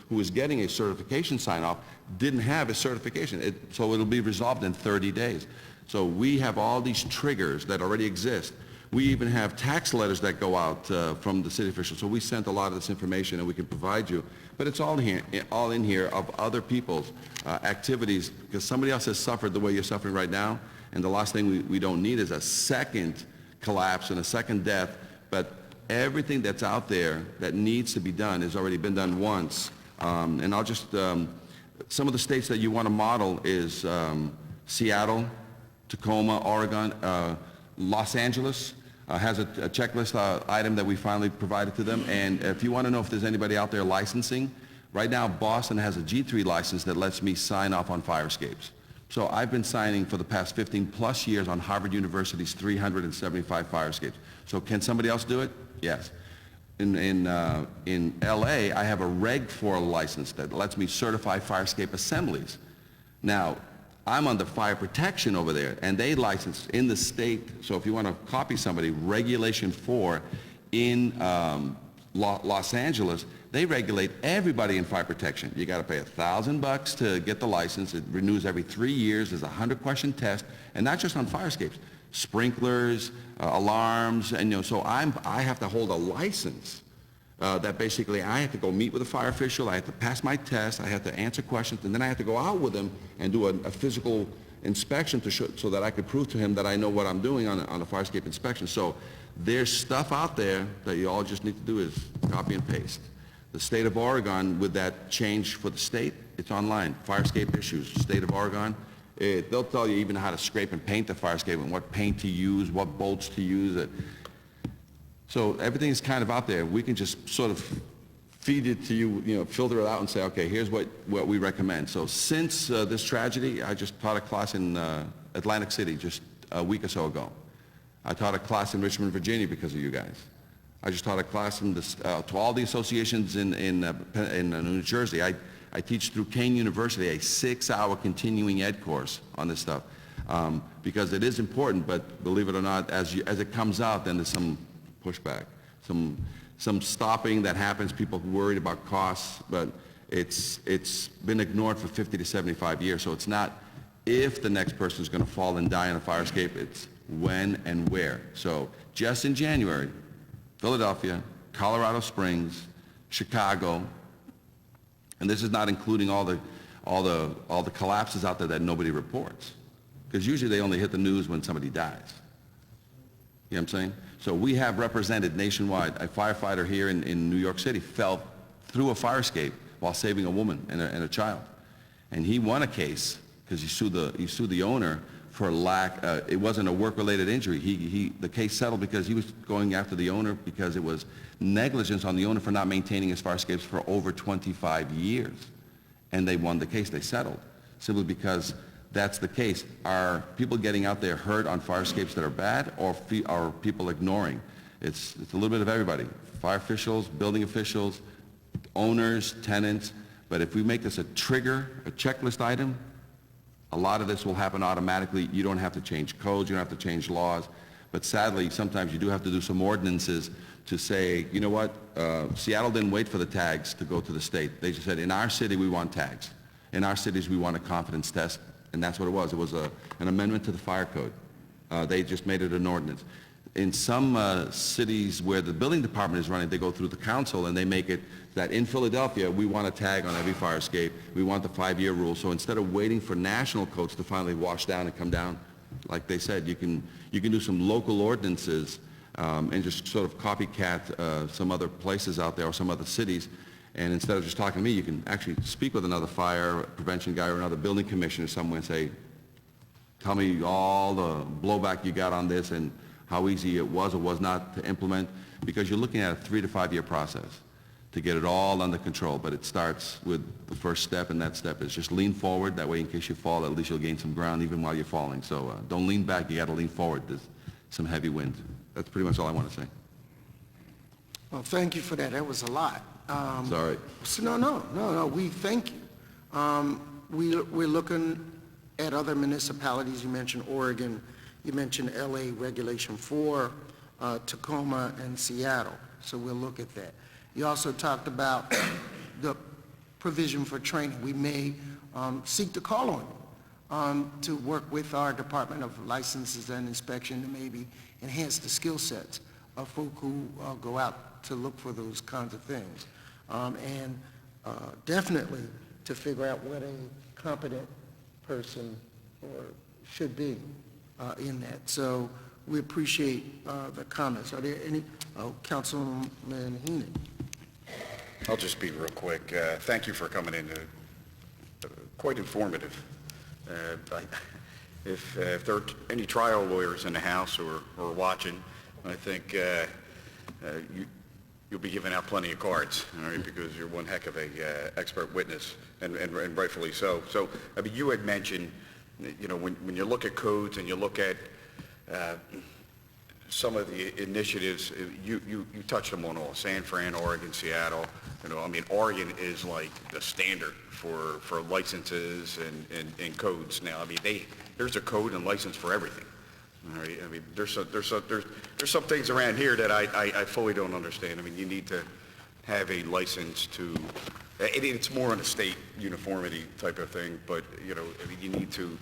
Speaker 14: who is getting a certification sign off didn't have a certification. So it'll be resolved in 30 days. So we have all these triggers that already exist. We even have tax letters that go out from the city officials. So we sent a lot of this information and we can provide you. But it's all in here of other people's activities, because somebody else has suffered the way you're suffering right now. And the last thing we don't need is a second collapse and a second death. But everything that's out there that needs to be done has already been done once. And I'll just, some of the states that you want to model is Seattle, Tacoma, Oregon, Los Angeles has a checklist item that we finally provided to them. And if you want to know if there's anybody out there licensing, right now Boston has a G3 license that lets me sign off on fire escapes. So I've been signing for the past 15 plus years on Harvard University's 375 fire escapes. So can somebody else do it? Yes. In LA, I have a Reg 4 license that lets me certify fire escape assemblies. Now, I'm under fire protection over there, and they license in the state. So if you want to copy somebody, Regulation 4 in Los Angeles, they regulate everybody in fire protection. You got to pay $1,000 to get the license. It renews every 3 years. There's a 100-question test, and not just on fire escapes, sprinklers, alarms, and so I have to hold a license that basically I have to go meet with a fire official. I have to pass my test. I have to answer questions, and then I have to go out with him and do a physical inspection so that I could prove to him that I know what I'm doing on a fire escape inspection. So there's stuff out there that you all just need to do is copy and paste. The state of Oregon, with that change for the state, it's online. Fire escape issues, state of Oregon. They'll tell you even how to scrape and paint the fire escape and what paint to use, what bolts to use. So everything is kind of out there. We can just sort of feed it to you, filter it out and say, okay, here's what we recommend. So since this tragedy, I just taught a class in Atlantic City just a week or so ago. I taught a class in Richmond, Virginia because of you guys. I just taught a class to all the associations in New Jersey. I teach through Kane University a 6-hour continuing ed course on this stuff because it is important, but believe it or not, as it comes out, then there's some pushback, some stopping that happens, people worried about costs, but it's been ignored for 50 to 75 years, so it's not if the next person is going to fall and die in a fire escape, it's when and where. So just in January, Philadelphia, Colorado Springs, Chicago, and this is not including all the collapses out there that nobody reports, because usually they only hit the news when somebody dies. You know what I'm saying? So we have represented nationwide. A firefighter here in New York City fell through a fire escape while saving a woman and a child. And he won a case because he sued the owner for it wasn't a work-related injury. The case settled because he was going after the owner because it was negligence on the owner for not maintaining his fire escapes for over 25 years. And they won the case. They settled simply because that's the case. Are people getting out there hurt on fire escapes that are bad, or are people ignoring? It's a little bit of everybody. Fire officials, building officials, owners, tenants. But if we make this a trigger, a checklist item, a lot of this will happen automatically. You don't have to change codes. You don't have to change laws. But sadly, sometimes you do have to do some ordinances to say, you know what, Seattle didn't wait for the tags to go to the state. They just said, in our city, we want tags. In our cities, we want a confidence test. And that's what it was. It was an amendment to the fire code. They just made it an ordinance. In some cities where the building department is running, they go through the council and they make it that in Philadelphia, we want a tag on every fire escape. We want the 5-year rule. So instead of waiting for national codes to finally wash down and come down, like they said, you can do some local ordinances and just sort of copycat some other places out there or some other cities. And instead of just talking to me, you can actually speak with another fire prevention guy or another building commissioner somewhere and say, tell me all the blowback you got on this and how easy it was or was not to implement, because you're looking at a 3 to 5 year process to get it all under control. But it starts with the first step, and that step is just lean forward. That way, in case you fall, at least you'll gain some ground even while you're falling. So don't lean back. You got to lean forward. There's some heavy wind. That's pretty much all I want to say.
Speaker 1: Well, thank you for that. That was a lot.
Speaker 14: Sorry.
Speaker 1: So no, we thank you. We're looking at other municipalities. You mentioned Oregon, you mentioned LA Regulation 4, Tacoma, and Seattle. So we'll look at that. You also talked about the provision for training. We may seek to call on you to work with our Department of Licenses and Inspection to maybe enhance the skill sets of folk who go out to look for those kinds of things. And definitely to figure out what a competent person or should be in that. So we appreciate the comments. Are there any? Councilman Heenan.
Speaker 11: I'll just be real quick. Thank you for coming in. Quite informative. If there are any trial lawyers in the House or watching, I think you'll be giving out plenty of cards, all right, because you're one heck of a expert witness, and rightfully so. So, I mean, you had mentioned, you know, when you look at codes and you look at some of the initiatives, you touched them on all. San Fran, Oregon, Seattle. You know, I mean, Oregon is like the standard for licenses and codes now. I mean, there's a code and license for everything. All right. I mean, there's some things around here that I fully don't understand. I mean, you need to have a license to. It's more on a state uniformity type of thing, but you know, I mean, you need to,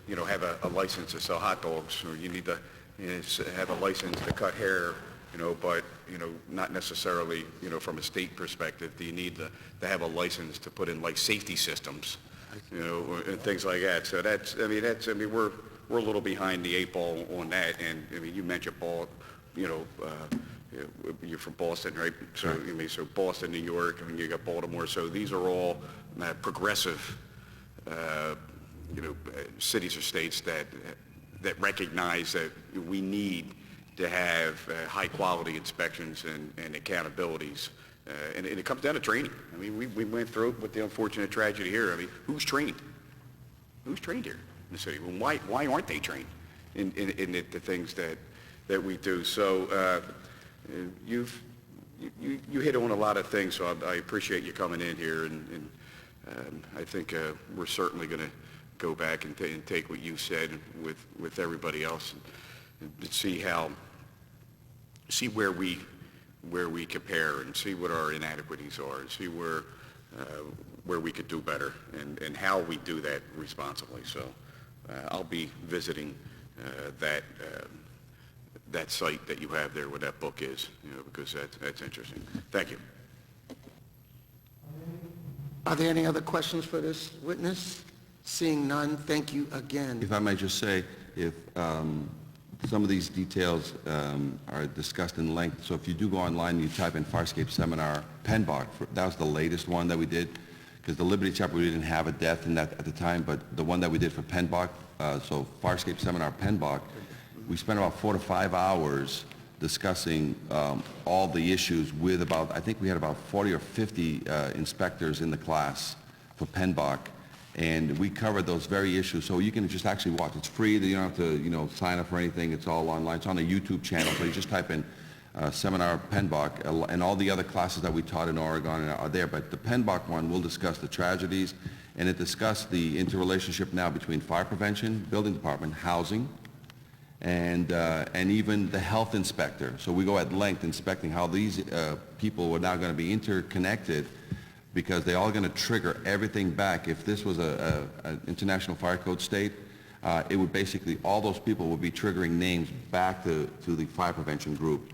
Speaker 11: you know, have a license to sell hot dogs, or you need to have a license to cut hair, you know, but, you know, not necessarily, you know, from a state perspective, do you need to have a license to put in like safety systems, you know, and things like that. So we're a little behind the eight ball on that. And I mean, you mentioned you're from Boston, right? So, I mean, so Boston, New York, I mean, you got Baltimore. So these are all progressive, cities or states that recognize that we need to have high-quality inspections and accountabilities. And it comes down to training. I mean, we went through it with the unfortunate tragedy here. I mean, who's trained? Who's trained here in the city? Well, why aren't they trained in the things that we do? So you hit on a lot of things, so I appreciate you coming in here, and I think we're certainly going to go back and take what you said with everybody else and see where we compare and see what our inadequacies are and see where we could do better and how we do that responsibly. So I'll be visiting that site that you have there where that book is, you know, because that's interesting. Thank you.
Speaker 1: Are there any other questions for this witness? Seeing none, thank you again.
Speaker 14: If I might just say, if some of these details are discussed in length, so if you do go online and you type in Farscape Seminar PennBach, that was the latest one that we did, because the Liberty Chapter, we didn't have a death in that at the time, but the one that we did for PennBach, so Farscape Seminar PennBach, we spent about 4 to 5 hours discussing all the issues with about, I think we had about 40 or 50 inspectors in the class for PennBach. And we covered those very issues, so you can just actually watch. It's free. You don't have to, sign up for anything. It's all online. It's on a YouTube channel, so you just type in Seminar PennBach, and all the other classes that we taught in Oregon are there. But the PennBach one will discuss the tragedies, and it discussed the interrelationship now between fire prevention, building department, housing, and even the health inspector. So we go at length inspecting how these people are now going to be interconnected, because they're all going to trigger everything back. If this was an international fire code state, it would basically, all those people would be triggering names back to the fire prevention group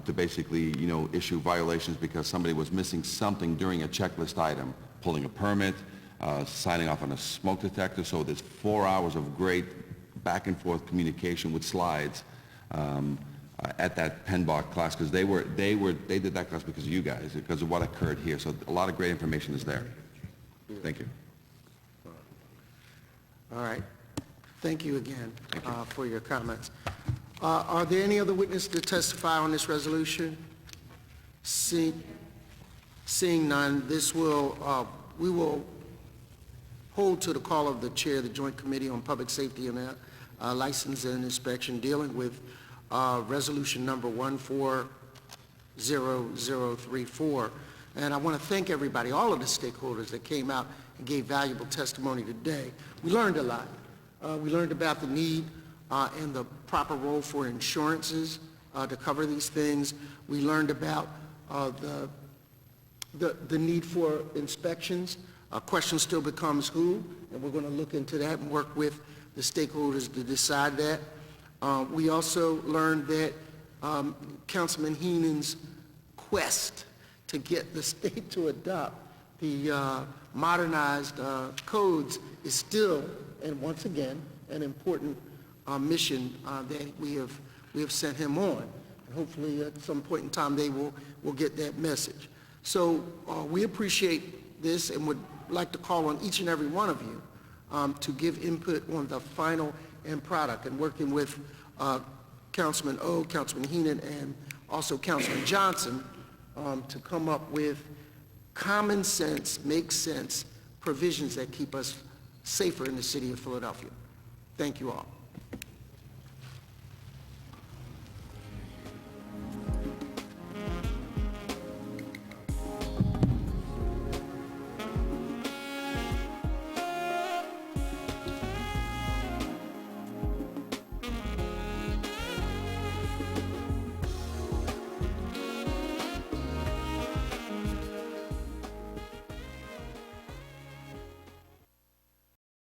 Speaker 14: to basically, issue violations because somebody was missing something during a checklist item, pulling a permit, signing off on a smoke detector. So there's 4 hours of great back and forth communication with slides at that PennBach class, because they did that class because of you guys, because of what occurred here. So a lot of great information is there. Thank you.
Speaker 1: All right. Thank you again for your comments. Are there any other witnesses to testify on this resolution? Seeing none, we will hold to the call of the chair of the Joint Committee on Public Safety and License and Inspection, dealing with resolution number 140034, And I want to thank everybody, all of the stakeholders that came out and gave valuable testimony today. We learned a lot. We learned about the need and the proper role for insurances to cover these things. We learned about the need for inspections. Question still becomes who, and we're going to look into that and work with the stakeholders to decide that. We also learned that Councilman Heenan's quest to get the state to adopt the modernized codes is still, and once again, an important mission that we have sent him on. And hopefully at some point in time they will get that message. So we appreciate this and would like to call on each and every one of you to give input on the final end product, and working with Councilman O, Councilman Heenan, and also Councilman Johnson to come up with common sense, make sense provisions that keep us safer in the city of Philadelphia. Thank you all.